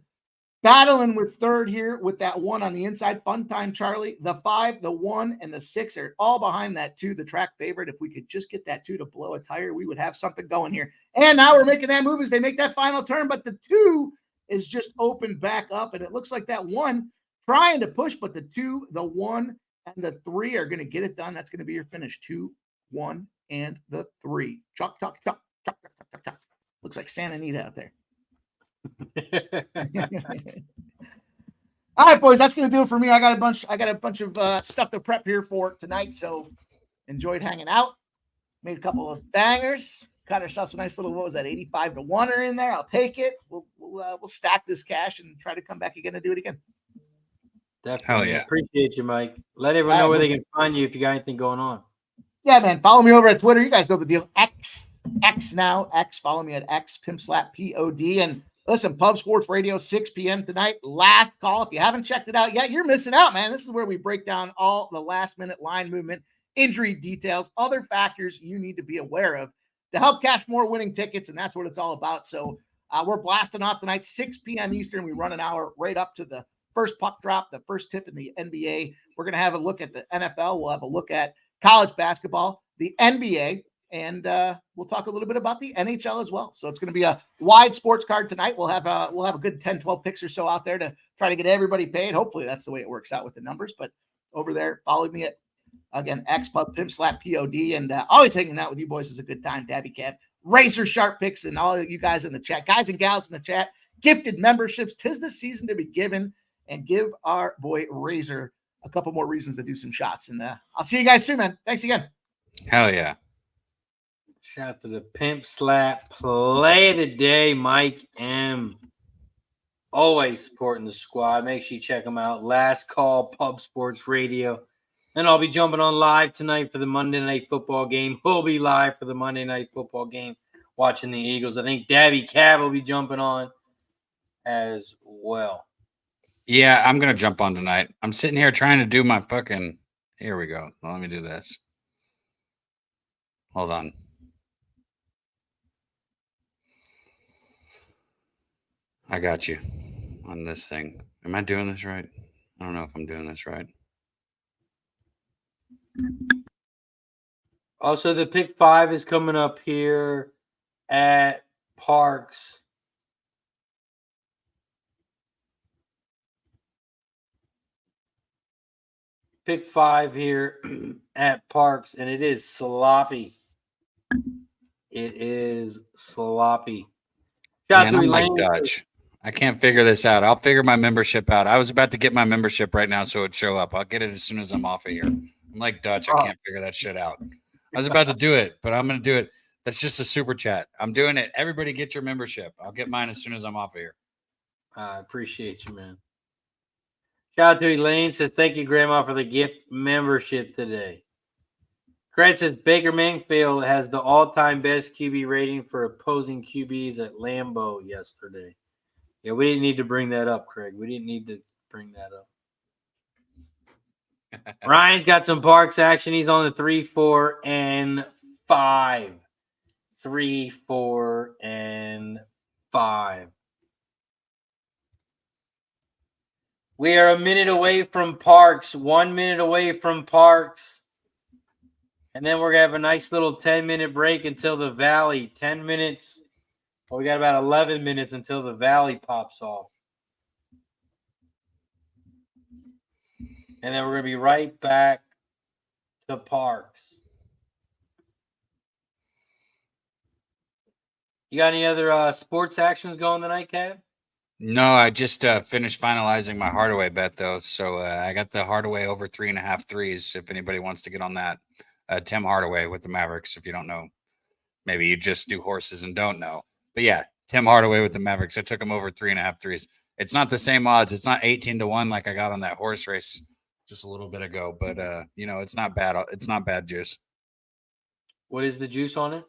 battling with 3rd here with that 1 on the inside. Fun Time Charlie. The 5, the 1, and the 6 are all behind that 2, the track favorite. If we could just get that 2 to blow a tire, we would have something going here. And now we're making that move as they make that final turn, but the 2 is just opened back up, and it looks like that 1 trying to push, but the 2, the 1, and the 3 are going to get it done. That's going to be your finish. 2, 1, and the 3. Chuck. Looks like Santa Anita out there. All right, boys, that's going to do it for me. I got a bunch of stuff to prep here for tonight, so enjoyed hanging out. Made a couple of bangers. Got ourselves a nice little, what was that, 85-1 in there. I'll take it. We'll stack this cash and try to come back again and do it again. Definitely. Hell yeah. Appreciate you, Mike. Let everyone know where they can find you if you got anything going on. Yeah, man. Follow me over at Twitter. You guys know the deal. X now. X. Follow me at X PimpSlap.pod. And listen, Pub Sports Radio, 6 p.m. tonight. Last call. If you haven't checked it out yet, you're missing out, man. This is where we break down all the last-minute line movement, injury details, other factors you need to be aware of to help cash more winning tickets, and that's what it's all about. So we're blasting off tonight, 6 p.m. Eastern. We run an hour right up to the first puck drop, the first tip in the NBA. We're going to have a look at the NFL. We'll have a look at college basketball, the NBA, and we'll talk a little bit about the NHL as well. So it's going to be a wide sports card tonight. We'll have a good 10, 12 picks or so out there to try to get everybody paid. Hopefully that's the way it works out with the numbers. But over there, follow me at, again, XPub, PimpSlap.pod, and always hanging out with you boys is a good time. Dabby Cab, RazorSharpPicks, and all of you guys in the chat, guys and gals in the chat, gifted memberships. 'Tis the season to be given, and give our boy Razor a couple more reasons to do some shots. And I'll see you guys soon, man. Thanks again. Hell yeah. Shout out to the Pimp Slap play of the day, Mike M. Always supporting the squad. Make sure you check them out. Last Call Pub Sports Radio. And I'll be jumping on live tonight for the Monday Night Football game. We'll be live for the Monday Night Football game watching the Eagles. I think Dabby Cab will be jumping on as well. Yeah, I'm going to jump on tonight. I'm sitting here trying to do my fucking – here we go. Let me do this. Hold on. I got you on this thing. Am I doing this right? I don't know if I'm doing this right. Also, the pick 5 is coming up here at Parx. Pick 5 here at Parx, and it is sloppy. It is sloppy. Man, I'm like Dutch. I can't figure this out. I'll figure my membership out. I was about to get my membership right now so it'd show up. I'll get it as soon as I'm off of here. I'm like Dutch. I can't figure that shit out. I was about to do it, but I'm going to do it. That's just a super chat. I'm doing it. Everybody get your membership. I'll get mine as soon as I'm off of here. I appreciate you, man. Shout out to Elaine. Says, thank you, Grandma, for the gift membership today. Craig says, Baker Mayfield has the all-time best QB rating for opposing QBs at Lambeau yesterday. Yeah, we didn't need to bring that up, Craig. We didn't need to bring that up. Ryan's got some Parx action. He's on the 3, 4, and 5. 3, 4, and 5. We are a minute away from Parx. 1 minute away from Parx. And then we're going to have a nice little 10-minute break until the Valley. 10 minutes. Well, we got about 11 minutes until the Valley pops off. And then we're going to be right back to Parx. You got any other sports actions going tonight, Kev? No, I just finished finalizing my Hardaway bet, though. So I got the Hardaway over 3.5 threes, if anybody wants to get on that. Tim Hardaway with the Mavericks, if you don't know. Maybe you just do horses and don't know. But yeah, Tim Hardaway with the Mavericks. I took him over 3.5 threes. It's not the same odds. It's not 18-1 like I got on that horse race just a little bit ago. But, it's not bad. It's not bad juice. What is the juice on it?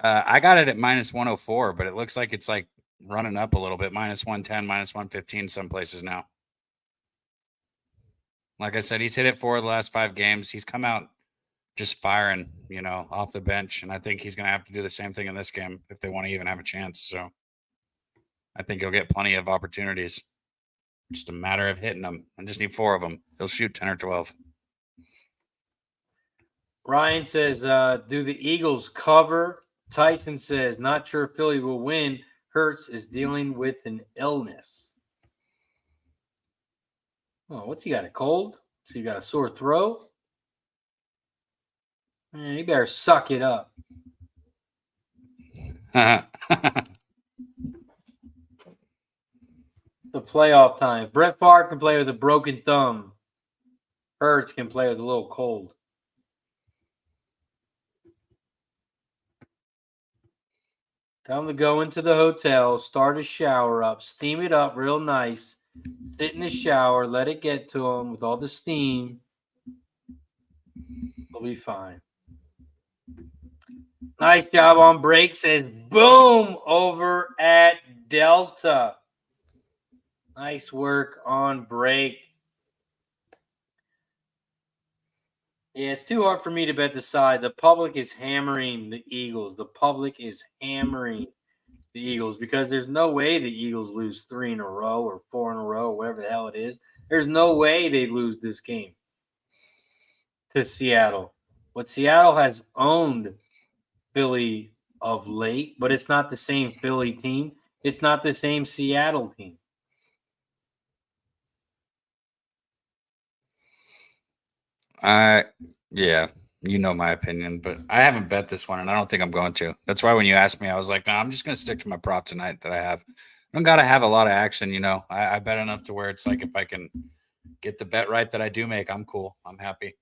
I got it at minus 104, but it looks like it's like running up a little bit. Minus 110, minus 115 some places now. Like I said, he's hit it 4 of the last 5 games. He's come out just firing, off the bench. And I think he's going to have to do the same thing in this game if they want to even have a chance. So I think he'll get plenty of opportunities. Just a matter of hitting them. I just need 4 of them. He'll shoot 10 or 12. Ryan says, do the Eagles cover? Tyson says, not sure if Philly will win. Hurts is dealing with an illness. Oh, what's he got? A cold? So you got a sore throat? Man, you better suck it up. The playoff time. Brett Favre can play with a broken thumb. Hurts can play with a little cold. Tell him to go into the hotel, start a shower up, steam it up real nice, sit in the shower, let it get to him with all the steam. He'll be fine. Nice job on break, says boom over at Delta. Nice work on break. Yeah, it's too hard for me to bet the side. The public is hammering the Eagles. The public is hammering the Eagles because there's no way the Eagles lose 3 in a row or 4 in a row, or whatever the hell it is. There's no way they lose this game to Seattle. What Seattle has owned Philly of late, but it's not the same Philly team. It's not the same Seattle team. Yeah, my opinion, but I haven't bet this one, and I don't think I'm going to. That's why when you asked me, I was like, no, I'm just going to stick to my prop tonight that I have. I don't got to have a lot of action, I bet enough to where it's like if I can get the bet right that I do make, I'm cool. I'm happy.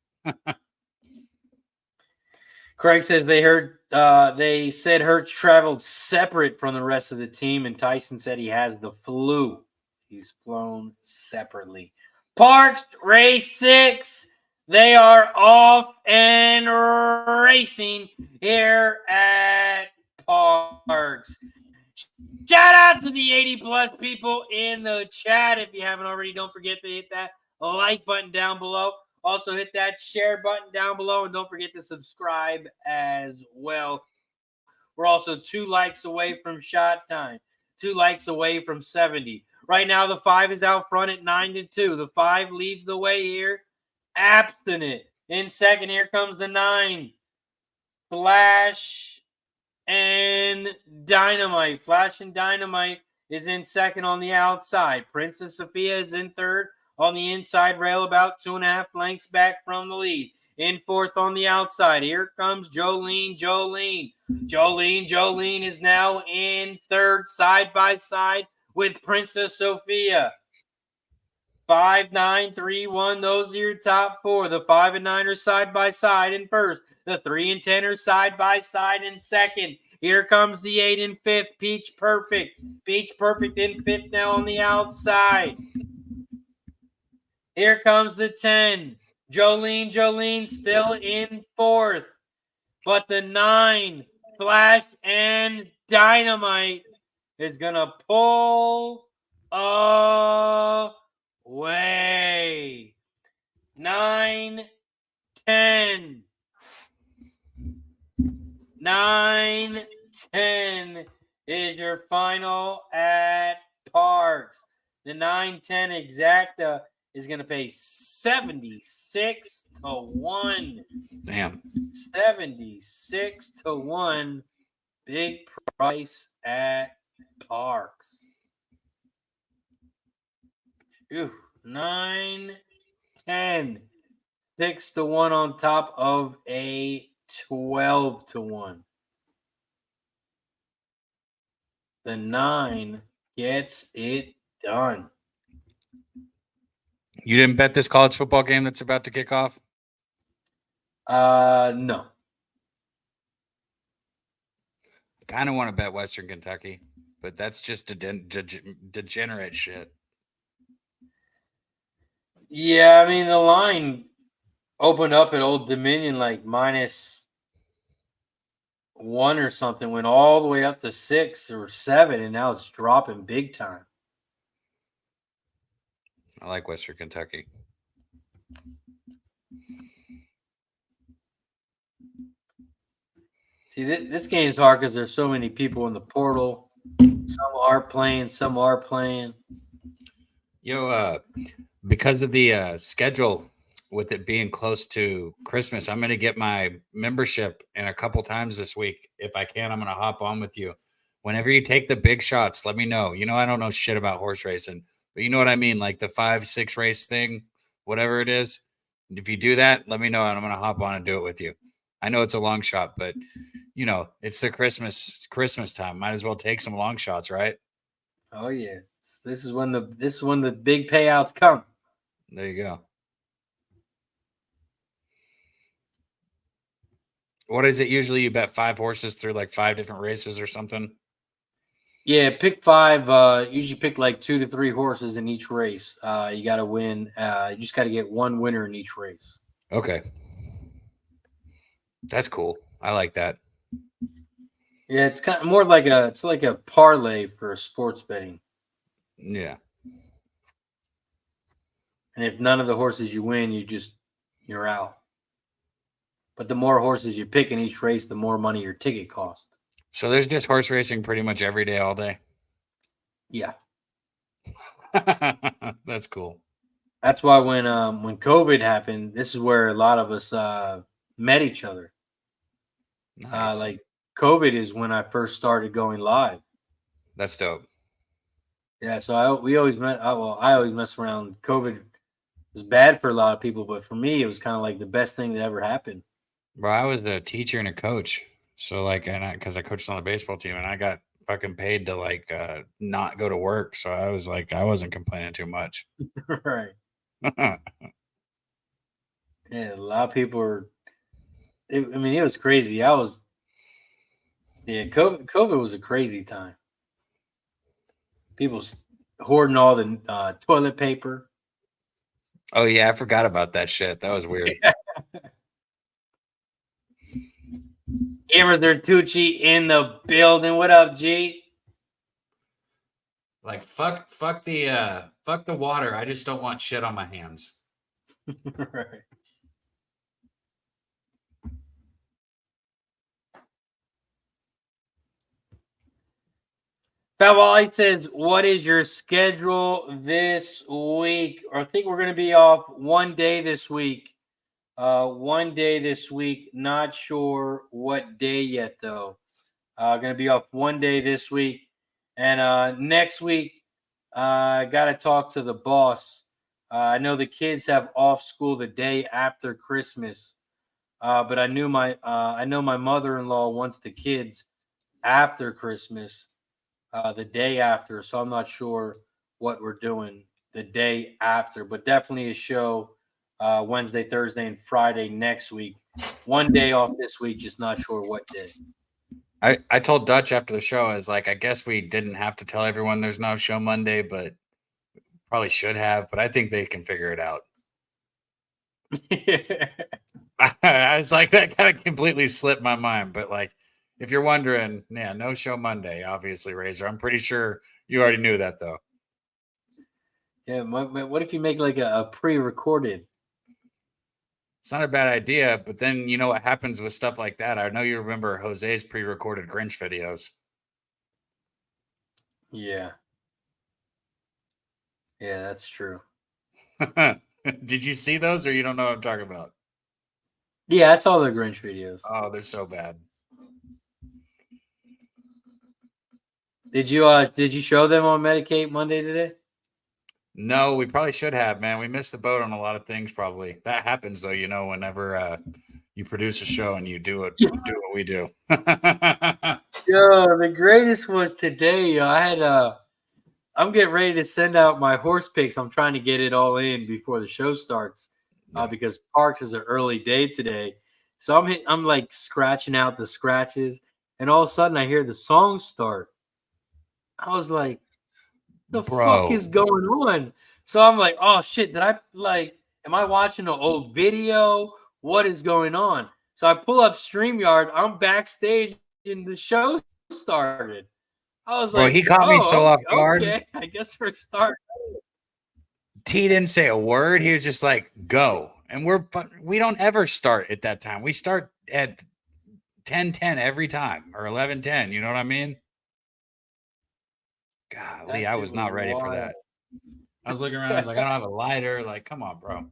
Craig says they said Hurts traveled separate from the rest of the team, and Tyson said he has the flu. He's flown separately. Parx Racing. They are off and racing here at Parx. Shout out to the 80-plus people in the chat. If you haven't already, don't forget to hit that like button down below. Also, hit that share button down below, and don't forget to subscribe as well. We're also 2 likes away from shot time, 2 likes away from 70. Right now, the 5 is out front at 9-2. The 5 leads the way here. Abstinent. In second, here comes the 9. Flash and Dynamite. Flash and Dynamite is in second on the outside. Princess Sophia is in third on the inside rail, about 2.5 lengths back from the lead. In fourth on the outside, here comes Jolene. Jolene is now in third, side by side with Princess Sophia. 5, 9, 3, 1. Those are your top 4. The 5 and 9 are side by side in first. The 3 and 10 are side by side in second. Here comes the 8 in fifth. Peach Perfect. Peach Perfect in fifth now on the outside. Here comes the 10. Jolene still in fourth. But the 9, Flash and Dynamite, is going to pull away. 9, 10. 9, 10 is your final at Parx. The 9-10 exacta is going to pay 76 to 1. Damn. 76 to 1. Big price at Parx. 9, 10. 6 to 1 on top of a 12 to 1. The 9 gets it done. You didn't bet this college football game that's about to kick off? No. Kind of want to bet Western Kentucky, but that's just degenerate shit. Yeah, I mean, the line opened up at Old Dominion like -1 or something, went all the way up to 6 or 7, and now it's dropping big time. I like Western Kentucky. See, this game's hard because there's so many people in the portal. Some are playing, some are playing. Yo, because of the schedule, with it being close to Christmas, I'm going to get my membership in a couple times this week. If I can, I'm going to hop on with you. Whenever you take the big shots, let me know. You know, I don't know shit about horse racing, but you know what I mean? Like the 5-6 race thing, whatever it is. If you do that, let me know and I'm going to hop on and do it with you. I know it's a long shot, but you know, it's the Christmas time. Might as well take some long shots, right? Oh yeah. This is when the big payouts come. There you go. What is it usually? You bet 5 horses through like 5 different races or something? Yeah, pick 5. Usually pick like 2 to 3 horses in each race. You got to win. You just got to get one winner in each race. Okay. That's cool. I like that. Yeah, it's kind of more like a parlay for sports betting. Yeah. And if none of the horses you win, you're out. But the more horses you pick in each race, the more money your ticket costs. So there's just horse racing pretty much every day, all day. Yeah. That's cool. That's why when COVID happened, this is where a lot of us met each other. Nice. Like COVID is when I first started going live. That's dope. Yeah, so we always met. I always mess around. COVID was bad for a lot of people, but for me, it was kind of like the best thing that ever happened. Bro, I was a teacher and a coach. So like, because I coached on the baseball team and I got fucking paid to like not go to work. So I was like, I wasn't complaining too much. Right. Yeah, a lot of people were. It was crazy. COVID was a crazy time. People hoarding all the toilet paper. Oh yeah, I forgot about that shit. That was weird. Gamers Tucci in the building. What up, G? Like fuck the water. I just don't want shit on my hands. Right. Fat Wally says, what is your schedule this week? I think we're going to be off one day this week. Not sure what day yet, though. Going to be off one day this week. And next week, I got to talk to the boss. I know the kids have off school the day after Christmas. But I know my mother-in-law wants the kids after Christmas. The day after, so I'm not sure what we're doing the day after, but definitely a show Wednesday, Thursday, and Friday next week. One day off this week, just not sure what day. I told Dutch after the show, I was like, I guess we didn't have to tell everyone there's no show Monday, but probably should have, but I think they can figure it out. I was like, that kind of completely slipped my mind, but like, if you're wondering, yeah, no show Monday, obviously, Razor. I'm pretty sure you already knew that, though. Yeah, what if you make like a pre-recorded? It's not a bad idea, but then you know what happens with stuff like that. I know you remember Jose's pre-recorded Grinch videos. Yeah. Yeah, that's true. Did you see those, or you don't know what I'm talking about? Yeah, I saw the Grinch videos. Oh, they're so bad. Did you show them on Medicate Monday today? No, we probably should have, man. We missed the boat on a lot of things, probably. That happens, though, whenever you produce a show and you do what we do. Yo, the greatest was today. I'm getting ready to send out my horse picks. I'm trying to get it all in before the show starts because Parx is an early day today. So I'm like scratching out the scratches, and all of a sudden I hear the song start. I was like, the fuck is going on? So I'm like, oh shit, am I watching an old video? What is going on? So I pull up StreamYard. I'm backstage and the show started. I was like, he caught me so off guard. Okay, I guess we're starting. T didn't say a word. He was just like, go. And we don't ever start at that time. We start at 10:10 every time, or 11:10. You know what I mean? Golly, I was not ready for that. I was looking around. I was like, I don't have a lighter. Like, come on, bro.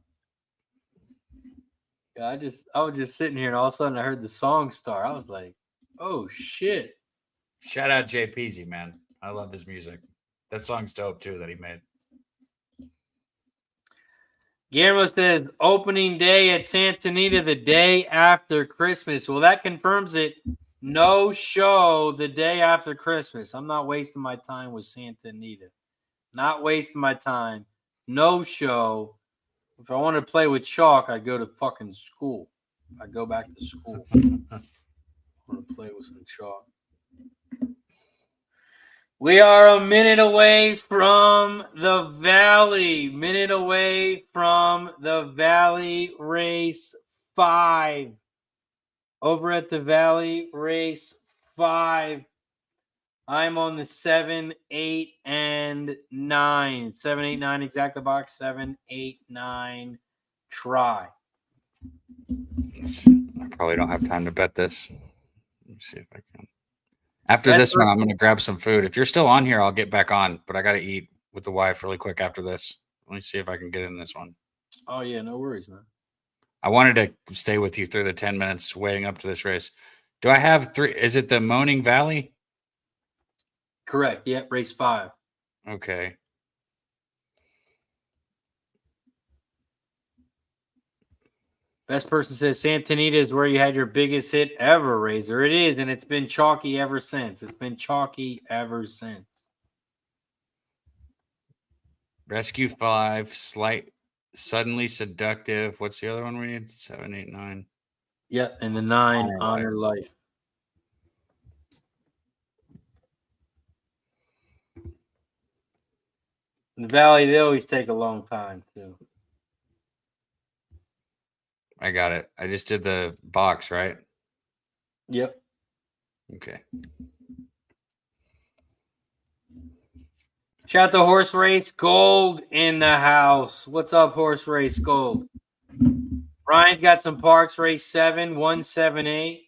Yeah, I was just sitting here, and all of a sudden I heard the song start. I was like, oh shit. Shout out Jay Peasy, man. I love his music. That song's dope too that he made. Guillermo says opening day at Santa Anita the day after Christmas. Well, that confirms it. No show the day after Christmas. I'm not wasting my time with Santa Anita. Not wasting my time. No show. If I wanted to play with chalk, I'd go to fucking school. I'd go back to school. I want to play with some chalk. We are a minute away from the Valley. Minute away from the Valley Race 5. Over at the Valley Race 5. I'm on the 7, 8, and 9. 7, 8, 9, exact the box. 7, 8, 9, try. I probably don't have time to bet this. Let me see if I can. After this one, I'm going to grab some food. If you're still on here, I'll get back on, but I got to eat with the wife really quick after this. Let me see if I can get in this one. Oh, yeah, no worries, man. I wanted to stay with you through the 10 minutes waiting up to this race. Do I have 3? Is it the Mahoning Valley? Correct. Yeah, race 5. Okay. Best person says Santa Anita is where you had your biggest hit ever, Razor. It is, and it's been chalky ever since. Rescue 5, slight, suddenly seductive. What's the other one we need? 7, 8, 9. Yep, and the 9, Honor Life. In the Valley, they always take a long time, too. I got it. I just did the box, right? Yep. Okay. Shout out to Horse Race Gold in the house. What's up, Horse Race Gold? Ryan's got some Parx Race 7, 178.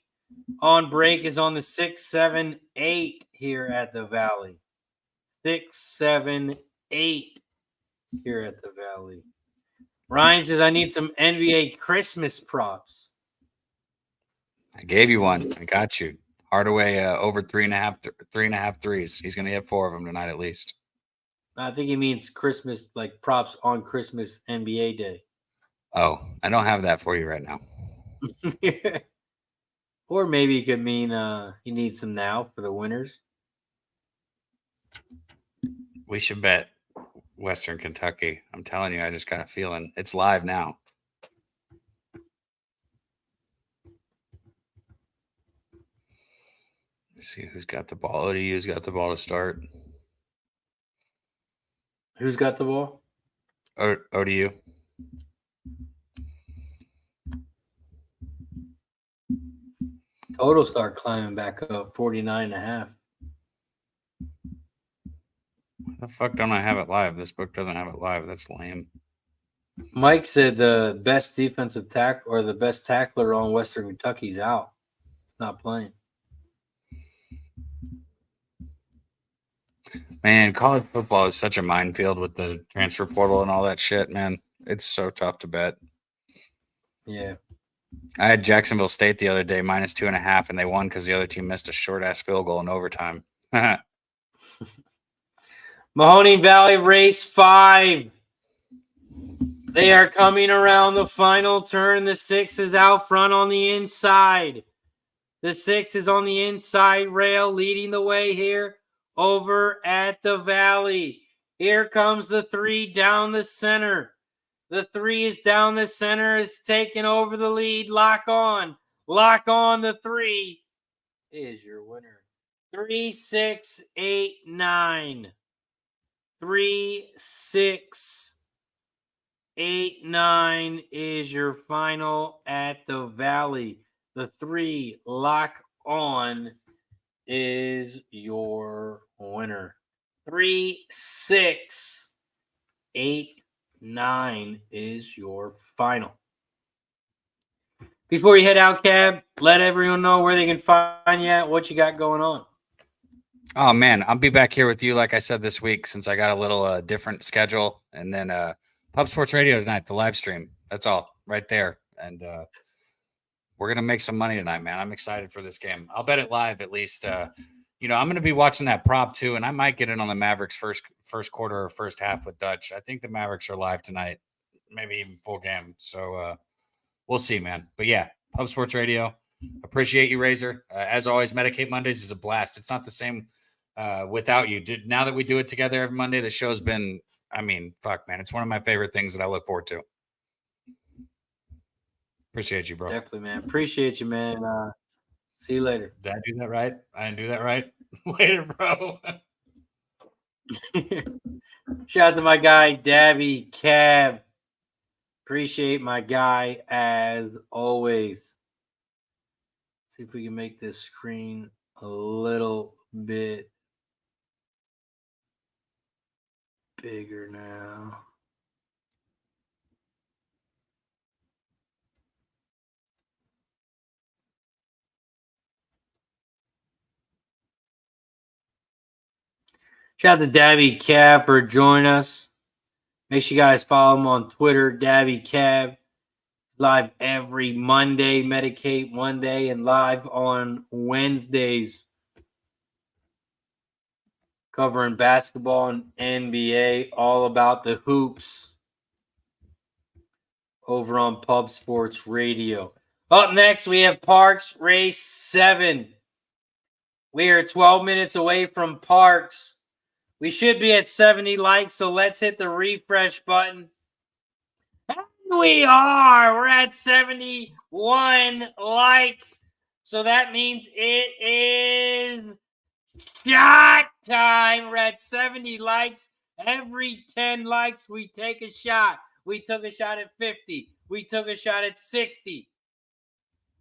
On break is on the 6, 7, 8 here at the Valley. 6, 7, 8 here at the Valley. Ryan says, I need some NBA Christmas props. I gave you one. I got you. Hardaway over 3.5 threes. He's going to hit 4 of them tonight at least. I think he means Christmas, like props on Christmas NBA Day. Oh, I don't have that for you right now. Or maybe it could mean he needs them now for the winners. We should bet Western Kentucky. I'm telling you, I just got a feeling. It's live now. Let's see who's got the ball. ODU's got the ball to start. Who's got the ball? ODU. Total start climbing back up, 49.5. Why the fuck don't I have it live? This book doesn't have it live. That's lame. Mike said the best defensive tack or the best tackler on Western Kentucky's out, not playing. Man, college football is such a minefield with the transfer portal and all that shit, man. It's so tough to bet. Yeah. I had Jacksonville State the other day, -2.5, and they won because the other team missed a short-ass field goal in overtime. Mahoning Valley Race 5. They are coming around the final turn. The 6 is out front on the inside. The 6 is on the inside rail, leading the way here over at the Valley. Here comes the 3 down the center. The 3 is down the center, is taking over the lead. Lock on. Lock on. The 3 is your winner. 3, 6, 8, 9. 3, 6, 8, 9 is your final at the Valley. The 3, lock on, is your winner. 3, 6, 8, 9 is your final. Before you head out, Cab, let everyone know where they can find you at, what you got going on. Oh, man, I'll be back here with you, like I said, this week since I got a little different schedule. And then Pub Sports Radio tonight, the live stream. That's all right there. And we're going to make some money tonight, man. I'm excited for this game. I'll bet it live at least. I'm going to be watching that prop too, and I might get in on the Mavericks first quarter or first half with Dutch. I think the Mavericks are live tonight, maybe even full game. So we'll see, man. But yeah, Pub Sports Radio. Appreciate you, Razor. As always, Medicate Mondays is a blast. It's not the same without you. Now that we do it together every Monday, the show's been, fuck, man. It's one of my favorite things that I look forward to. Appreciate you, bro. Definitely, man. Appreciate you, man. See you later. Did I do that right? I didn't do that right. Later, bro. Shout out to my guy, Dabby Cab. Appreciate my guy as always. See if we can make this screen a little bit bigger now. Shout out to Dabby Cab for joining us. Make sure you guys follow him on Twitter, Dabby Cab. Live every Monday, Medicate Monday, and live on Wednesdays. Covering basketball and NBA, all about the hoops. Over on Pub Sports Radio. Up next, we have Parx Race 7. We are 12 minutes away from Parx. We should be at 70 likes, so let's hit the refresh button. And we are. We're at 71 likes. So that means it is shot time. We're at 70 likes. Every 10 likes, we take a shot. We took a shot at 50. We took a shot at 60.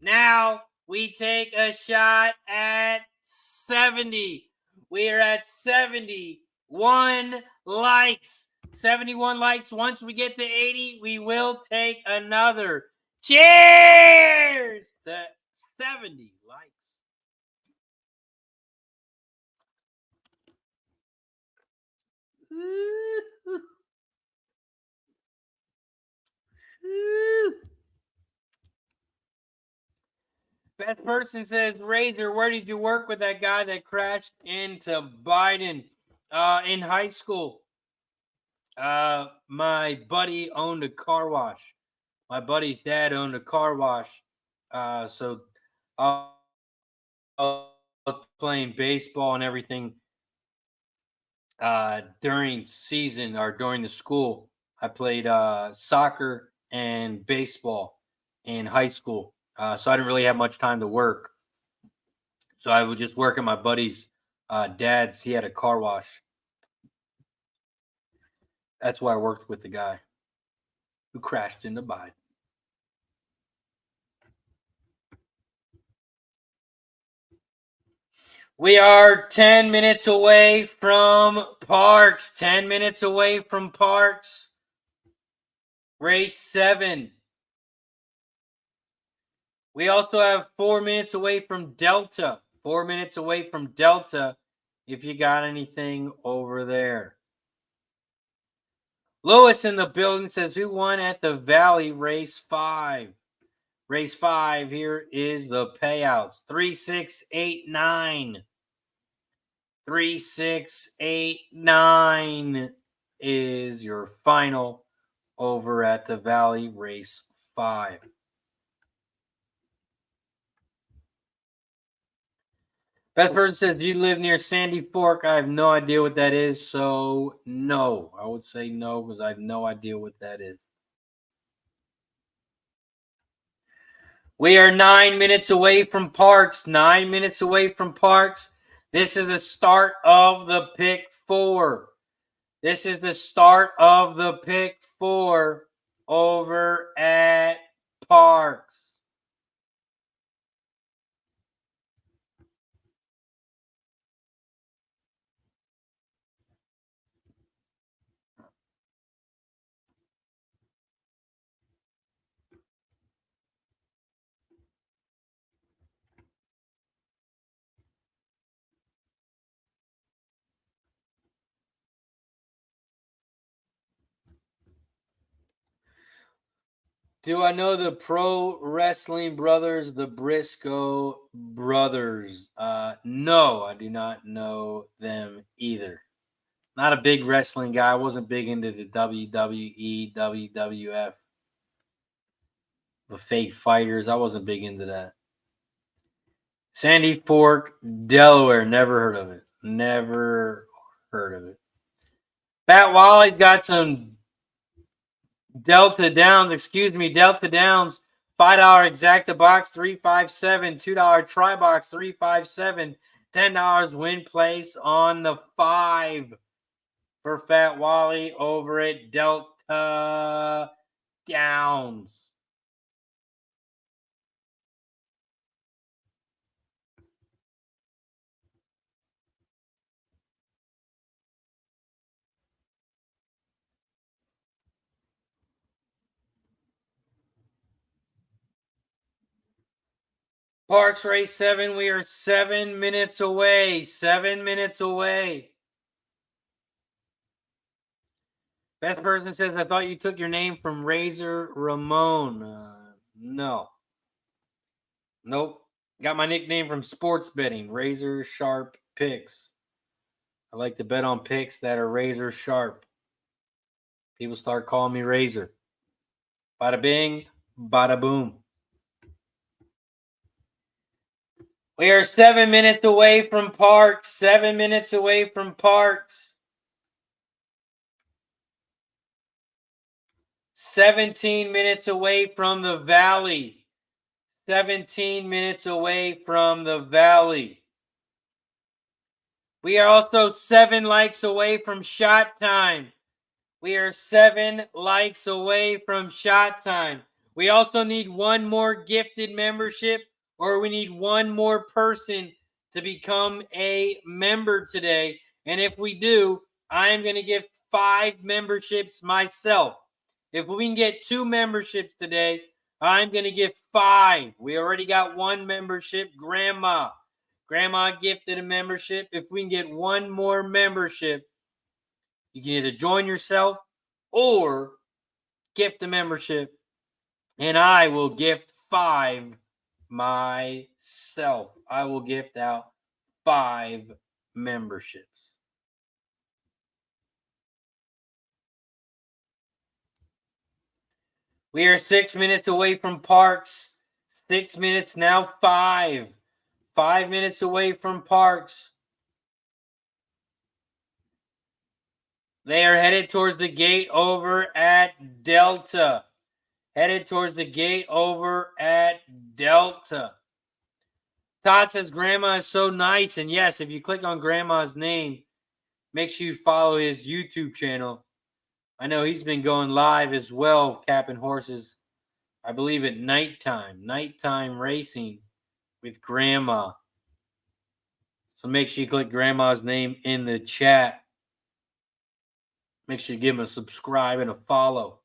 Now we take a shot at 70. We are at 71 likes. 71 likes. Once we get to 80, we will take another. Cheers to 70 likes. Ooh. Ooh. Best person says, Razor, where did you work with that guy that crashed into Biden in high school? My buddy owned a car wash. My buddy's dad owned a car wash. So I was playing baseball and everything during season or during the school. I played soccer and baseball in high school. So I didn't really have much time to work. So I would just work at my buddy's dad's. He had a car wash. That's why I worked with the guy who crashed into Biden. We are 10 minutes away from Parx. 10 minutes away from Parx. Race 7. We also have 4 minutes away from Delta. 4 minutes away from Delta if you got anything over there. Lewis in the building says, who won at the Valley race 5? Race 5, here is the payouts. 3689. 3689 is your final over at the Valley race 5. Best person says, do you live near Sandy Fork? I have no idea what that is, so no. I would say no because I have no idea what that is. We are 9 minutes away from Parx. 9 minutes away from Parx. This is the start of the pick 4. This is the start of the pick 4 over at Parx. Do I know the Pro Wrestling Brothers, the Briscoe Brothers? No, I do not know them either. Not a big wrestling guy. I wasn't big into the WWE, WWF, the fake fighters. I wasn't big into that. Sandy Fork, Delaware. Never heard of it. Never heard of it. Pat Wally's got some Delta Downs. $5 exacta box, $357. $2 try box, $357. $10 win place on the 5 for Fat Wally over at Delta Downs. Parx race 7, we are 7 minutes away. 7 minutes away. Best person says, I thought you took your name from Razor Ramon. No. Nope. Got my nickname from sports betting, RazorSharpPicks. I like to bet on picks that are razor sharp. People start calling me Razor. Bada bing, bada boom. We are 7 minutes away from Parx. 7 minutes away from Parx. 17 minutes away from the Valley. 17 minutes away from the Valley. We are also 7 likes away from shot time. We are 7 likes away from shot time. We also need one more gifted membership, or we need one more person to become a member today. And if we do, I am going to give 5 memberships myself. If we can get 2 memberships today, I'm going to give 5. We already got 1 membership, Grandma. Grandma gifted a membership. If we can get 1 more membership, you can either join yourself or gift a membership, and I will gift 5 myself. I will gift out 5 memberships. We are 6 minutes away from Parx. 6 minutes, now 5. 5 minutes away from Parx. They are headed towards the gate over at Delta. Headed towards the gate over at Delta. Todd says Grandma is so nice. And yes, if you click on Grandma's name, make sure you follow his YouTube channel. I know he's been going live as well, capping horses, I believe at nighttime. Nighttime racing with Grandma. So make sure you click Grandma's name in the chat. Make sure you give him a subscribe and a follow.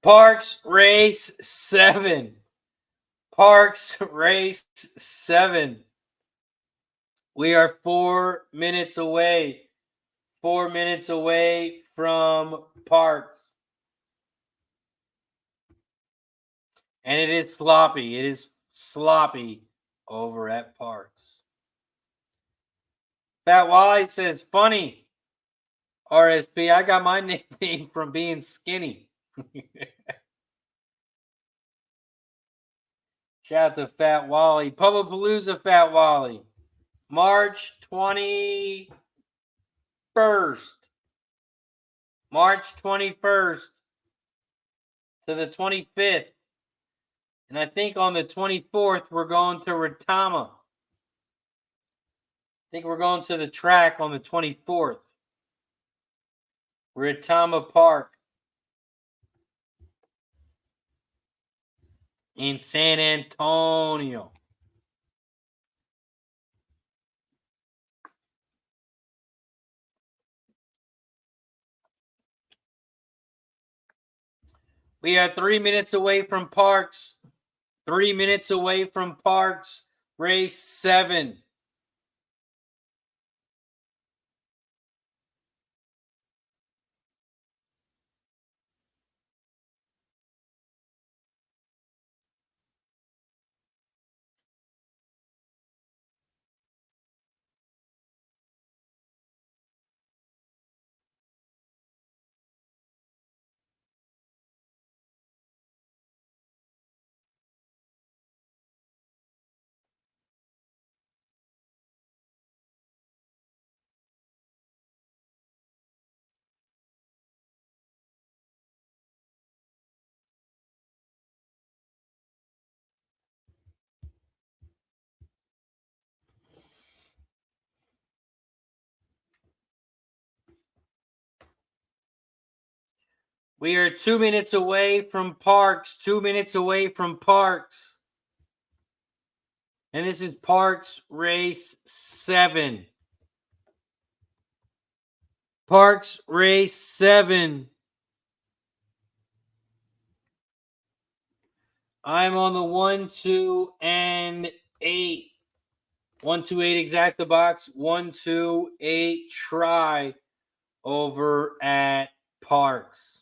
Parx Race 7. Parx Race 7. We are 4 minutes away. 4 minutes away from Parx. And it is sloppy. It is sloppy over at Parx. Fat Wally says, funny, RSP. I got my nickname from being skinny. Shout out to Fat Wally. Pubapalooza Fat Wally. March 21st. March 21st to the 25th. And I think on the 24th, we're going to Retama. I think we're going to the track on the 24th. Retama Park in San Antonio. We are 3 minutes away from Parx. 3 minutes away from Parx. Race 7. We are 2 minutes away from Parx. 2 minutes away from Parx. And this is Parx Race 7. Parx Race 7. I'm on the 1, 2, and 8. 1, 2, 8 exacta box. 1, 2, 8 try over at Parx.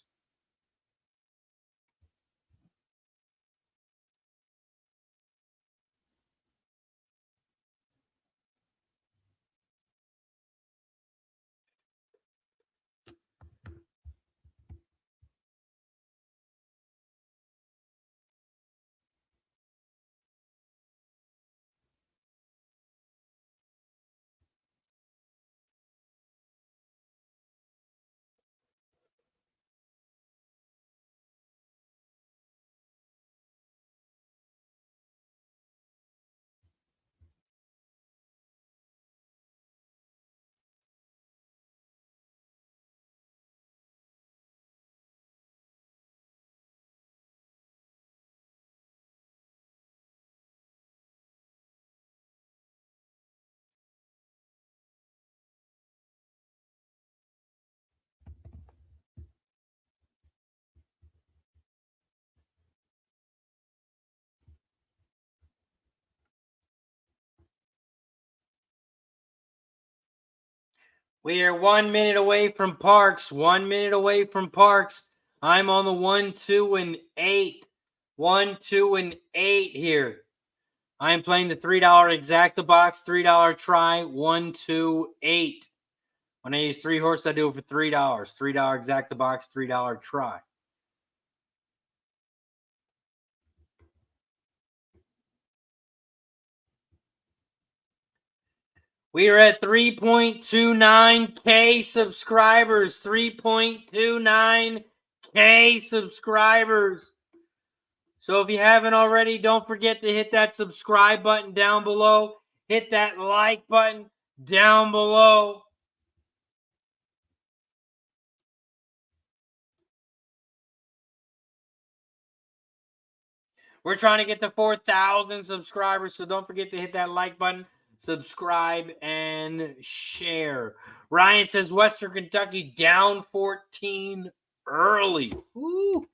We are 1 minute away from Parx. 1 minute away from Parx. I'm on the 1, 2, and 8. 1, 2, and 8 here. I'm playing the $3 exacta box, $3 try, 1, 2, 8. When I use 3 horses, I do it for $3. $3 exacta box, $3 try. We are at 3.29K subscribers. 3.29K subscribers. So if you haven't already, don't forget to hit that subscribe button down below. Hit that like button down below. We're trying to get to 4,000 subscribers, so don't forget to hit that like button, subscribe, and share. Ryan says Western Kentucky down 14 early. Woo.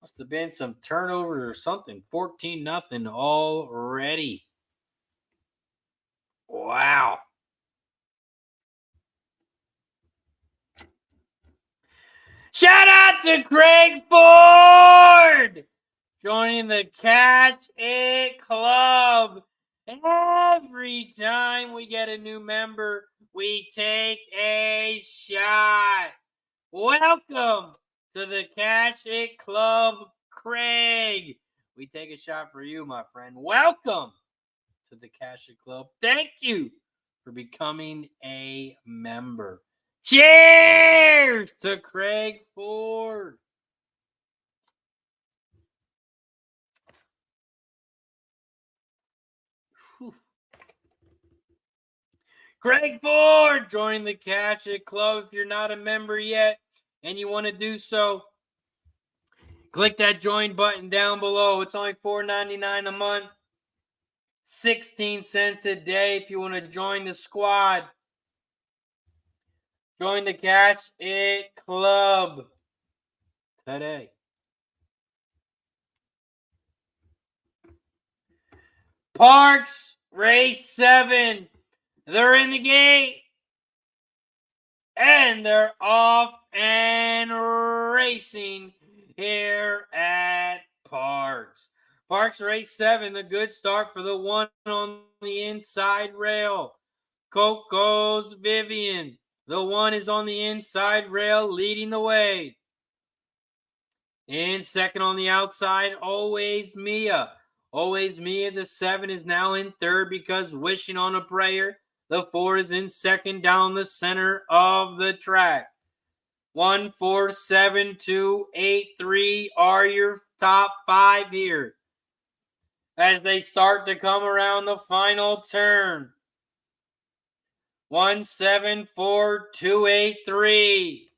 Must have been some turnover or something. 14-0 already. Wow. Shout out to Craig Ford joining the Catch It Club. Every time we get a new member, we take a shot. Welcome to the Catch It Club, Craig. We take a shot for you, my friend. Welcome to the Catch It Club. Thank you for becoming a member. Cheers to Craig Ford. Whew. Craig Ford joining the Catch It Club. If you're not a member yet and you want to do so, click that join button down below. It's only $4.99 a month, 16 cents a day if you want to join the squad. Join the Catch It Club today. Parx Racing. They're in the gate. And they're off and racing here at Parx. Parx Racing, the good start for the one on the inside rail. Coco's Vivian. The one is on the inside rail, leading the way. In second on the outside, Always Mia. Always Mia, the 7 is now in third because Wishing on a Prayer. The 4 is in second down the center of the track. 1, 4, 7, 2, 8, 3 are your top 5 here as they start to come around the final turn. 1, 7, 4, 2, 8, 3.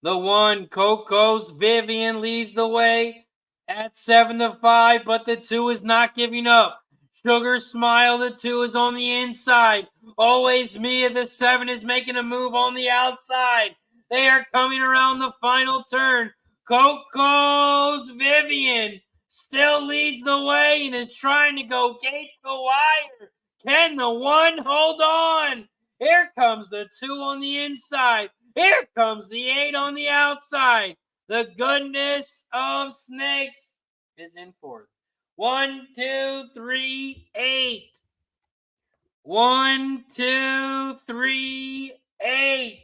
The 1, Coco's Vivian, leads the way at 7-5, but the 2 is not giving up. Sugar Smile, the 2 is on the inside. Always Mia, the 7 is making a move on the outside. They are coming around the final turn. Coco's Vivian still leads the way and is trying to go gate to wire. Can the 1 hold on? Here comes the 2 on the inside. Here comes the 8 on the outside. The goodness of snakes is in fourth. 1, 2, 3, 8. 1, 2, 3, 8.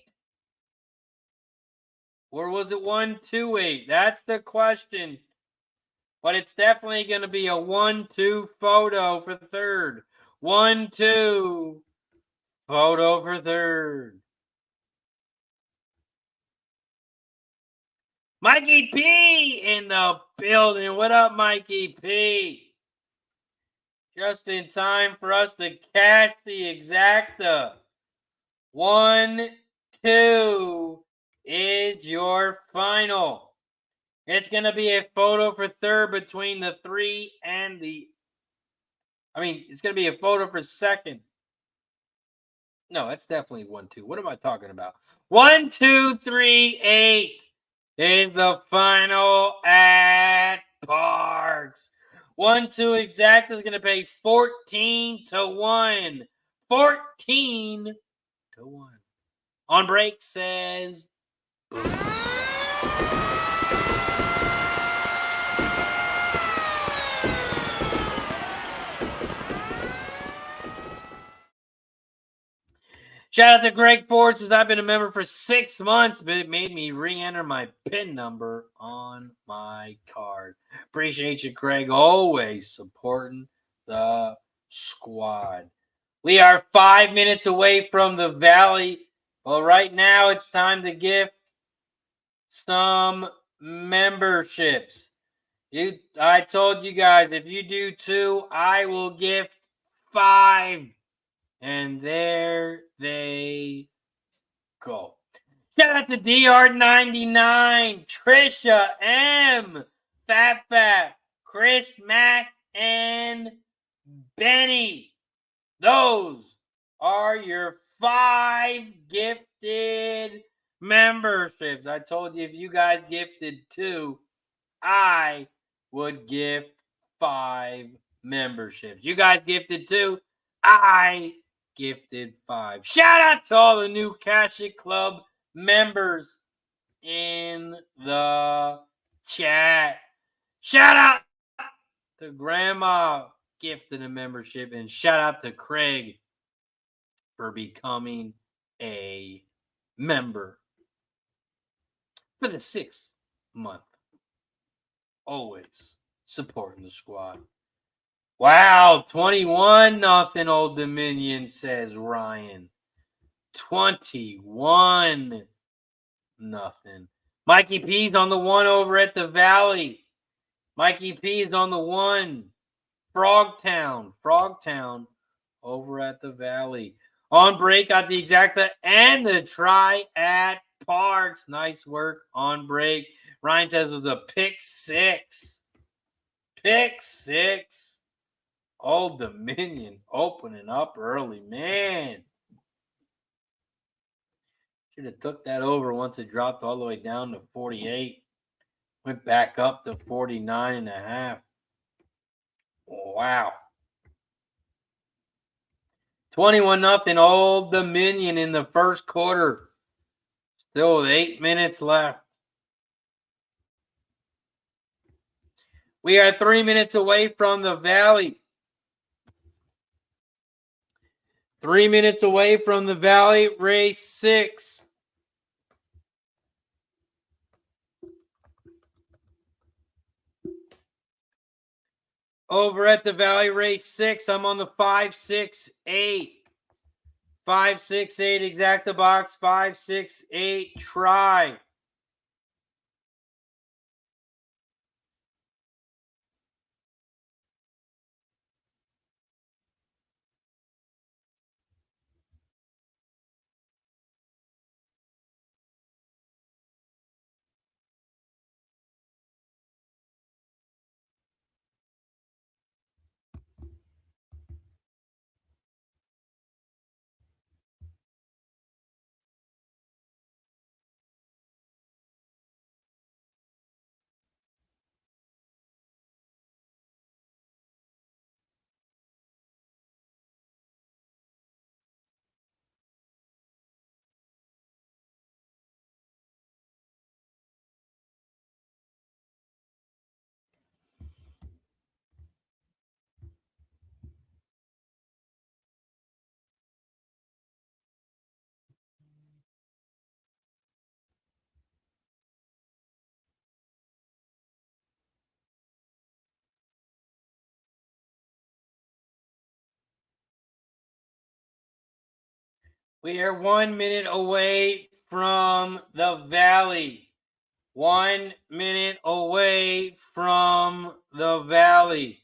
Or was it 1, 2, 8? That's the question. But it's definitely going to be a 1, 2 photo for third. 1, 2 photo for third. Mikey P in the building. What up, Mikey P? Just in time for us to catch the exacta. 1, 2 is your final. It's going to be a photo for third between the 3 and the... it's going to be a photo for second. No, that's definitely 1, 2. What am I talking about? 1, 2, 3, 8 is the final at Parx. 1, 2 exact is going to pay 14-1. 14-1. On break says... Shout out to Greg Ford, says I've been a member for 6 months, but it made me re-enter my PIN number on my card. Appreciate you, Greg, always supporting the squad. We are 5 minutes away from the Valley. Well, right now it's time to gift some memberships. I told you guys, if you do 2, I will gift 5. And there they go. Shout out to DR99, Trisha M, Fat, Chris Mack, and Benny. Those are your 5 gifted memberships. I told you if you guys gifted 2, I would gift 5 memberships. You guys gifted 2, I gifted 5. Shout out to all the new Cash It Club members in the chat. Shout out to Grandma gifting a membership, and shout out to Craig for becoming a member for the 6th month. Always supporting the squad. Wow, 21-0 Old Dominion, says Ryan. 21-0. Mikey P's on the 1 over at the Valley. Mikey P's on the 1. Frogtown over at the Valley. On break, got the exacta and the try at Parx. Nice work on break. Ryan says it was a pick 6. Pick 6. Old Dominion opening up early, man. Should have took that over once it dropped all the way down to 48. Went back up to 49.5. Wow. 21-0 Old Dominion in the first quarter. Still with 8 minutes left. We are 3 minutes away from the Valley. 3 minutes away from the Valley, race 6. Over at the Valley, race 6, I'm on the 5-6-8. 5-6-8 exacta box, 5-6-8 try. We are 1 minute away from the Valley. 1 minute away from the Valley.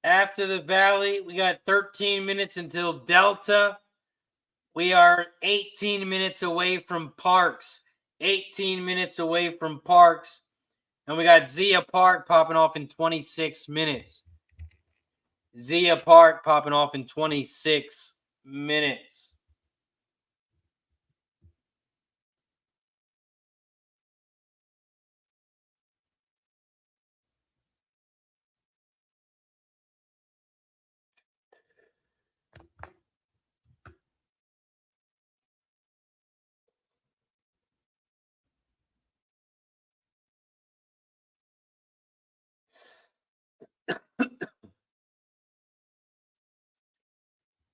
After the Valley, we got 13 minutes until Delta. We are 18 minutes away from Parx. 18 minutes away from Parx. And we got Zia Park popping off in 26 minutes. Zia Park popping off in 26 minutes.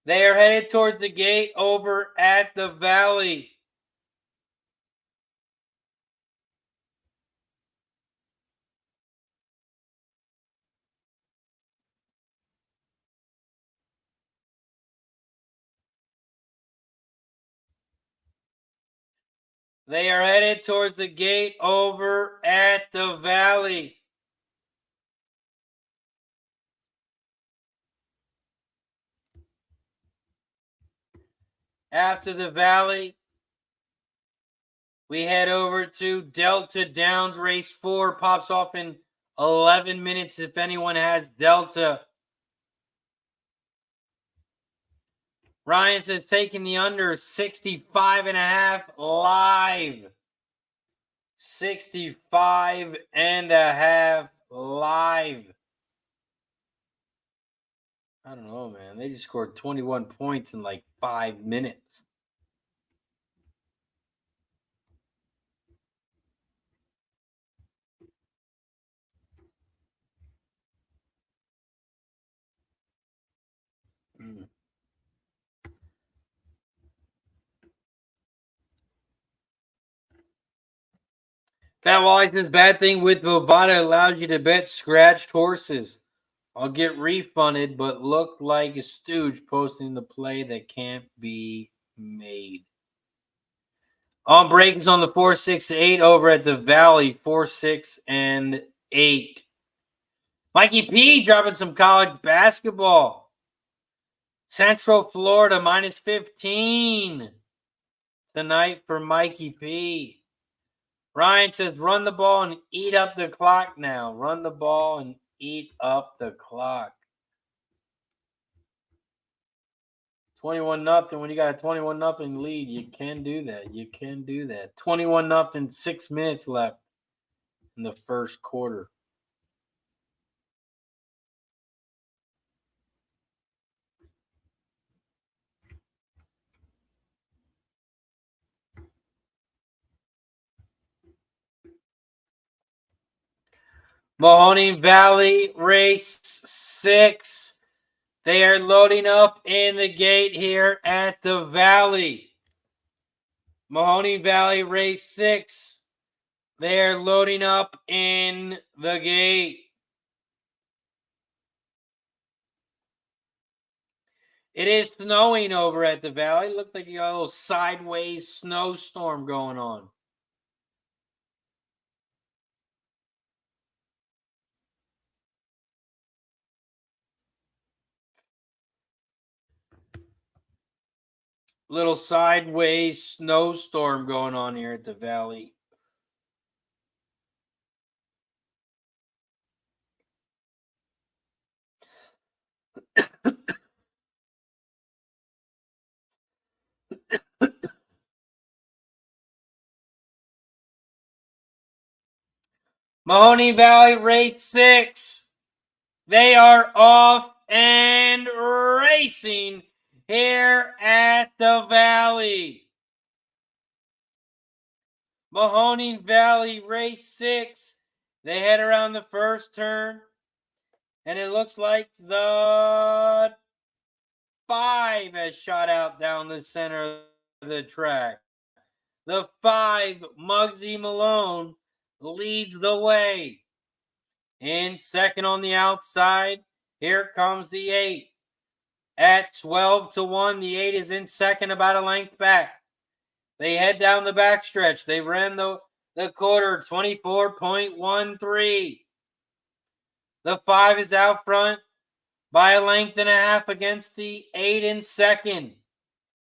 They are headed towards the gate over at the Valley. They are headed towards the gate over at the Valley. After the Valley, we head over to Delta Downs. Race 4 pops off in 11 minutes if anyone has Delta. Ryan says taking the under 65.5 live. 65.5 live. I don't know, man. They just scored 21 points in like 5 minutes. Pat Wally says bad thing with Bovada allows you to bet scratched horses. I'll get refunded, but look like a stooge posting the play that can't be made. On break is on the 4, 6, 8 over at the Valley, 4, 6, and 8. Mikey P dropping some college basketball. Central Florida minus 15 tonight for Mikey P. Ryan says run the ball and eat up the clock now. Run the ball and eat up the clock. 21-0. When you got a 21-0 lead, you can do that. You can do that. 21-0, 6 minutes left in the first quarter. Mahoning Valley, race 6. They are loading up in the gate here at the Valley. Mahoning Valley, race 6. They are loading up in the gate. It is snowing over at the Valley. Looks like you got a little sideways snowstorm going on. Little sideways snowstorm going on here at the Valley. Mahoning Valley, race 6. They are off and racing here at the Valley. Mahoning Valley, race 6. They head around the first turn. And it looks like the 5 has shot out down the center of the track. The 5, Muggsy Malone, leads the way. In second on the outside, here comes the 8. At 12-1, the 8 is in second, about a length back. They head down the backstretch. They ran the quarter, 24.13. The 5 is out front by a length and a half against the 8 in second.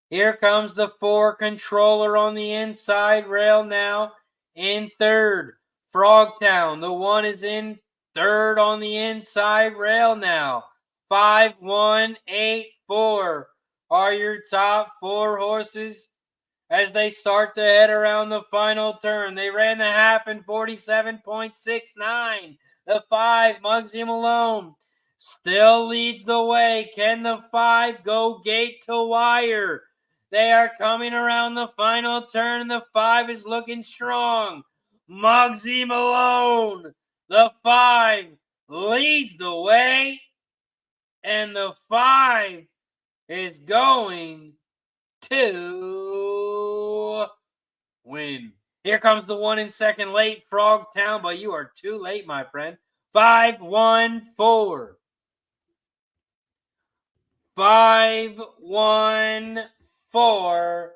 Here comes the 4, Controller on the inside rail now in third. Frogtown, the 1 is in third on the inside rail now. 5, 1, 8, 4 are your top 4 horses as they start to head around the final turn. They ran the half in 47.69. The 5, Muggsy Malone, still leads the way. Can the 5 go gate to wire? They are coming around the final turn. The 5 is looking strong. Muggsy Malone, the 5, leads the way. And the 5 is going to win. Here comes the 1 in second, late, Frogtown, but you are too late, my friend. 5, 1, 4. 5-1-4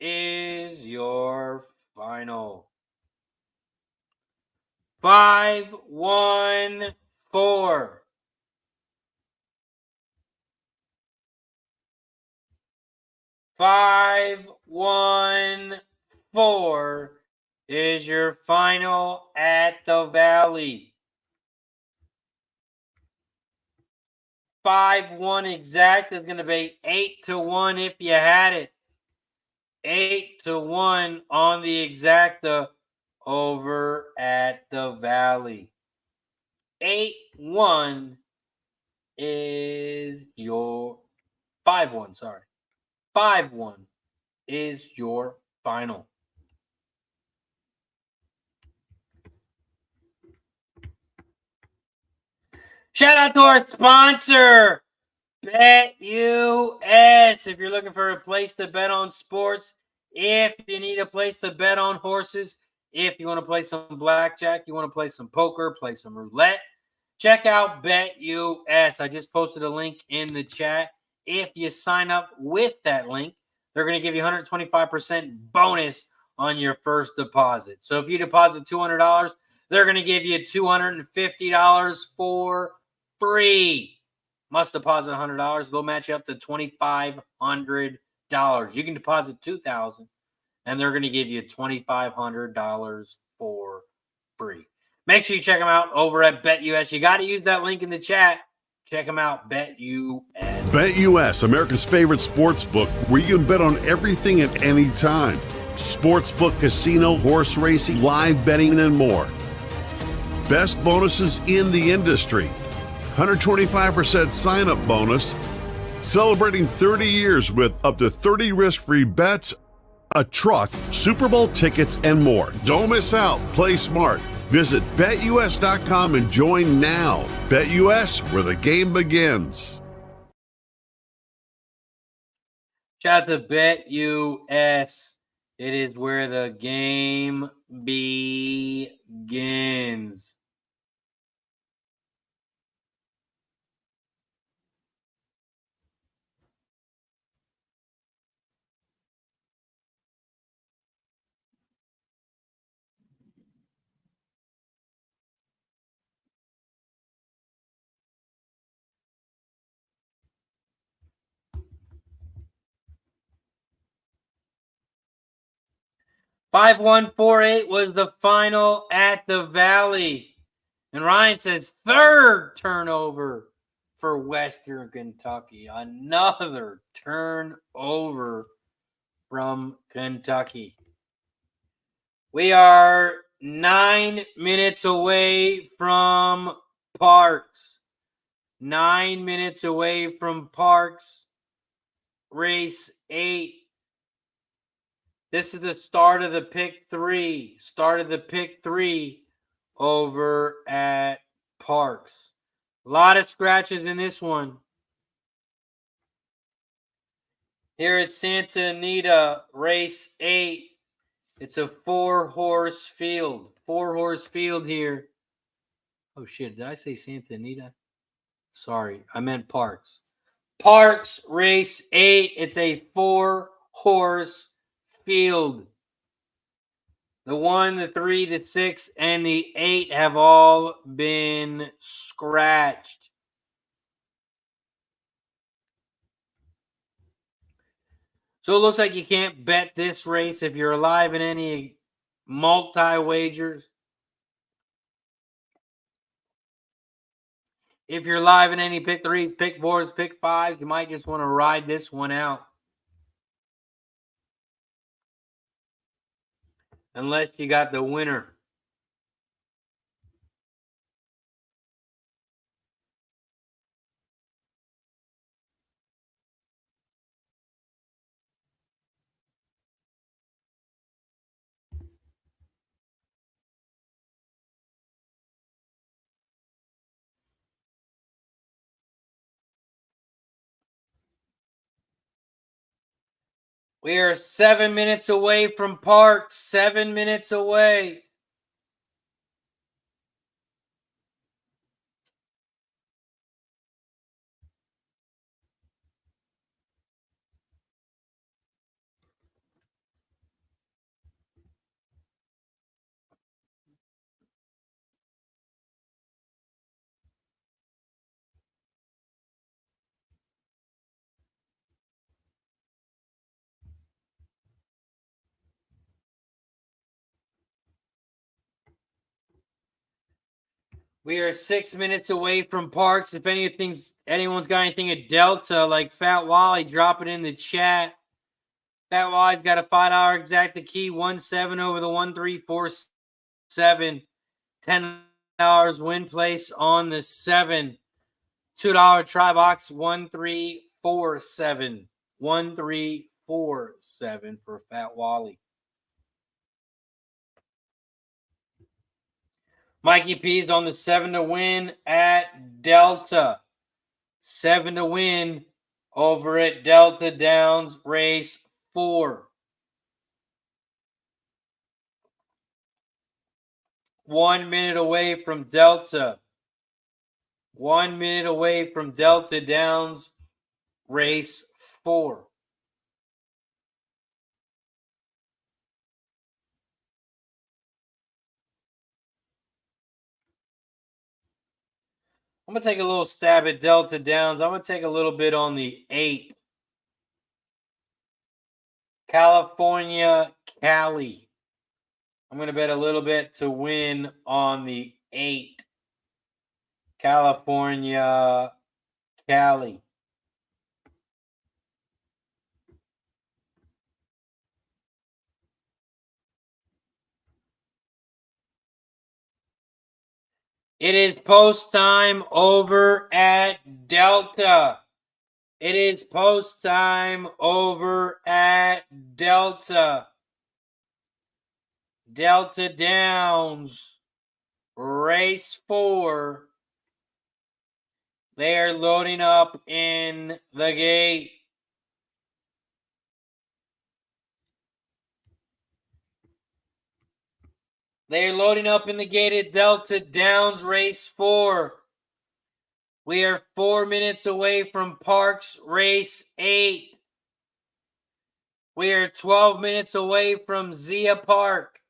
is your final. 514. 514 is your final at the Valley. 5-1 exact is going to be 8-1 if you had it. 8-1 on the exacta over at the Valley. 8-1 is your 5-1, sorry. 5-1 is your final. Shout out to our sponsor, BetUS. If you're looking for a place to bet on sports, if you need a place to bet on horses, if you want to play some blackjack, you want to play some poker, play some roulette, check out BetUS. I just posted a link in the chat. If you sign up with that link, they're going to give you 125% bonus on your first deposit. So if you deposit $200, they're going to give you $250 for free. Must deposit $100. They'll match you up to $2,500. You can deposit $2,000, and they're going to give you $2,500 for free. Make sure you check them out over at BetUS. You got to use that link in the chat. Check them out, BetUS. BetUS, America's favorite sports book, where you can bet on everything at any time. Sportsbook, casino, horse racing, live betting, and more. Best bonuses in the industry. 125% sign-up bonus. Celebrating 30 years with up to 30 risk-free bets, a truck, Super Bowl tickets, and more. Don't miss out. Play smart. Visit BetUS.com and join now. BetUS, where the game begins. Shout out to BetUS. It is where the game begins. $5,148 was the final at the Valley. And Ryan says third turnover for Western Kentucky. Another turnover from Kentucky. We are 9 minutes away from Parx. 9 minutes away from Parx. Race 8. This is the start of the pick 3. Start of the pick 3 over at Parx. A lot of scratches in this one. Here at Santa Anita, race 8. It's a 4-horse field. 4-horse field here. Oh, shit. Did I say Santa Anita? Sorry. I meant Parx. Parx, race 8. It's a 4-horse field. The 1, the 3, the 6, and the 8 have all been scratched. So it looks like you can't bet this race if you're alive in any multi-wagers. If you're live in any pick 3s, pick 4s, pick 5s, you might just want to ride this one out. Unless you got the winner. We are 7 minutes away from Parx. 7 minutes away. We are 6 minutes away from Parx. If anyone's got anything at Delta, like Fat Wally, drop it in the chat. Fat Wally's got a $5 exacta key, 1-7 over the 1-3-4-7. $10 win place on the 7. $2 try box, 1-3-4-7. 1-3-4-7 for Fat Wally. Mikey P's on the 7 to win at Delta. 7 to win over at Delta Downs, race 4. 1 minute away from Delta. 1 minute away from Delta Downs, race 4. I'm going to take a little stab at Delta Downs. I'm going to take a little bit on the 8. California, Cali. I'm going to bet a little bit to win on the 8. California, Cali. It is post time over at Delta. It is post time over at Delta. Delta Downs, race 4. They are loading up in the gate. They're loading up in the gate at Delta Downs, race 4. We are 4 minutes away from Parx, race 8. We are 12 minutes away from Zia Park,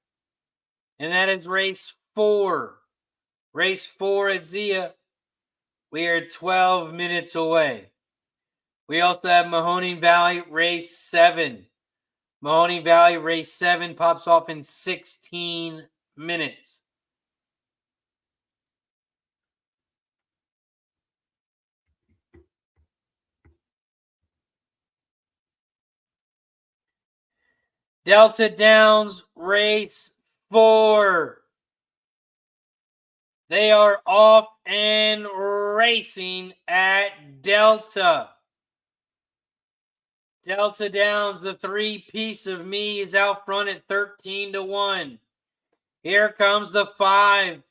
and that is race 4. Race 4 at Zia. We are 12 minutes away. We also have Mahoning Valley, race 7. Mahoning Valley, race 7 pops off in 16 minutes. Delta Downs, race 4. They are off and racing at Delta. Delta Downs, the 3-piece of me, is out front at 13 to 1. Here comes the 5.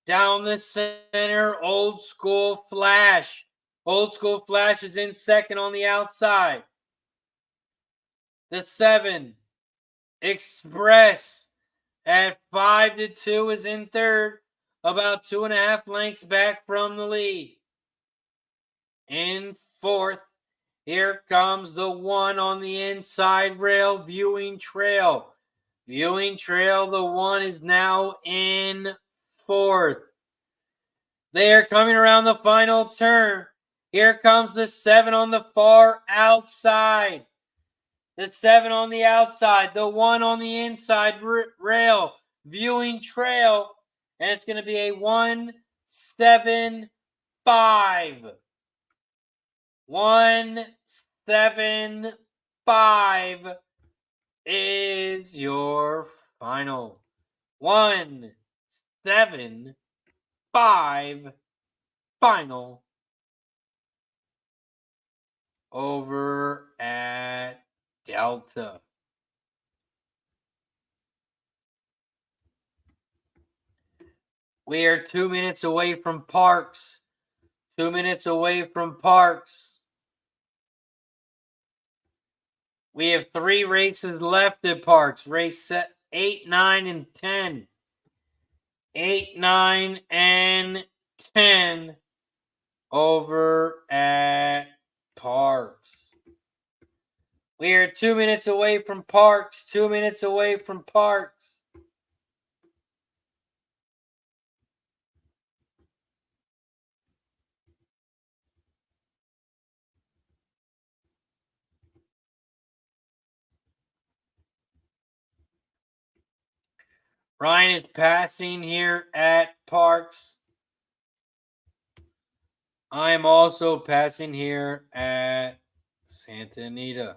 Down the center, Old School Flash. Old School Flash is in second on the outside. The 7, Express, at 5 to 2 is in third, about 2.5 lengths back from the lead. In fourth, here comes the 1 on the inside rail, Viewing Trail. Viewing Trail, the 1 is now in fourth. They are coming around the final turn. Here comes the 7 on the far outside. The 7 on the outside, the 1 on the inside rail, Viewing Trail, and it's going to be a 1-7-5. 1-7-5 is your final. 1-7-5 final over at Delta. We are 2 minutes away from Parx. 2 minutes away from Parx. We have 3 races left at Parx. Race 8, 9, and 10. 8, 9, and 10 over at Parx. We are 2 minutes away from Parx. 2 minutes away from Parx. Ryan is passing here at Parx. I am also passing here at Santa Anita.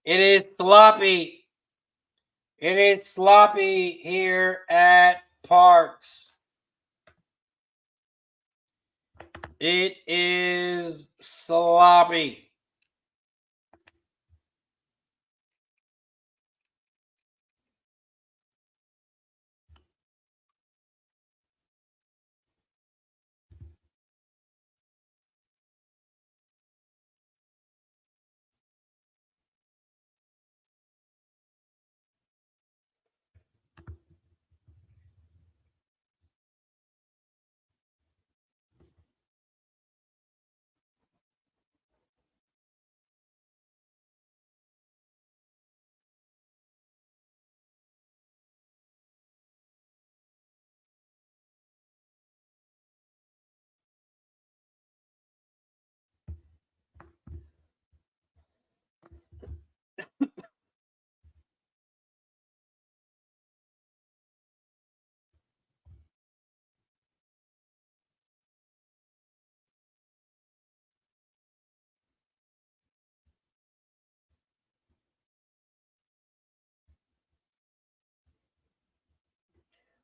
It is sloppy. It is sloppy here at Parx. It is sloppy.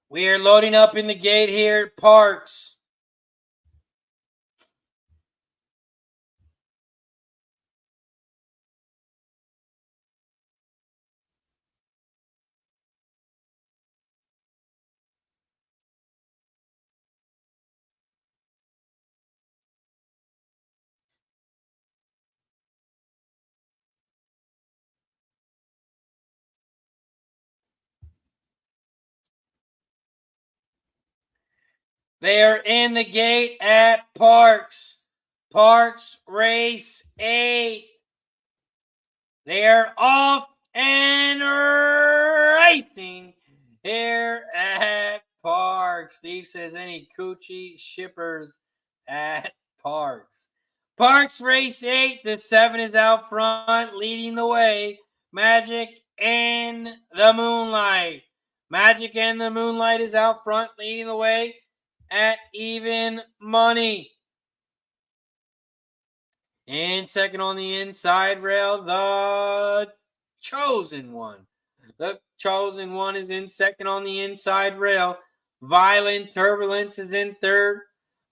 We are loading up in the gate here at Parx. They are in the gate at Parx. Parx Race 8. They are off and racing here at Parx. Steve says any coochie shippers at Parx. Parx Race 8. The 7 is out front leading the way. Magic and the Moonlight. Magic and the Moonlight is out front leading the way at even money. And second on the inside rail, the Chosen One. The Chosen One is in second on the inside rail. Violent Turbulence is in third,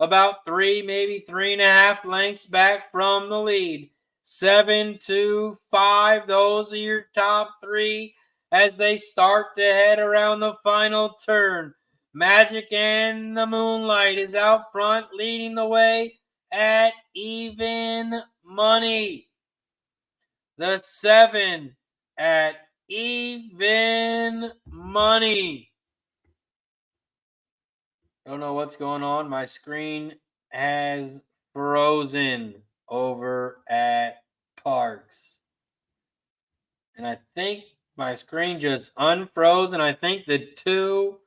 about 3, maybe 3.5 lengths back from the lead. 7, 2, 5, those are your top 3 as they start to head around the final turn. Magic and the Moonlight is out front leading the way at even money. The 7 at even money. Don't know what's going on. My screen has frozen over at Parx. And I think my screen just unfroze, and I think the 2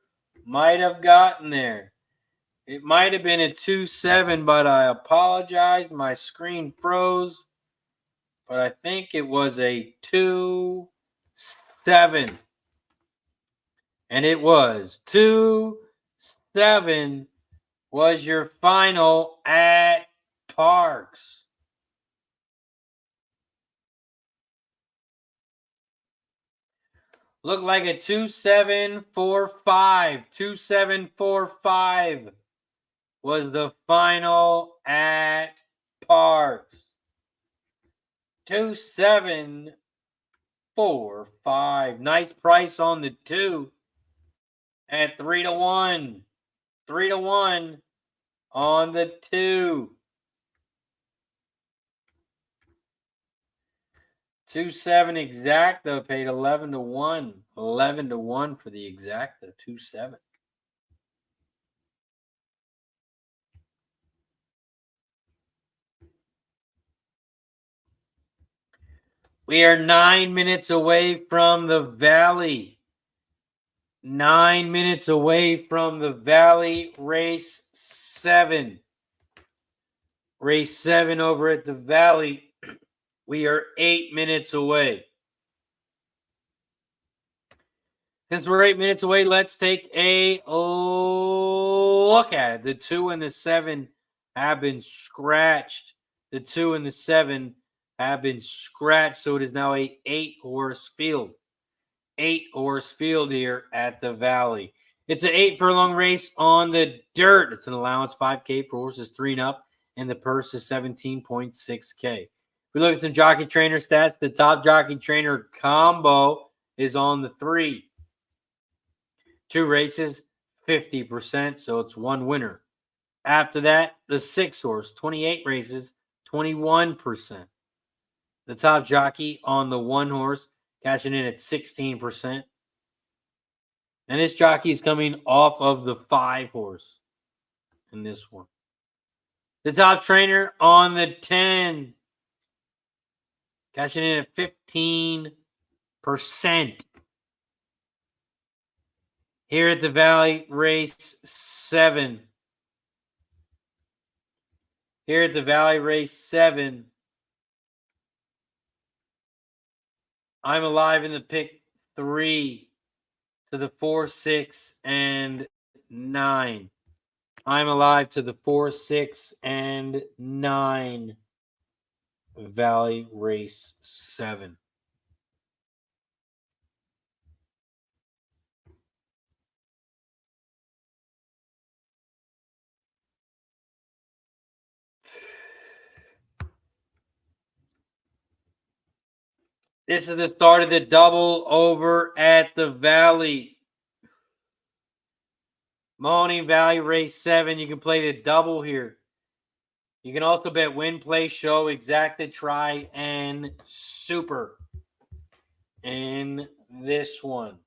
might have gotten there. It might have been a 2-7, but I apologize. My screen froze. But I think it was a 2-7. And it was 2-7 was your final at Parx. Looked like a 2-7-4-5. 2-7-4-5 was the final at Parx. 2-7-4-5. Nice price on the 2 at 3-1. 3-1 on the 2. 2-7 exacta paid 11-1. 11-1 for the exacta. 2-7. We are 9 minutes away from the Valley. 9 minutes away from the Valley. Race 7. Race 7 over at the Valley. We are 8 minutes away. Since we're 8 minutes away, let's take a look at it. The 2 and the 7 have been scratched. The 2 and the 7 have been scratched, so it is now a 8-horse field. 8-horse field here at the Valley. It's an 8-furlong race on the dirt. It's an allowance 5K for horses 3 and up, and the purse is 17.6K. We look at some jockey trainer stats. The top jockey trainer combo is on the 3. 2 races, 50%, so it's 1 winner. After that, the 6-horse, 28 races, 21%. The top jockey on the 1-horse, cashing in at 16%. And this jockey is coming off of the 5-horse in this one. The top trainer on the 10, cashing in at 15%. Here at the Valley, race 7. Here at the Valley, race 7. I'm alive in the pick 3 to the 4, 6, and 9. I'm alive to the 4, 6, and 9. Valley race 7. This is the start of the double over at the Valley. Mahoning Valley race 7. You can play the double here. You can also bet win, play, show, exacta, try, and super in this one.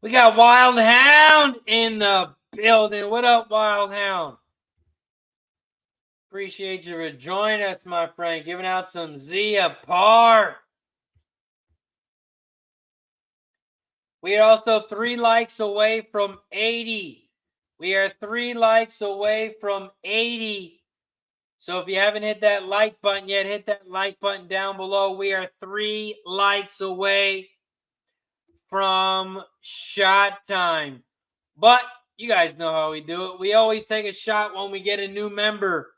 We got Wild Hound in the building. What up, Wild Hound? Appreciate you for joining us, my friend. Giving out some Zia Park. We are also 3 likes away from 80. We are 3 likes away from 80. So if you haven't hit that like button yet, hit that like button down below. We are 3 likes away from shot time. But you guys know how we do it. We always take a shot when we get a new member.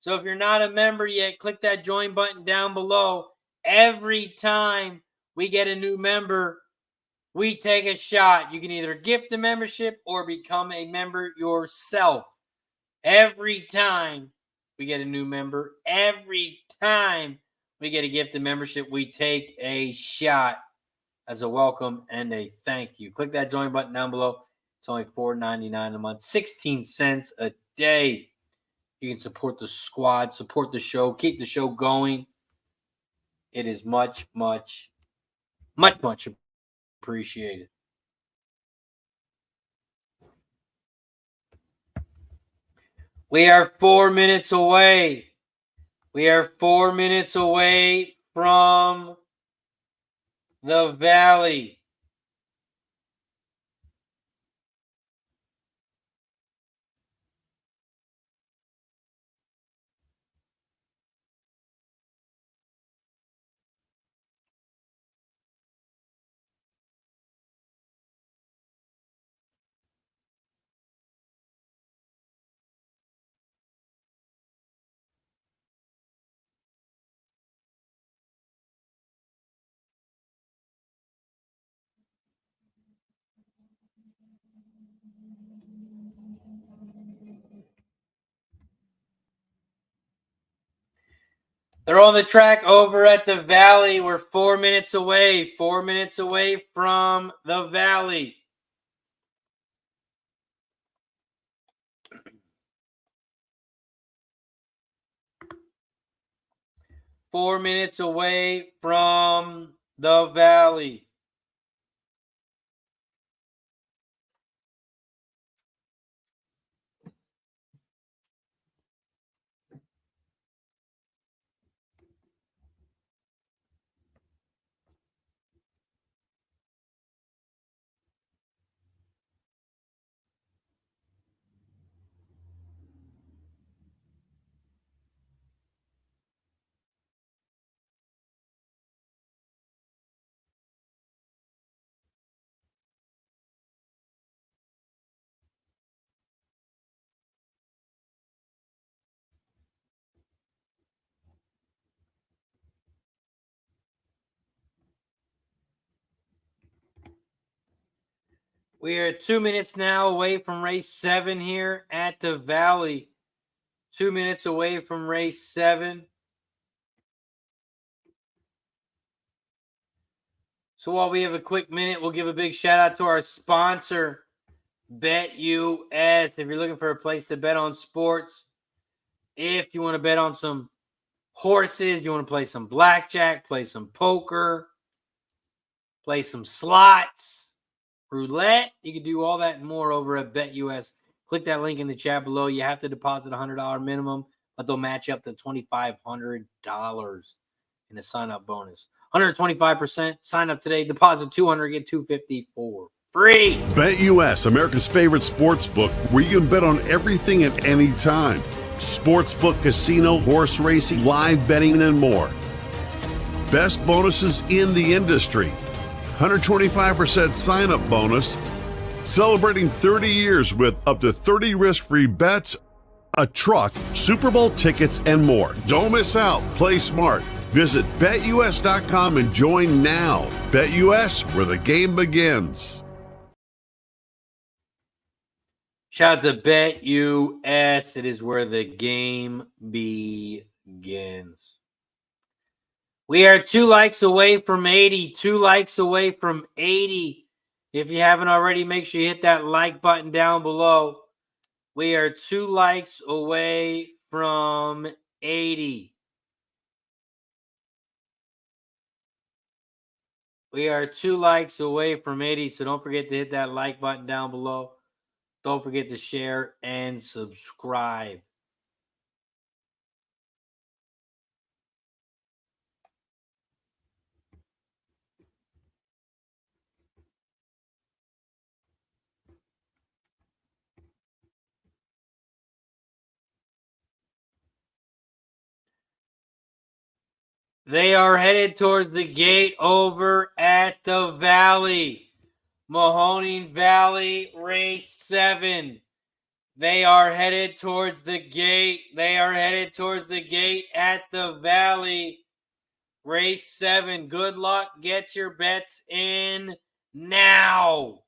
So if you're not a member yet, click that join button down below. Every time we get a new member, we take a shot. You can either gift a membership or become a member yourself. Every time we get a new member, every time we get a gifted membership, we take a shot as a welcome and a thank you. Click that join button down below. It's only $4.99 a month, 16 cents a day. You can support the squad, support the show, keep the show going. It is much, much, much, much appreciated. We are 4 minutes away. We are 4 minutes away from the Valley. They're on the track over at the Valley. We're 4 minutes away. 4 minutes away from the Valley. 4 minutes away from the Valley. We are 2 minutes now away from race 7 here at the Valley. 2 minutes away from race 7. So while we have a quick minute, we'll give a big shout out to our sponsor, BetUS. If you're looking for a place to bet on sports, if you want to bet on some horses, you want to play some blackjack, play some poker, play some slots, roulette, you can do all that and more over at BetUS. Click that link in the chat below. You have to deposit $100 minimum, but they'll match you up to $2,500 in a sign-up bonus. 125%. Sign up today. Deposit $200, get $250 for free. BetUS, America's favorite sports book, where you can bet on everything at any time. Sportsbook, casino, horse racing, live betting, and more. Best bonuses in the industry. 125% sign-up bonus. Celebrating 30 years with up to 30 risk-free bets, a truck, Super Bowl tickets, and more. Don't miss out. Play smart. Visit BetUS.com and join now. BetUS, where the game begins. Shout out to BetUS. It is where the game begins. We are 2 likes away from 80. 2 likes away from 80. If you haven't already, make sure you hit that like button down below. We are 2 likes away from 80. We are 2 likes away from 80, so don't forget to hit that like button down below. Don't forget to share and subscribe. They are headed towards the gate over at the Valley. Mahoning Valley, race 7. They are headed towards the gate. They are headed towards the gate at the Valley. Race 7. Good luck. Get your bets in now.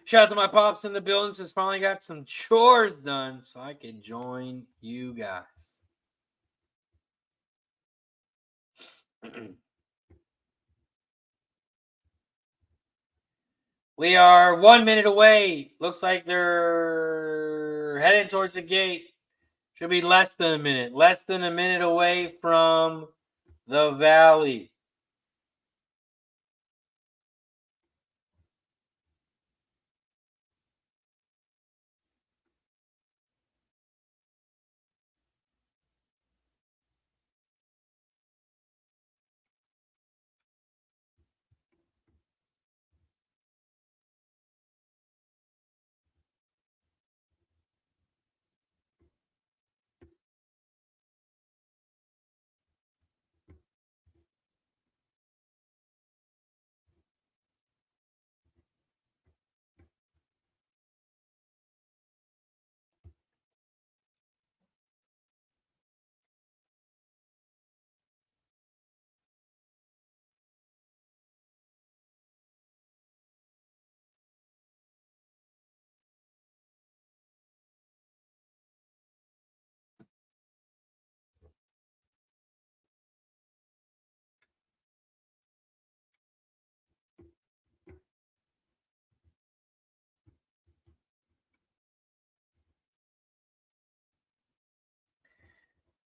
Shout out to my pops in the building. Just finally got some chores done so I can join you guys. We are 1 minute away. Looks like they're heading towards the gate. Should be less than a minute. Less than a minute away from the Valley.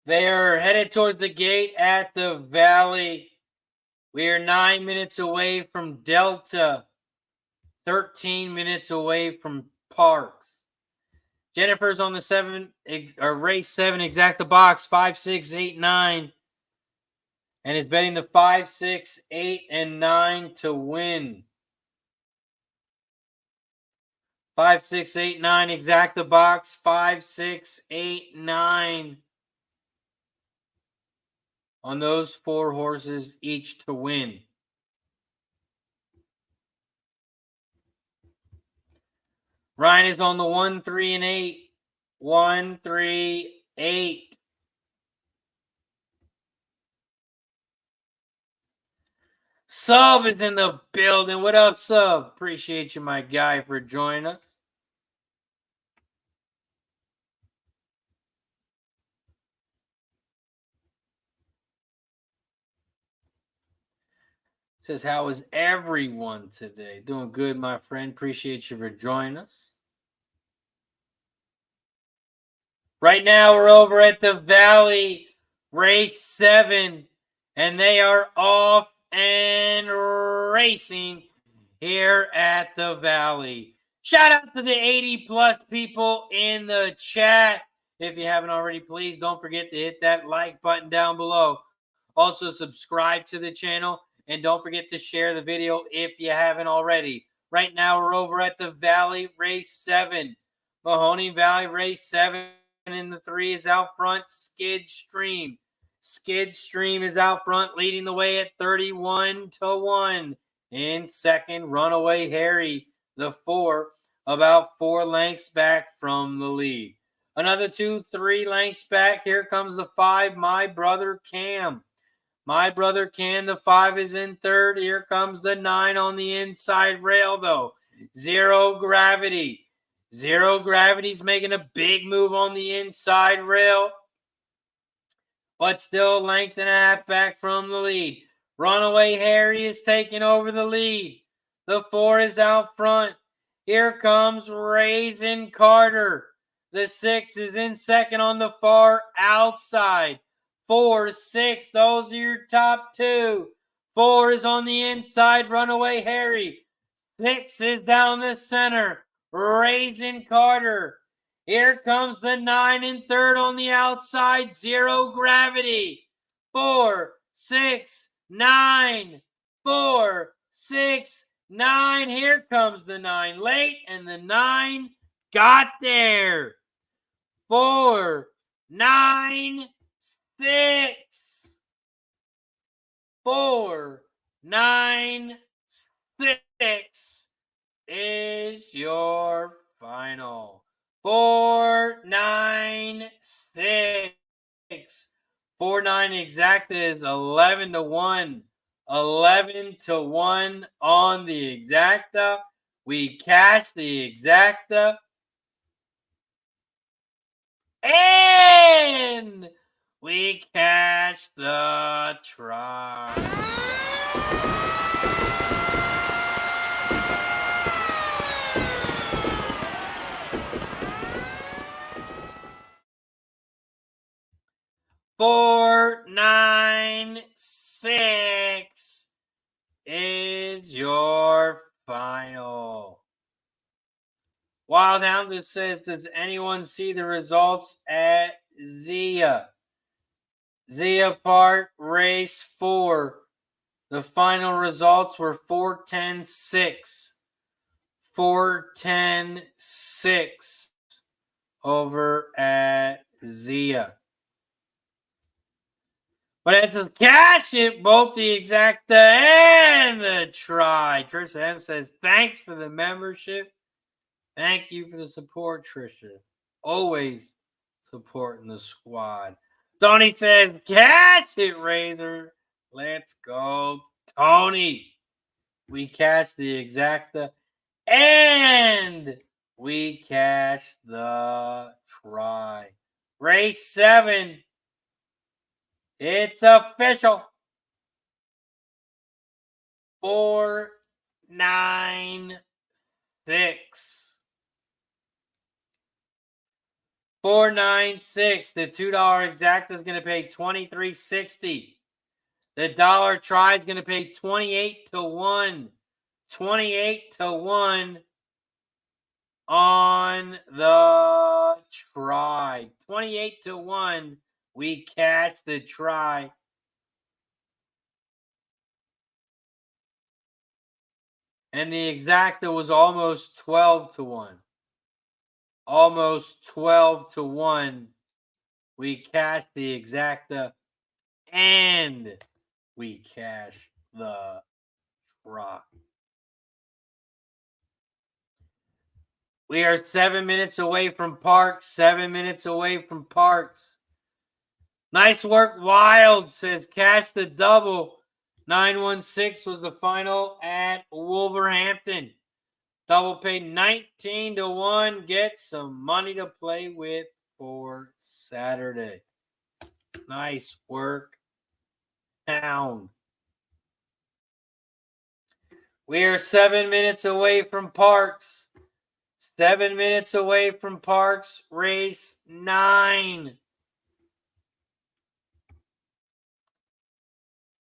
They are headed towards the gate at the Valley. We are 9 minutes away from Delta, 13 minutes away from Parx. Jennifer's on the race 7, exact the box, 5, 6, 8, 9. And is betting the 5, 6, 8, and 9 to win. 5, 6, 8, 9, exact the box, 5, 6, 8, 9. On those 4 horses, each to win. Ryan is on the 1, 3, and 8. 1, 3, 8. Sub is in the building. What up, Sub? Appreciate you, my guy, for joining us. Says, how is everyone today? Doing good, my friend. Appreciate you for joining us. Right now, we're over at the Valley, race 7, and they are off and racing here at the Valley. Shout out to the 80-plus people in the chat. If you haven't already, please don't forget to hit that like button down below. Also, subscribe to the channel, and don't forget to share the video if you haven't already. Right now, we're over at the Valley, race 7. Mahoning Valley, race 7. In the 3 is out front, Skidstream. Skidstream is out front, leading the way at 31-1. In second, Runaway Harry, the 4, about 4 lengths back from the lead. Another 2, 3 lengths back. Here comes the 5, My Brother Cam. My Brother Cam, the 5 is in third. Here comes the 9 on the inside rail, though. Zero Gravity. Zero Gravity's making a big move on the inside rail, but still length and a half back from the lead. Runaway Harry is taking over the lead. The 4 is out front. Here comes Raisin Carter. The 6 is in second on the far outside. 4, 6, those are your top 2. 4 is on the inside, Runaway Harry. 6 is down the center. Raisin Carter. Here comes the 9 in third on the outside. Zero Gravity. 4, 6, 9. 4, 6, 9. Here comes the 9 late, and the 9 got there. 4, 9, 6. 4, 9, 6. Is your final. 4, 9, 6. 4, 9 exacta is 11-1. 11-1 on the exacta. We cash the exacta. And we cash the try. Four, 9, 6 is your final. Wildhound that says, does anyone see the results at Zia? Zia Park, race 4. The final results were 4-10-6. 4-10-6 over at Zia. But it's a cash it, both the exacta and the try. Trisha M says, thanks for the membership. Thank you for the support, Trisha. Always supporting the squad. Tony says, cash it, Razor. Let's go, Tony. We cash the exacta and we cash the try. Race 7. It's official. 4, 9, 6. $4.96. The $2 exacta is going to pay $23.60. The dollar try is going to pay 28 to 1. 28 to 1 on the try. 28 to 1. We cash the try. And the exacta was almost 12 to 1. Almost 12 to 1. We cash the exacta and we cash the try. We are 7 minutes away from Parx. 7 minutes away from Parx. Nice work, Wild, says cash the double. 916 was the final at Wolverhampton. Double pay 19 to 1. Get some money to play with for Saturday. Nice work, Hound. We are 7 minutes away from Parx. 7 minutes away from Parx. Race 9.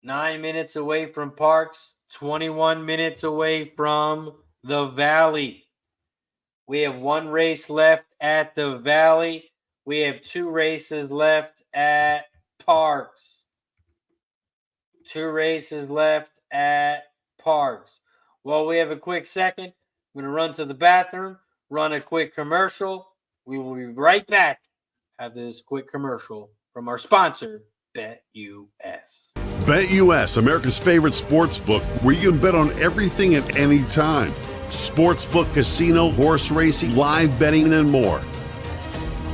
9 minutes away from Parx. 21 minutes away from the Valley. We have one race left at the Valley. We have 2 races left at Parx. 2 races left at Parx. Well, we have a quick second. I'm going to run to the bathroom, run a quick commercial. We will be right back after this quick commercial from our sponsor, BetUS. BetUS, America's favorite sports book, where you can bet on everything at any time. Sportsbook, casino, horse racing, live betting, and more.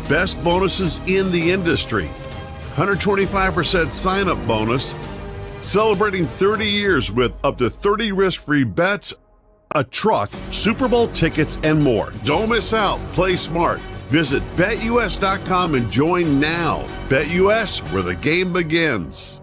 Best bonuses in the industry. 125% sign-up bonus. Celebrating 30 years with up to 30 risk-free bets, a truck, Super Bowl tickets, and more. Don't miss out. Play smart. Visit BetUS.com and join now. BetUS, where the game begins.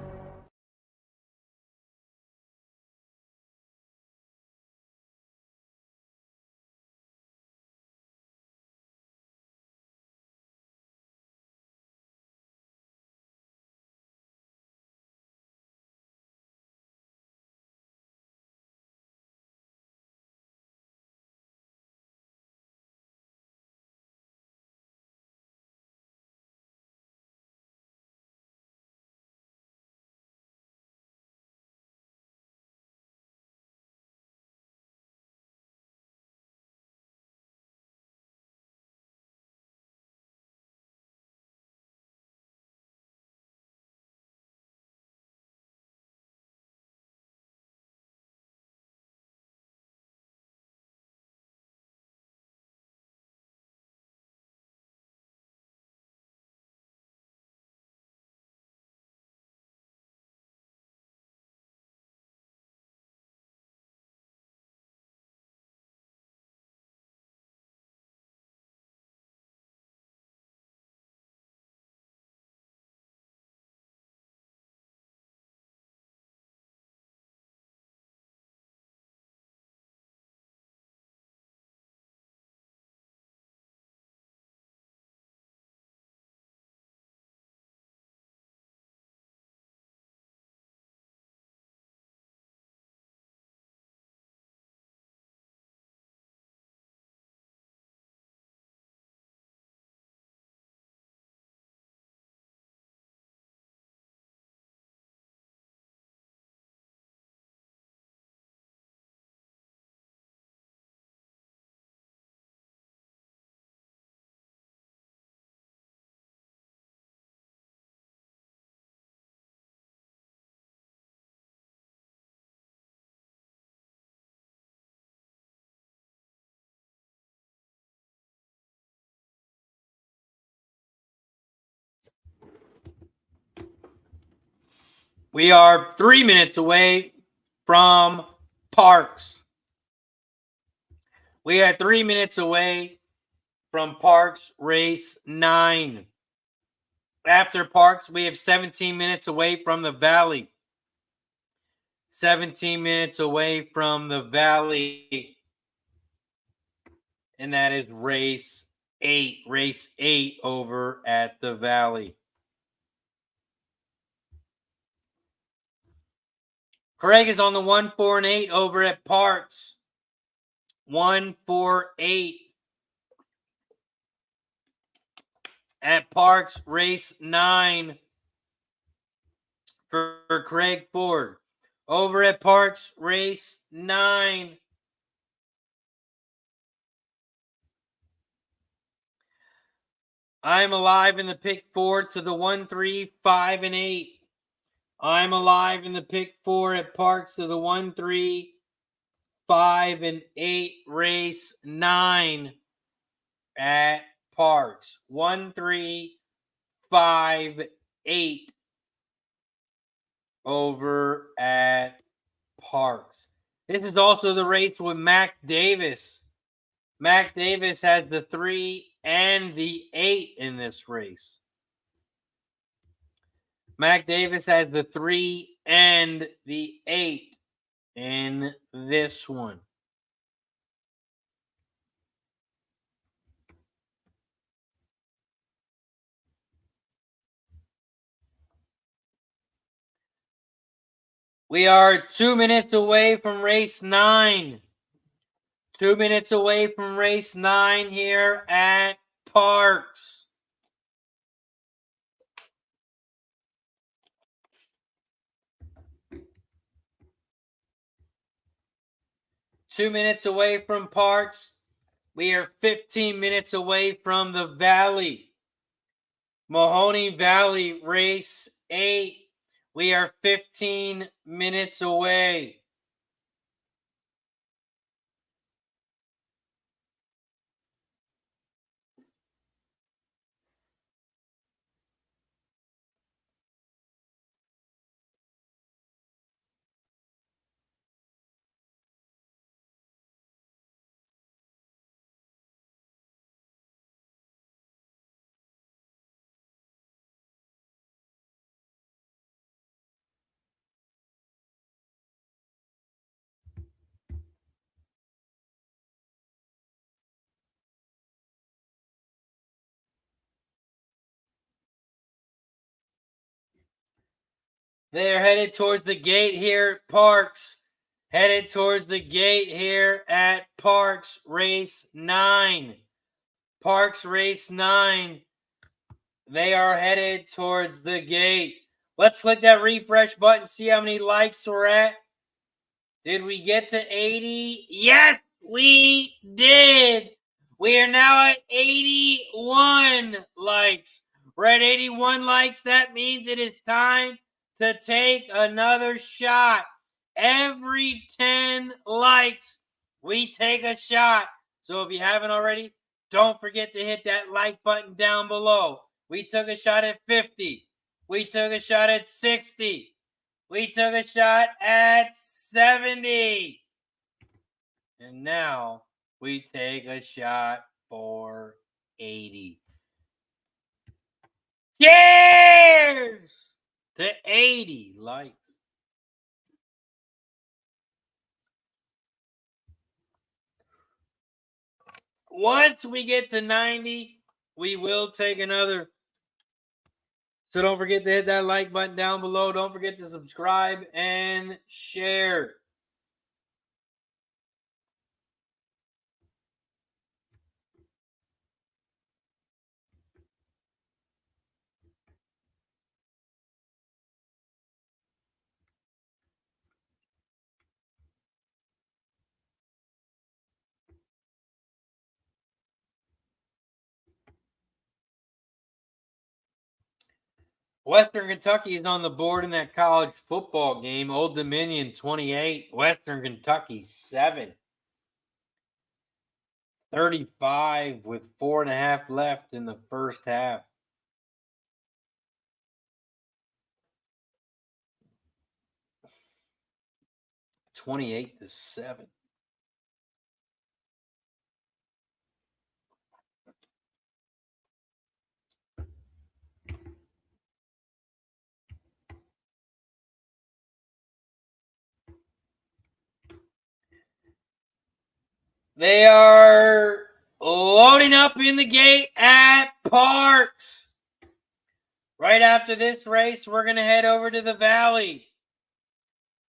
We are 3 minutes away from Parx. We are 3 minutes away from Parx Race 9. After Parx, we have 17 minutes away from the Valley. 17 minutes away from the Valley. And that is Race 8, race 8 over at the Valley. Craig is on the 1, 4, and 8 over at Parx. 1, 4, 8 at Parx, race 9 for Craig Ford. Over at Parx, race 9. I'm alive in the pick 4 to the 1, 3, 5, and 8. I'm alive in the pick 4 at Parx to the 1, 3, 5, and 8, race 9 at Parx. 1, 3, 5, 8 over at Parx. This is also the race with Mac Davis. Mac Davis has the 3 and the 8 in this race. Mac Davis has the 3 and the 8 in this one. We are 2 minutes away from race 9. 2 minutes away from race 9 here at Parx. Two minutes away from Parx. We are 15 minutes away from the Valley. Mahoning Valley, race 8. We are 15 minutes away. They're headed towards the gate here at Parx. Headed towards the gate here at Parx, race 9. Parx, race 9. They are headed towards the gate. Let's click that refresh button, see how many likes we're at. Did we get to 80? Yes, we did. We are now at 81 likes. We're at 81 likes. That means it is time to take another shot. Every 10 likes, we take a shot. So if you haven't already, don't forget to hit that like button down below. We took a shot at 50. We took a shot at 60. We took a shot at 70. And now we take a shot for 80. Cheers to 80 likes. Once we get to 90, we will take another. So don't forget to hit that like button down below. Don't forget to subscribe and share. Western Kentucky is on the board in that college football game. Old Dominion 28, Western Kentucky 7. 35 with 4.5 left in the first half. $28-7. They are loading up in the gate at Parx. Right after this race, we're going to head over to the Valley.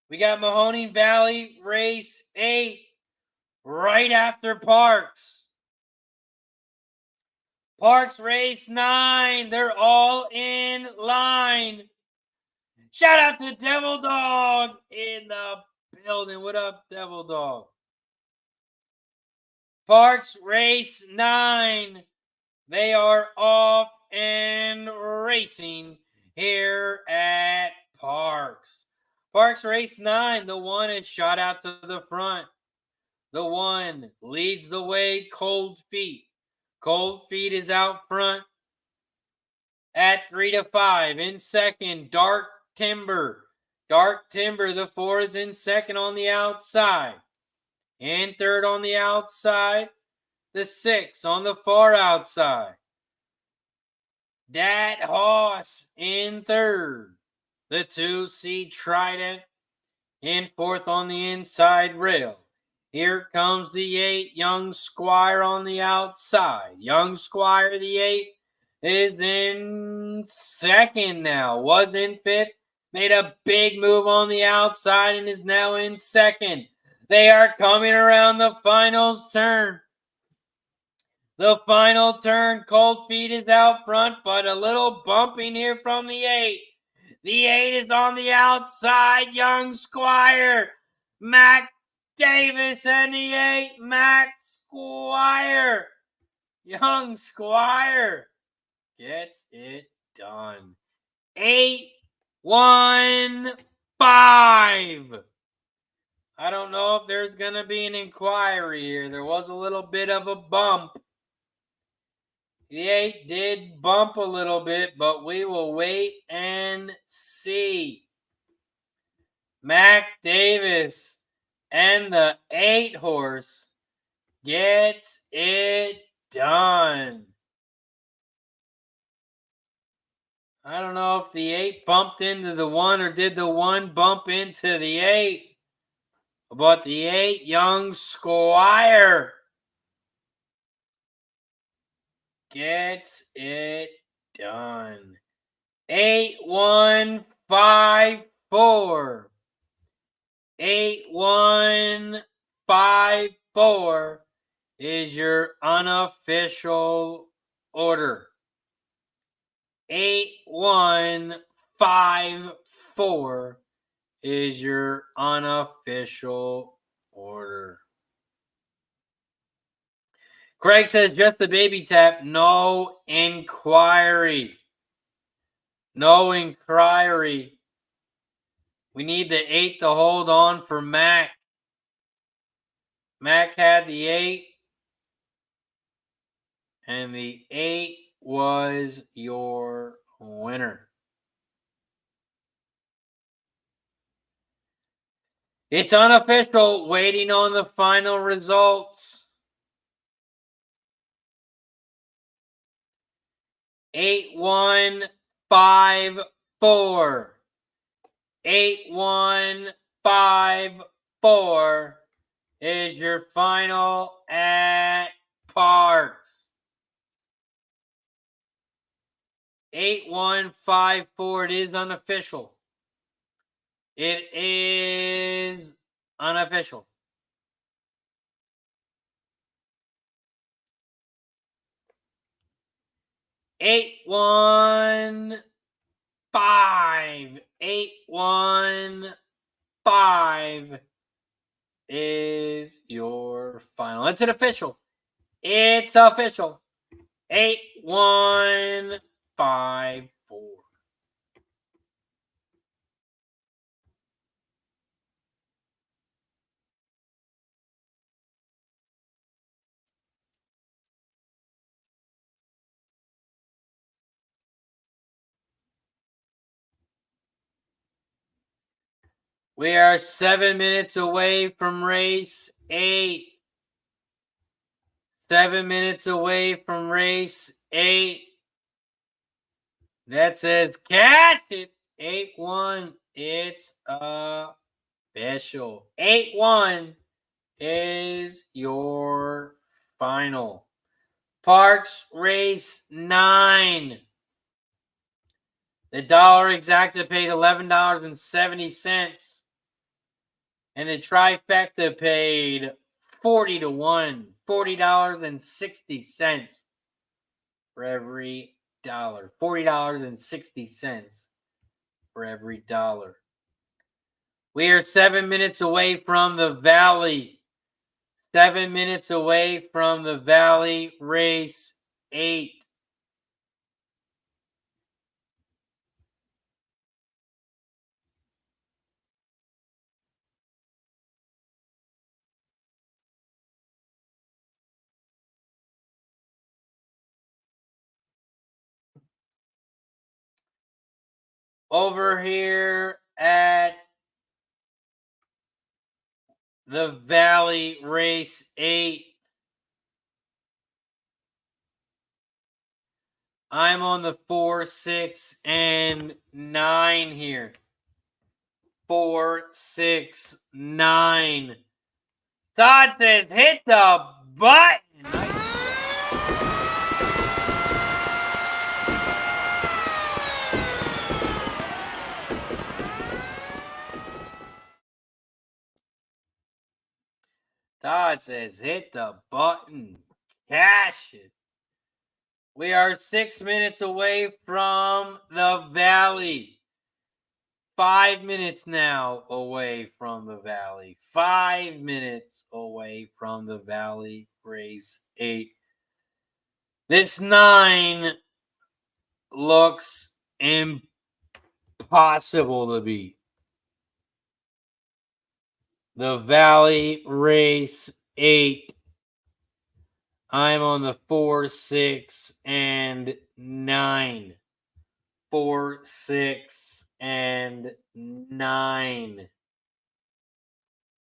We got Mahoning Valley race 8 right after Parx. Parx race 9. They're all in line. Shout out to Devil Dog in the building. What up, Devil Dog? Parx race 9. They are off and racing here at Parx. Parx race 9. The 1 is shot out to the front. The 1 leads the way, Cold Feet. Cold Feet is out front at 3-5. In second, Dark Timber. Dark Timber, the 4 is in second on the outside. In third on the outside, the 6 on the far outside. Dat Hoss in third. The 2C Trident in fourth on the inside rail. Here comes the 8, Young Squire on the outside. Young Squire, the 8, is in second now. Was in fifth. Made a big move on the outside and is now in second. They are coming around the finals turn. The final turn, Cold Feet is out front, but a little bumping here from the 8. The 8 is on the outside, Young Squire. Mac Davis and the 8, Mac Squire. Young Squire gets it done. 8-1-5. I don't know if there's going to be an inquiry here. There was a little bit of a bump. The 8 did bump a little bit, but we will wait and see. Mac Davis and the 8 horse gets it done. I don't know if the 8 bumped into the 1 or did the 1 bump into the 8. But the 8, Young Squire, gets it done. 8-1-5-4. 8-1-5-4 is your unofficial order. 8-1-5-4 is your unofficial order. Craig says just the baby tap, no inquiry. No inquiry. We need the 8 to hold on for Mac. Mac had the 8. And the 8 was your winner. It's unofficial, waiting on the final results. 8-1-5-4. 8-1-5-4 is your final at Parx. 8-1-5-4. It is unofficial. It is unofficial. Eight, 1, 5. 8-1-5 is your final. It's an official. It's official. 8-1-5-4. We are 7 minutes away from race 8. 7 minutes away from race 8. That says cash it. 8-1. It's official. 8-1 is your final. Parx Race 9. The dollar exacta paid $11.70. And the trifecta paid 40 to 1. $40.60 for every dollar. $40.60 for every dollar. We are 7 minutes away from the Valley. 7 minutes away from the Valley, race 8. Over here at the Valley, race 8. I'm on the 4, 6, and 9 here. 4, 6, 9. Todd says, hit the button. Todd says, hit the button. Cash it. We are 6 minutes away from the Valley. 5 minutes now away from the Valley. 5 minutes away from the Valley, race 8. This 9 looks impossible to beat. The Valley, race 8. I'm on the 4, 6, and 9. 4, 6, and 9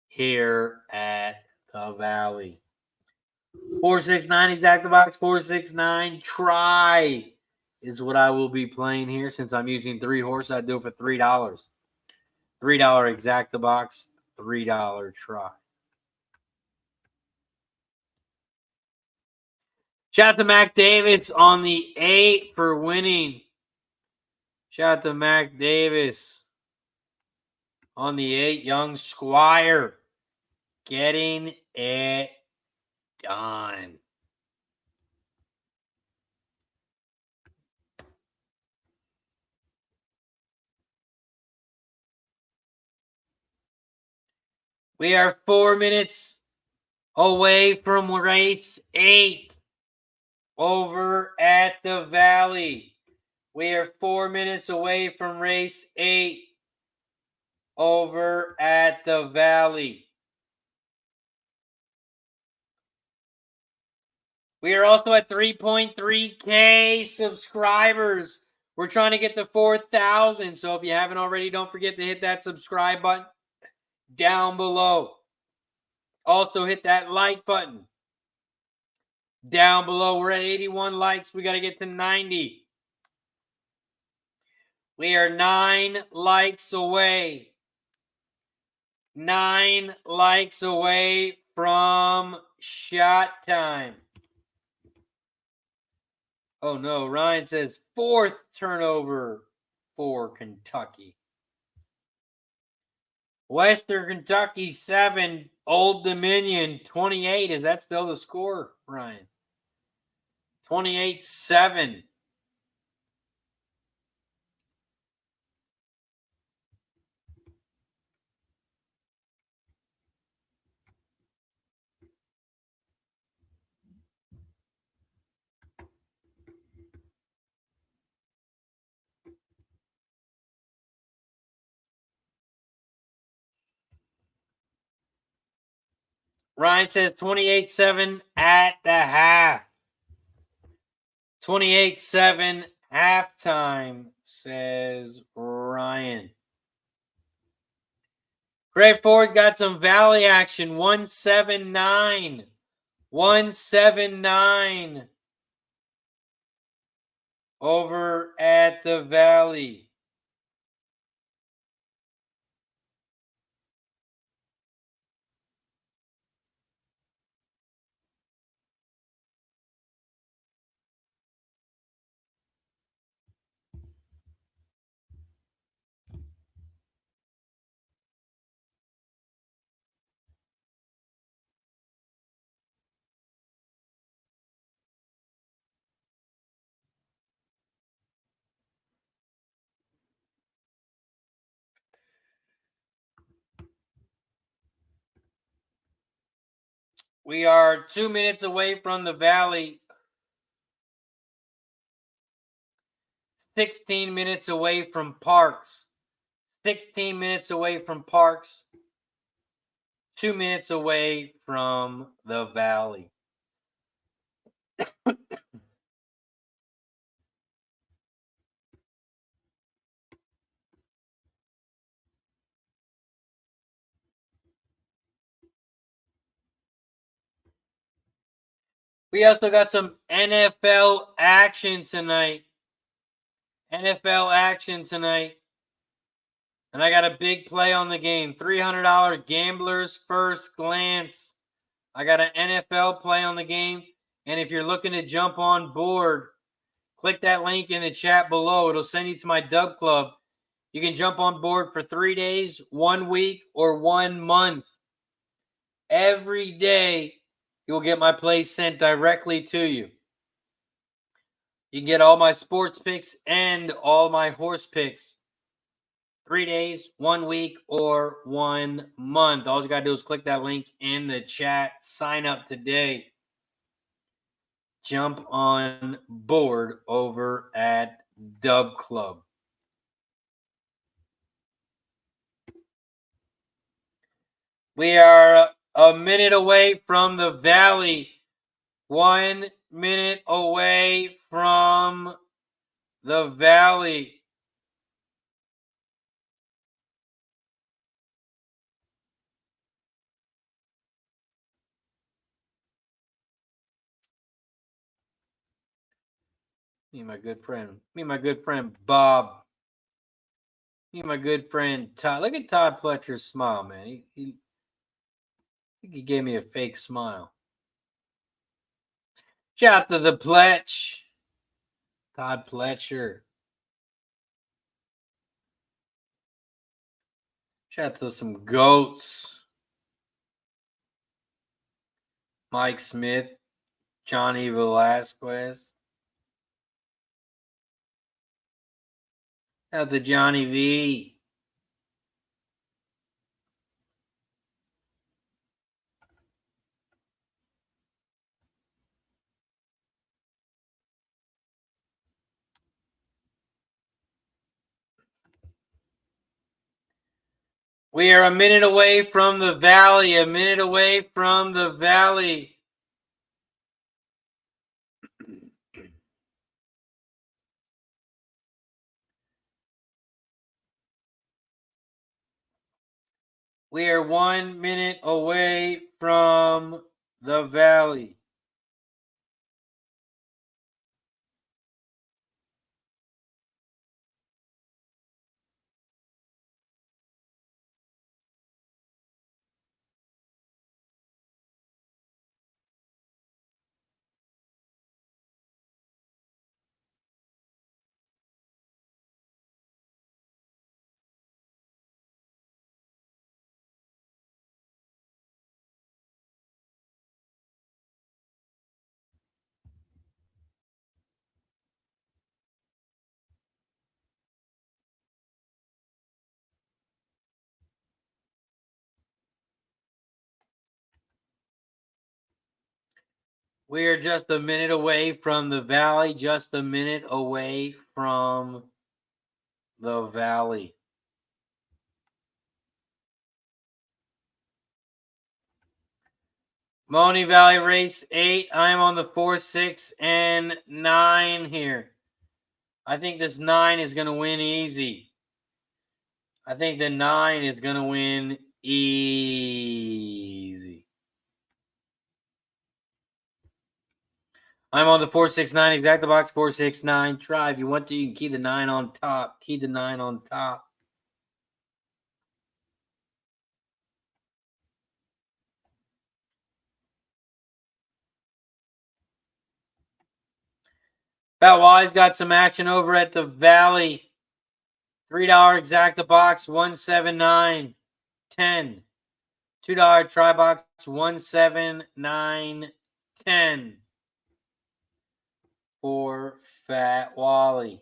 here at the Valley. 469 exact the box. 469 try is what I will be playing here. Since I'm using 3 horses, I do it for $3. $3 exact the box. $3 try. Shout out to Mac Davis on the 8 for winning. Shout out to Mac Davis on the 8. Young Squire getting it done. We are 4 minutes away from race 8 over at the Valley. We are 4 minutes away from race 8 over at the Valley. We are also at 3.3K subscribers. We're trying to get to 4,000. So if you haven't already, don't forget to hit that subscribe button down below. Also hit that like button down below. We're at 81 likes. We got to get to 90. We are 9 likes away. 9 likes away from shot time. Oh no, Ryan says 4th turnover for Kentucky. Western Kentucky 7, Old Dominion 28. Is that still the score, Ryan? 28-7. Ryan says 28-7 at the half. 28-7 halftime, says Ryan. Greg Ford's got some Valley action. 179. 179 over at the Valley. We are 2 minutes away from the Valley. 16 minutes away from Parx. 16 minutes away from Parx. 2 minutes away from the Valley. We also got some NFL action tonight. NFL action tonight. And I got a big play on the game. $300 gamblers first glance. I got an NFL play on the game. And if you're looking to jump on board, click that link in the chat below. It'll send you to my Dub Club. You can jump on board for 3 days, 1 week, or 1 month. Every day, you'll get my plays sent directly to you. You can get all my sports picks and all my horse picks. 3 days, 1 week, or 1 month. All you got to do is click that link in the chat. Sign up today. Jump on board over at Dub Club. We are a minute away from the Valley. 1 minute away from the Valley. Me and my good friend Bob. Me and my good friend Todd. Look at Todd Pletcher's smile, man. I think he gave me a fake smile. Shout out to the Pletch. Todd Pletcher. Shout out to some goats. Mike Smith. Johnny Velasquez. Shout out to Johnny V. We are a minute away from the Valley. A minute away from the Valley. We are 1 minute away from the Valley. We are just a minute away from the Valley. Just a minute away from the Valley. Mahoning Valley race 8. I'm on the 4, 6, and 9 here. I think this 9 is going to win easy. I think the 9 is going to win easy. I'm on the 4, 6, 9. Exact the box 4, 6, 9. Try if you want to. You can key the 9 on top. Key the 9 on top. Pat Wise got some action over at the Valley. $3 exact the box 179 10. $2 try box 179 10 for Fat Wally.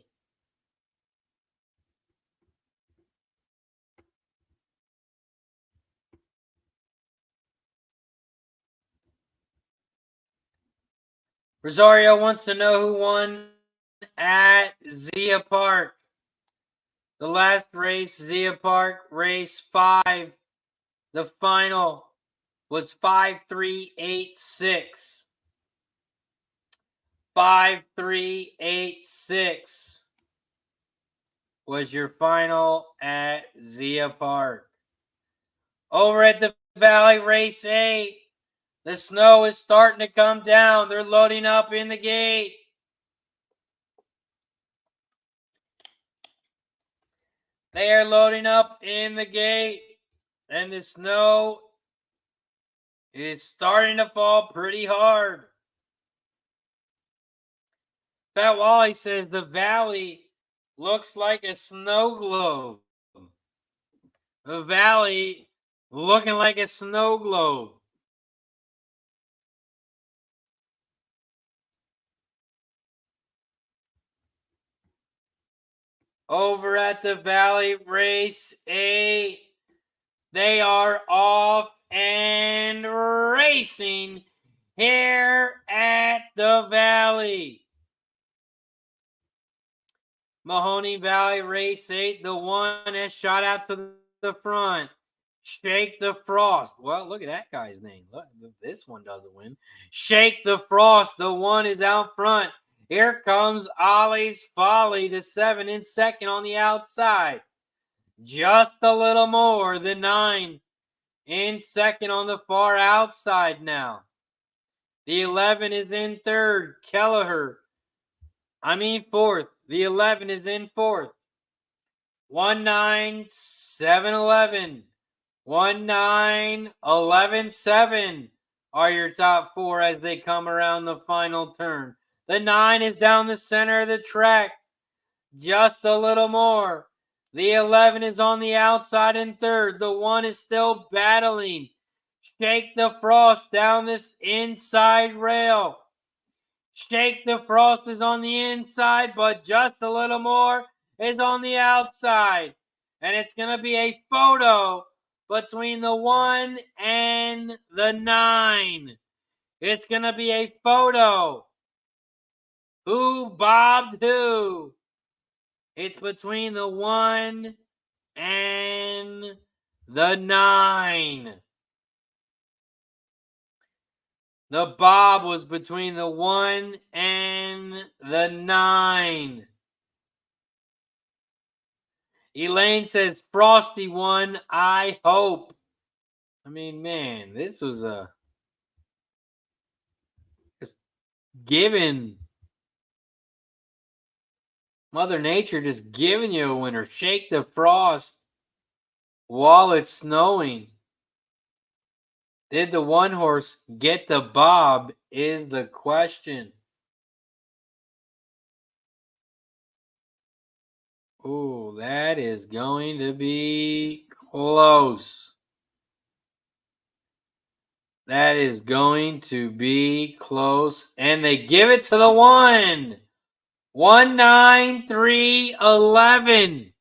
Rosario wants to know who won at Zia Park. The last race, Zia Park, race 5. The final was 5386. 5386 was your final at Zia Park. Over at the Valley, race 8. The snow is starting to come down. They're loading up in the gate. They are loading up in the gate. And the snow is starting to fall pretty hard. Fat Wally says the valley looks like a snow globe. The valley looking like a snow globe. Over at the Valley, race 8. They are off and racing here at the Valley. Mahoning Valley, race 8. The one has shot out to the front. Shake the Frost. Well, look at that guy's name. Look, this one doesn't win. Shake the Frost. The one is out front. Here comes Ollie's Folly, the 7 in second on the outside. Just a little more. The 9 in second on the far outside now. The 11 is in third. Fourth. The 11 is in fourth. 1-9-7-11. 1-9-11-7 are your top 4 as they come around the final turn. The 9 is down the center of the track. Just a little more. The 11 is on the outside in third. The 1 is still battling. Shake the Frost down this inside rail. Shake the Frost is on the inside, but just a little more is on the outside. And it's going to be a photo between the 1 and the 9. It's going to be a photo. Who bobbed who? It's between the 1 and the 9. The bob was between the 1 and the 9. Elaine says, Frosty won, I hope. I mean, man, this was just given. Mother Nature just giving you a winner. Shake the Frost while it's snowing. Did the one horse get the bob is the question. Ooh, that is going to be close. That is going to be close. And they give it to the 1. 1-9-3-11.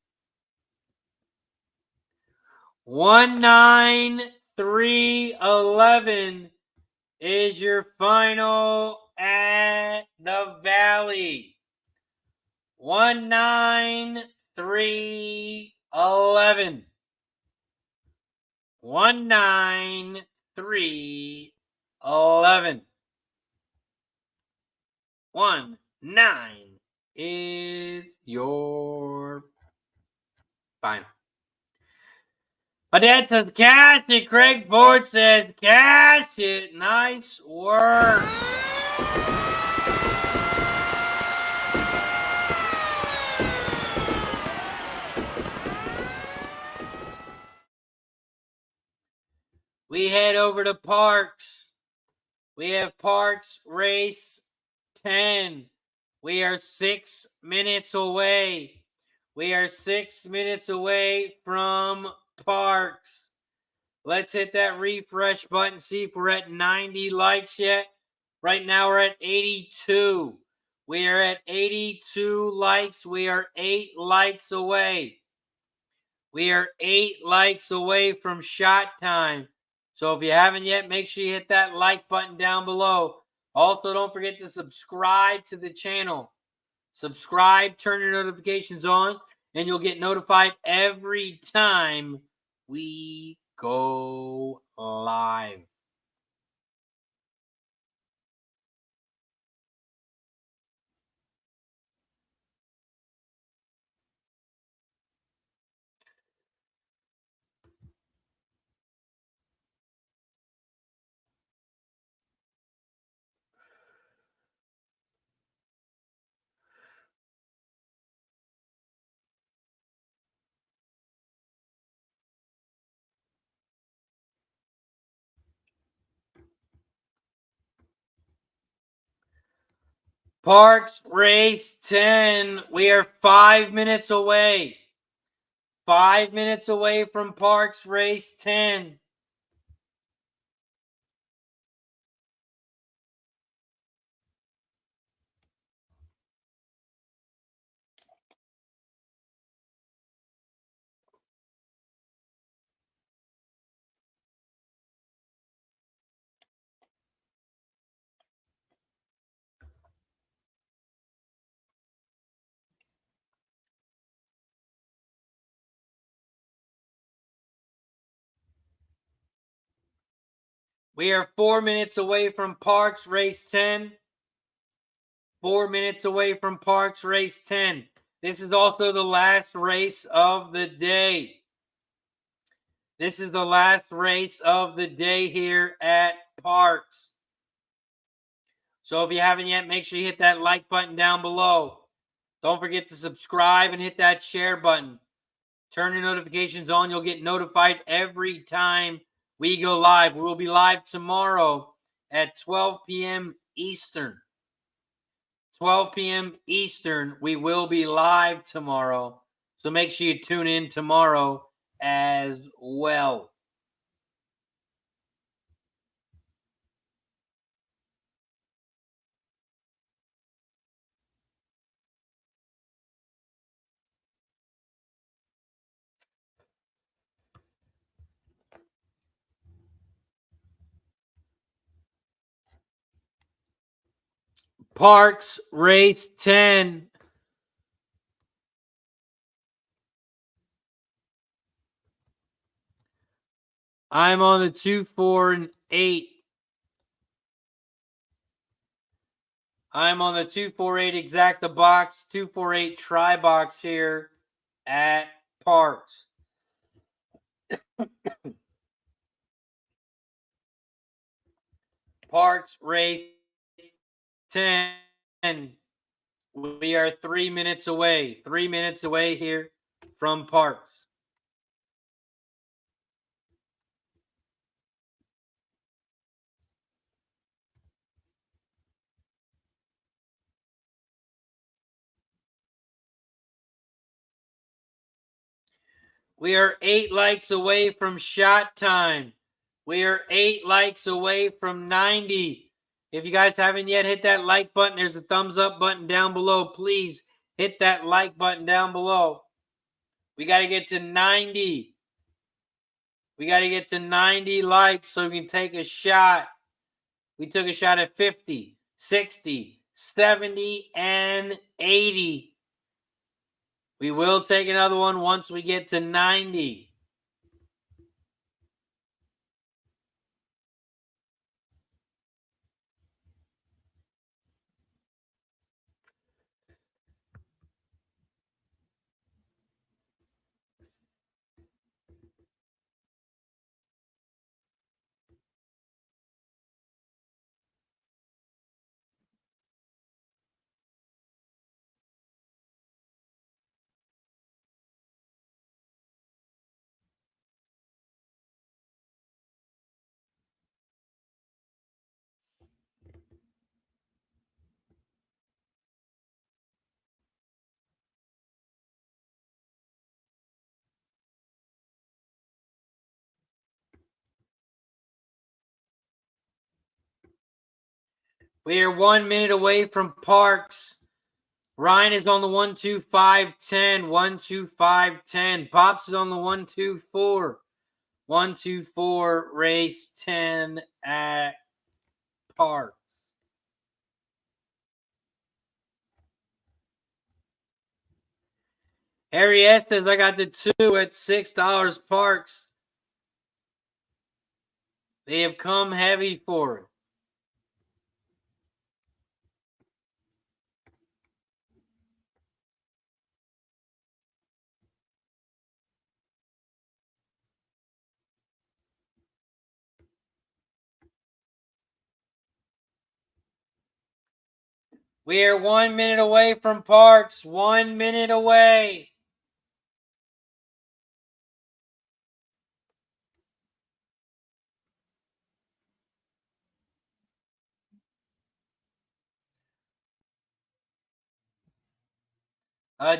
1-9-3-11 is your final at the Valley. 1-9-3-11. 1-9-3-11. 1-9 is your final. My dad says cash it. Craig Ford says cash it. Nice work. We head over to Parx. We have Parx race 10. We are 6 minutes away. We are 6 minutes away from Parx. Let's hit that refresh button, see if we're at 90 likes yet. Right now we're at 82. We are at 82 likes. We are 8 likes away. We are 8 likes away from shot time. So if you haven't yet, make sure you hit that like button down below. Also, don't forget to subscribe to the channel. Subscribe, turn your notifications on, and you'll get notified every time we go live. Parx Race 10. We are 5 minutes away. 5 minutes away from Parx Race 10. We are 4 minutes away from Parx Race 10. 4 minutes away from Parx Race 10. This is also the last race of the day. This is the last race of the day here at Parx. So if you haven't yet, make sure you hit that like button down below. Don't forget to subscribe and hit that share button. Turn your notifications on. You'll get notified every time we go live. We will be live tomorrow at 12 p.m. Eastern. 12 p.m. Eastern, we will be live tomorrow. So make sure you tune in tomorrow as well. Parx Race 10. I'm on the 2, 4, and 8. I'm on the 248 Exacta box, 248 Tri box here at Parx. Parx Race 10. We are 3 minutes away. 3 minutes away here from Parx. We are 8 likes away from shot time. We are 8 likes away from 90. If you guys haven't yet hit that like button, there's a thumbs up button down below. Please hit that like button down below. We got to get to 90. We got to get to 90 likes so we can take a shot. We took a shot at 50, 60, 70, and 80. We will take another one once we get to 90. We are 1 minute away from Parx. Ryan is on the 1, 2, 5, 10. 1, 2, 5, 10. Pops is on the 1, 2, 4. 1, 2, 4. Race 10 at Parx. Harry Estes, I got the 2 at $6 Parx. They have come heavy for it. We are 1 minute away from Parx. 1 minute away.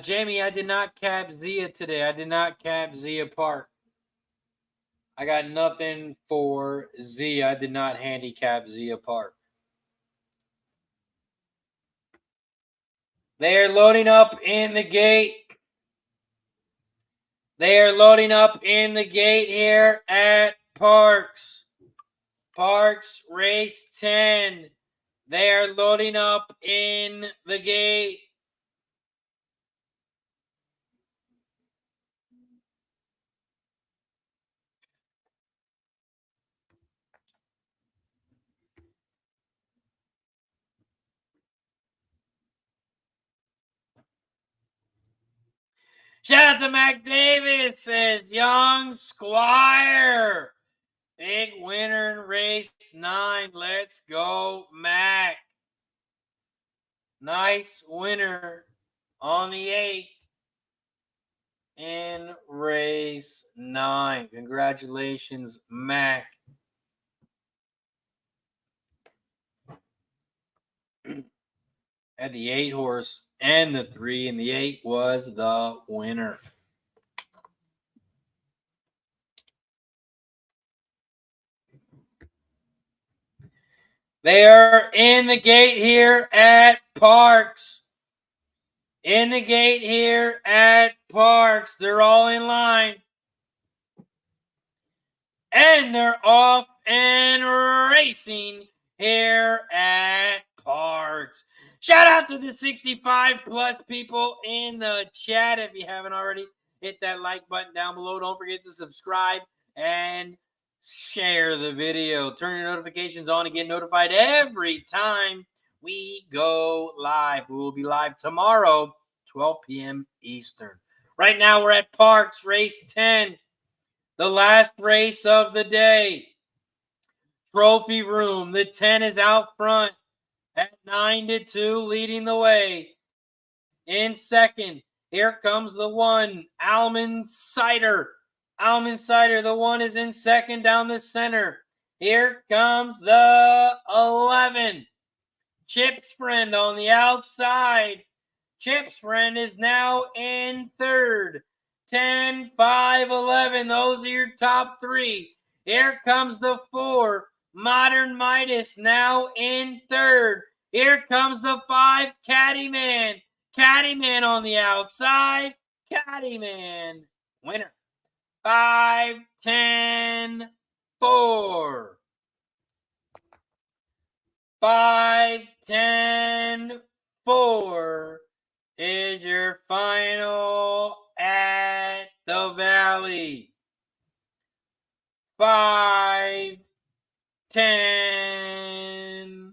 Jamie, I did not cap Zia today. I did not cap Zia Park. I got nothing for Zia. I did not handicap Zia Park. They are loading up in the gate. They are loading up in the gate here at Parx. Parx race 10. They are loading up in the gate. Shout out to Mac Davis, says Young Squire. Big winner in race 9. Let's go, Mac. Nice winner on the 8 in race 9. Congratulations, Mac. Had the 8 horse and the 3, and the 8 was the winner. They are in the gate here at Parx. In the gate here at Parx. They're all in line. And they're off and racing here at Parx. Shout out to the 65 plus people in the chat. If you haven't already, hit that like button down below. Don't forget to subscribe and share the video. Turn your notifications on to get notified every time we go live. We will be live tomorrow, 12 p.m. Eastern. Right now, we're at Parx race 10, the last race of the day. Trophy room. The 10 is out front at 9-2, leading the way. In second, here comes the 1, Almond Cider. Almond Cider, the 1 is in second down the center. Here comes the 11, Chip's Friend on the outside. Chip's Friend is now in third. 10, 5, 11. Those are your top 3. Here comes the 4, Modern Midas, now in third. Here comes the 5, Caddyman. Caddyman on the outside. Caddyman, winner. 5, 10, 4. 5, 10, 4 is your final at the Valley. 5, 10,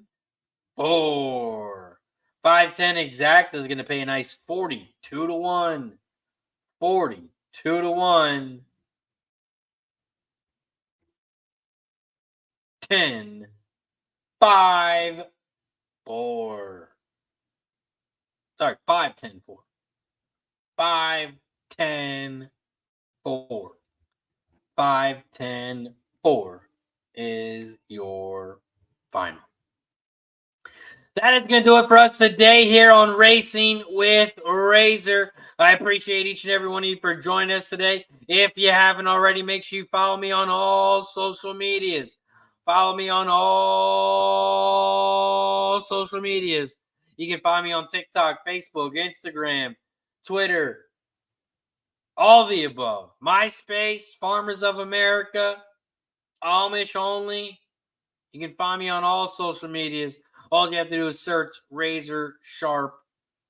4. 5, 10 exact is going to pay a nice 42-1. 42-1. 10, 5, 4. Sorry, 5, 10, 4. 5, 10, 4. 5, 10, 4 is your final. That is going to do it for us today here on Racing with Razor. I appreciate each and every one of you for joining us today. If you haven't already, make sure you follow me on all social medias. Follow me on all social medias. You can find me on TikTok, Facebook, Instagram, Twitter, all the above. MySpace, Farmers of America, Amish only. You can find me on all social medias. All you have to do is search Razor Sharp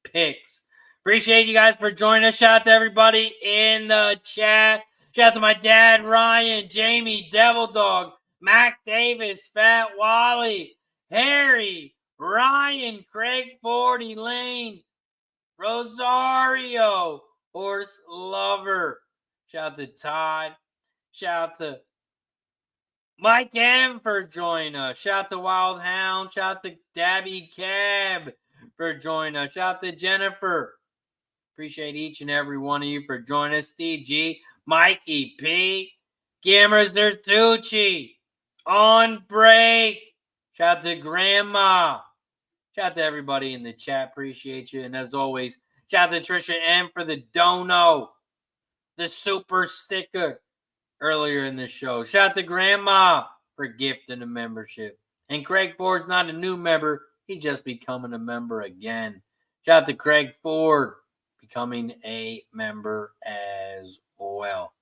Picks. Appreciate you guys for joining us. Shout out to everybody in the chat. Shout out to my dad, Ryan, Jamie, Devil Dog, Mac Davis, Fat Wally, Harry, Ryan, Craig Ford, Elaine, Rosario, Horse Lover. Shout out to Todd. Shout out to Mike M for joining us. Shout out to Wild Hound. Shout out to Dabby Cab for joining us. Shout out to Jennifer. Appreciate each and every one of you for joining us. Steve G, Mikey P, Gamers Zertucci, On Break. Shout out to Grandma. Shout out to everybody in the chat. Appreciate you. And as always, shout out to Trisha M for the dono, the super sticker earlier in the show. Shout out to Grandma for gifting a membership. And Craig Ford's not a new member. He's just becoming a member again. Shout out to Craig Ford becoming a member as well.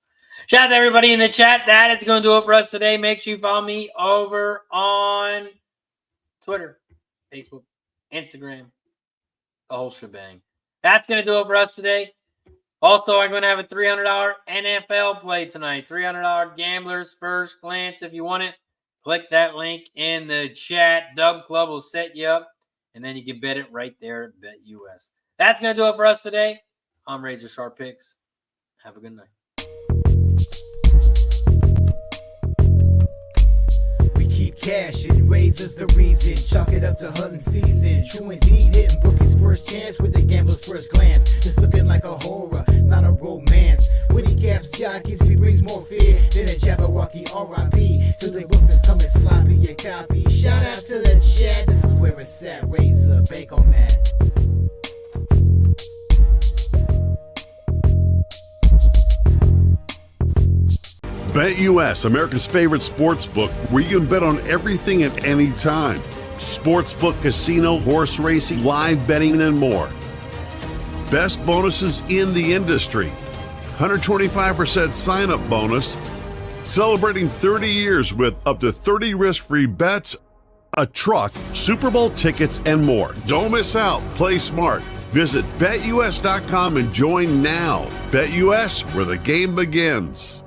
Shout out to everybody in the chat. That is going to do it for us today. Make sure you follow me over on Twitter, Facebook, Instagram, the whole shebang. That's going to do it for us today. Also, I'm going to have a $300 NFL play tonight. $300 Gambler's First Glance. If you want it, click that link in the chat. Dub Club will set you up, and then you can bet it right there at BetUS. That's going to do it for us today. I'm RazorSharpPicks. Have a good night. Keep cashing, Razor's the reason. Chalk it up to hunting season. True indeed, hitting book his first chance with the gambler's first glance. It's looking like a horror, not a romance. When he caps jockeys, he brings more fear than a Jabberwocky R.I.P. To the book that's coming sloppy and copy. Shout out to the chat, this is where it's at. Razor, bank on that. BetUS, America's favorite sports book, where you can bet on everything at any time. Sportsbook, casino, horse racing, live betting, and more. Best bonuses in the industry. 125% sign-up bonus. Celebrating 30 years with up to 30 risk-free bets, a truck, Super Bowl tickets, and more. Don't miss out. Play smart. Visit BetUS.com and join now. BetUS, where the game begins.